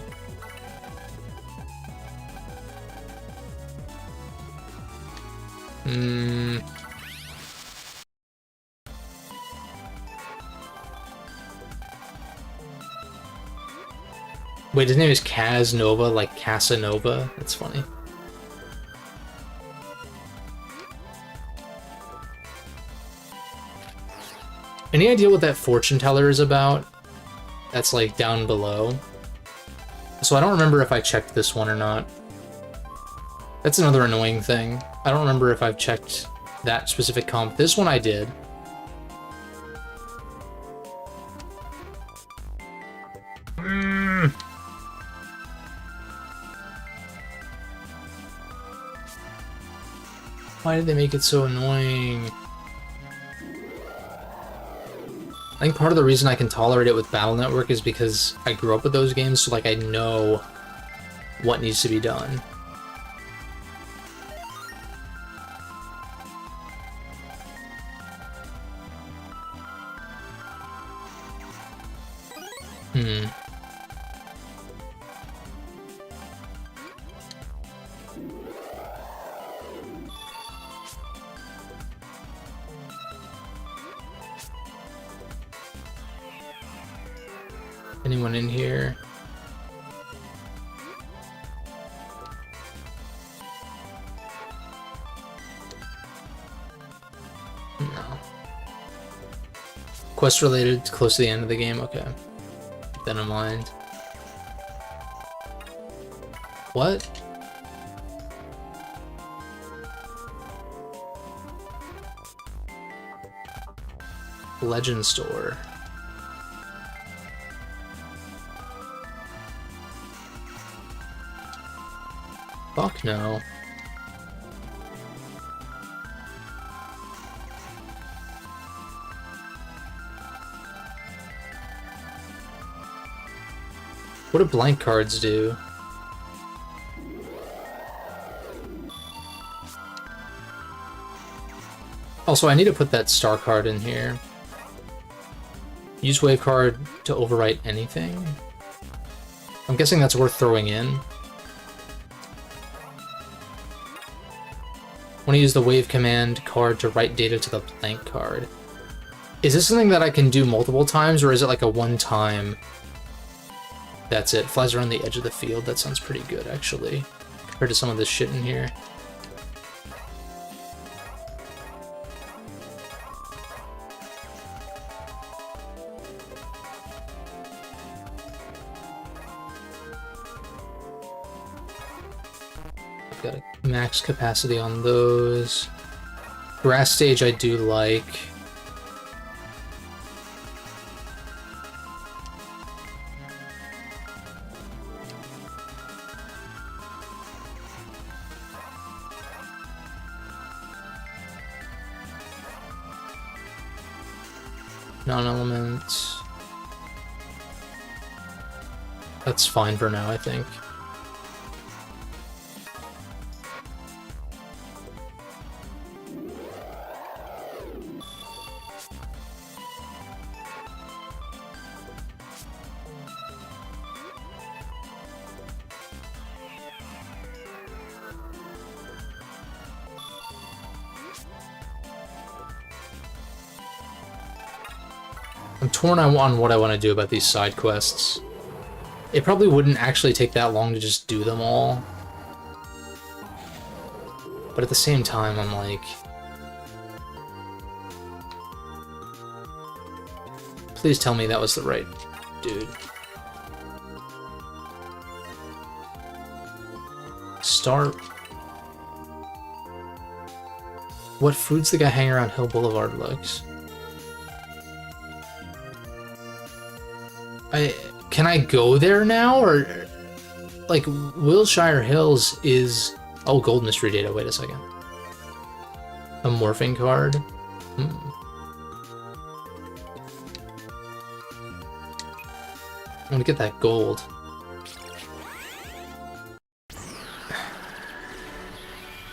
Wait, his name is Casanova, like Casanova? That's funny. Any idea what that fortune teller is about? That's like down below. So I don't remember if I checked this one or not. That's another annoying thing. I don't remember if I've checked that specific comp. This one I did. Why did they make it so annoying? I think part of the reason I can tolerate it with Battle Network is because I grew up with those games, so like I know what needs to be done. Anyone in here? No. Quest related, close to the end of the game? Okay. Keep that in mind. What? Legend store. Fuck no. What do blank cards do? Also, I need to put that star card in here. Use wave card to overwrite anything? I'm guessing that's worth throwing in. Want to use the wave command card to write data to the blank card. Is this something that I can do multiple times, or is it like a one-time? That's it. Flies around the edge of the field. That sounds pretty good, actually, compared to some of this shit in here. I've got a max capacity on those. Grass stage I do like. Non-element. That's fine for now, I think. I'm torn on what I want to do about these side quests. It probably wouldn't actually take that long to just do them all. But at the same time, I'm like... Please tell me that was the right dude. Start... What food's the guy hanging around Hill Boulevard looks? Can I go there now, or like Wilshire Hills is gold mystery data. Wait a second. A morphing card. I'm gonna get that gold.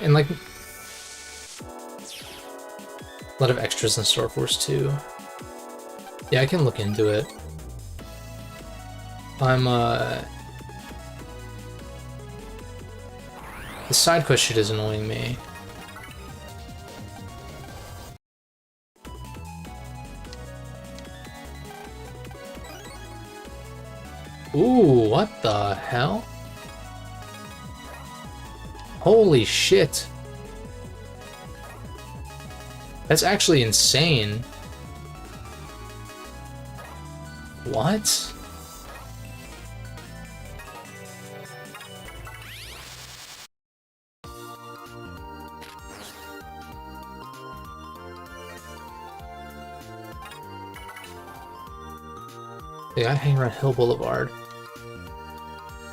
And like a lot of extras in Star Force 2. Yeah, I can look into it. The side quest shit is annoying me. Ooh, what the hell? Holy shit. That's actually insane. What? I hang around Hill Boulevard.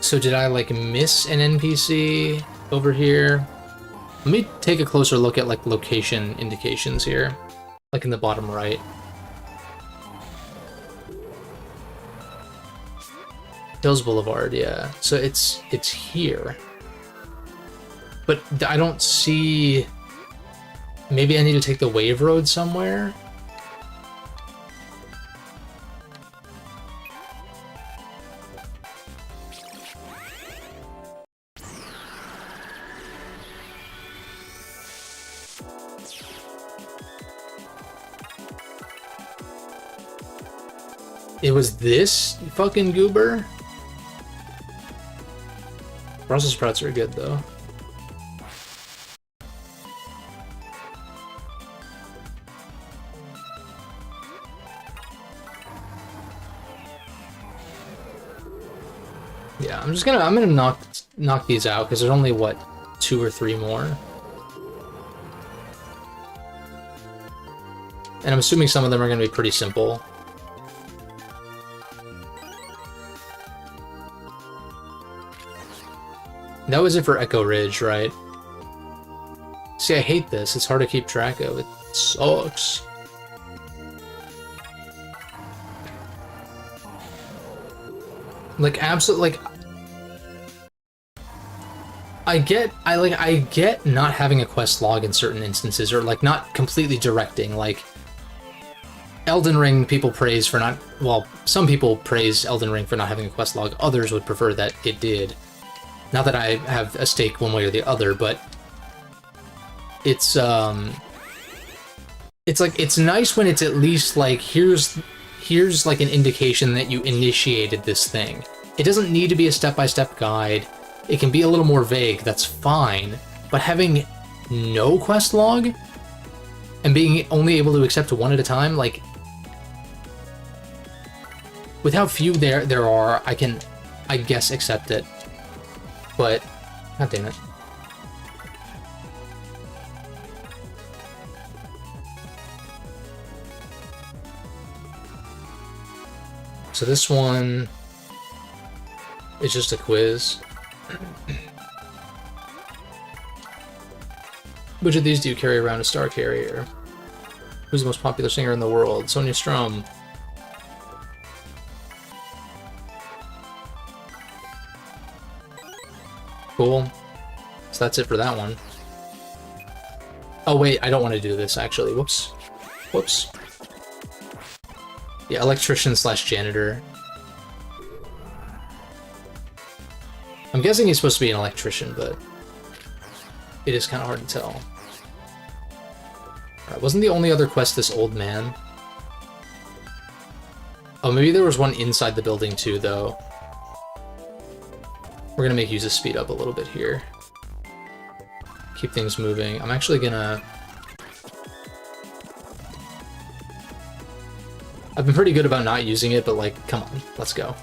So did I like miss an NPC over here? Let me take a closer look at like location indications here, like in the bottom right. Hills Boulevard, yeah. So it's here. But I don't see... Maybe I need to take the wave road somewhere? It was this fucking goober? Brussels sprouts are good though. Yeah, I'm gonna knock these out because there's only what, 2 or 3 more. And I'm assuming some of them are gonna be pretty simple. That was it for Echo Ridge, right? See, I hate this. It's hard to keep track of. It sucks. Like, absolutely, like... I get not having a quest log in certain instances, or, like, not completely directing, like... Elden Ring people praise for not... Well, some people praise Elden Ring for not having a quest log. Others would prefer that it did. Not that I have a stake one way or the other, but... It's like, it's nice when it's at least, like, here's like, an indication that you initiated this thing. It doesn't need to be a step-by-step guide. It can be a little more vague, that's fine. But having no quest log, and being only able to accept one at a time, like... With how few there are, I can, I guess, accept it. But, god damn it. So this one is just a quiz. Which of these do you carry around a star carrier? Who's the most popular singer in the world? Sonia Strom. Cool. So that's it for that one. Oh wait, I don't want to do this actually. Whoops. Whoops. Yeah, electrician slash janitor. I'm guessing he's supposed to be an electrician, but it is kind of hard to tell. Alright, wasn't the only other quest this old man? Oh, maybe there was one inside the building too, though. We're gonna make use of speed up a little bit here. Keep things moving. I'm actually gonna... I've been pretty good about not using it, but, like, come on, let's go.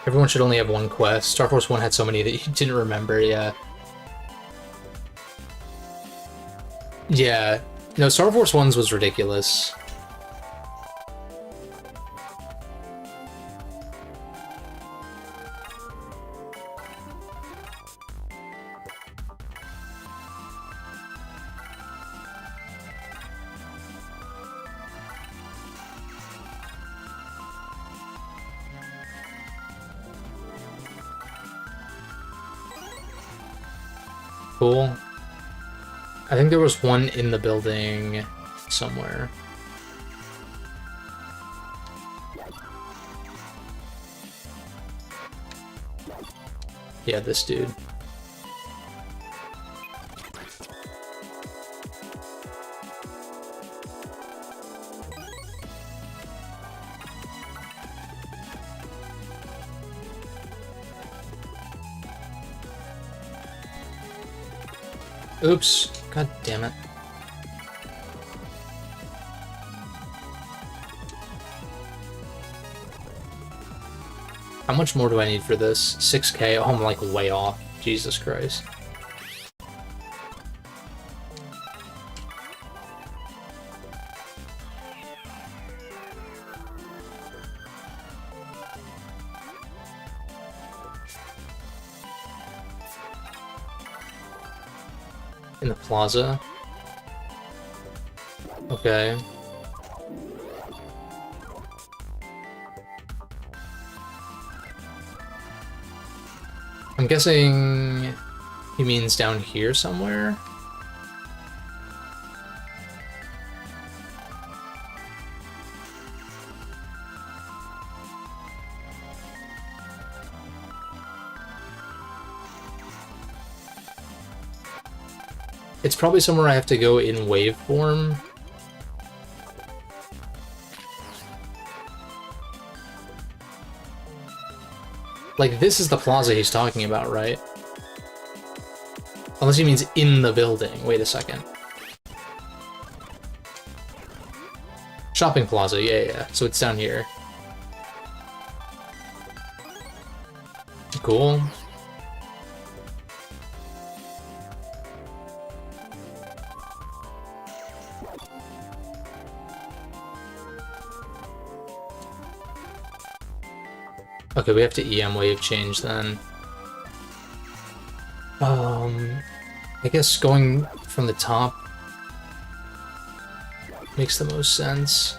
Everyone should only have one quest. Star Force 1 had so many that you didn't remember, yeah. Yeah. No, Star Force 1's was ridiculous. Cool. I think there was one in the building somewhere. Yeah, this dude. Oops. God damn it. How much more do I need for this? 6K? Oh, I'm like way off. Jesus Christ. In the plaza. Okay. I'm guessing he means down here somewhere? It's probably somewhere I have to go in waveform. Like, this is the plaza he's talking about, right? Unless he means in the building. Wait a second. Shopping plaza, yeah. So it's down here. Cool. Okay, we have to EM wave change then. I guess going from the top makes the most sense.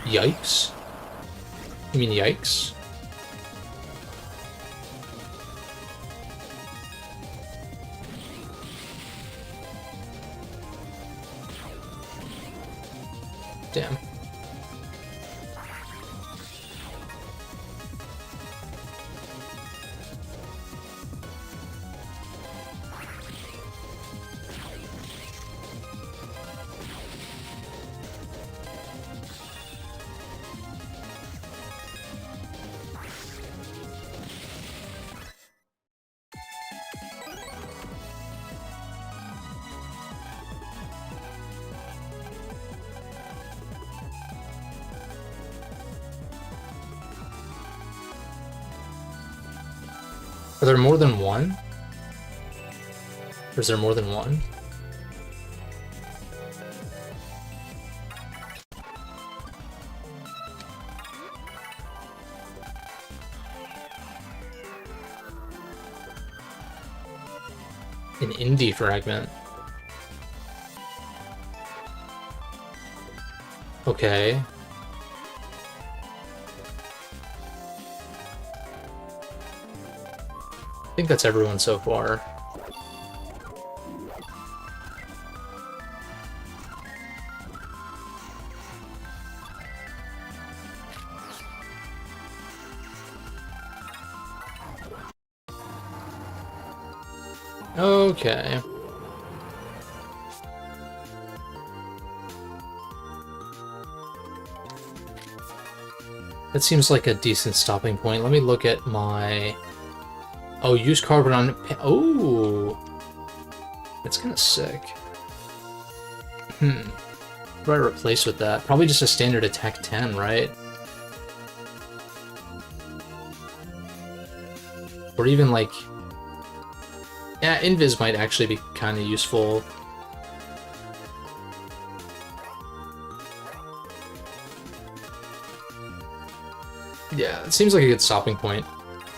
Yikes? You mean yikes? Damn. Are there more than one? Or is there more than one? An indie fragment. Okay. I think that's everyone so far. Okay. That seems like a decent stopping point. Let me look at my... Oh, use carbon on... Oh! That's kind of sick. What do I replace with that? Probably just a standard attack 10, right? Or even like... Yeah, Invis might actually be kind of useful. Yeah, it seems like a good stopping point.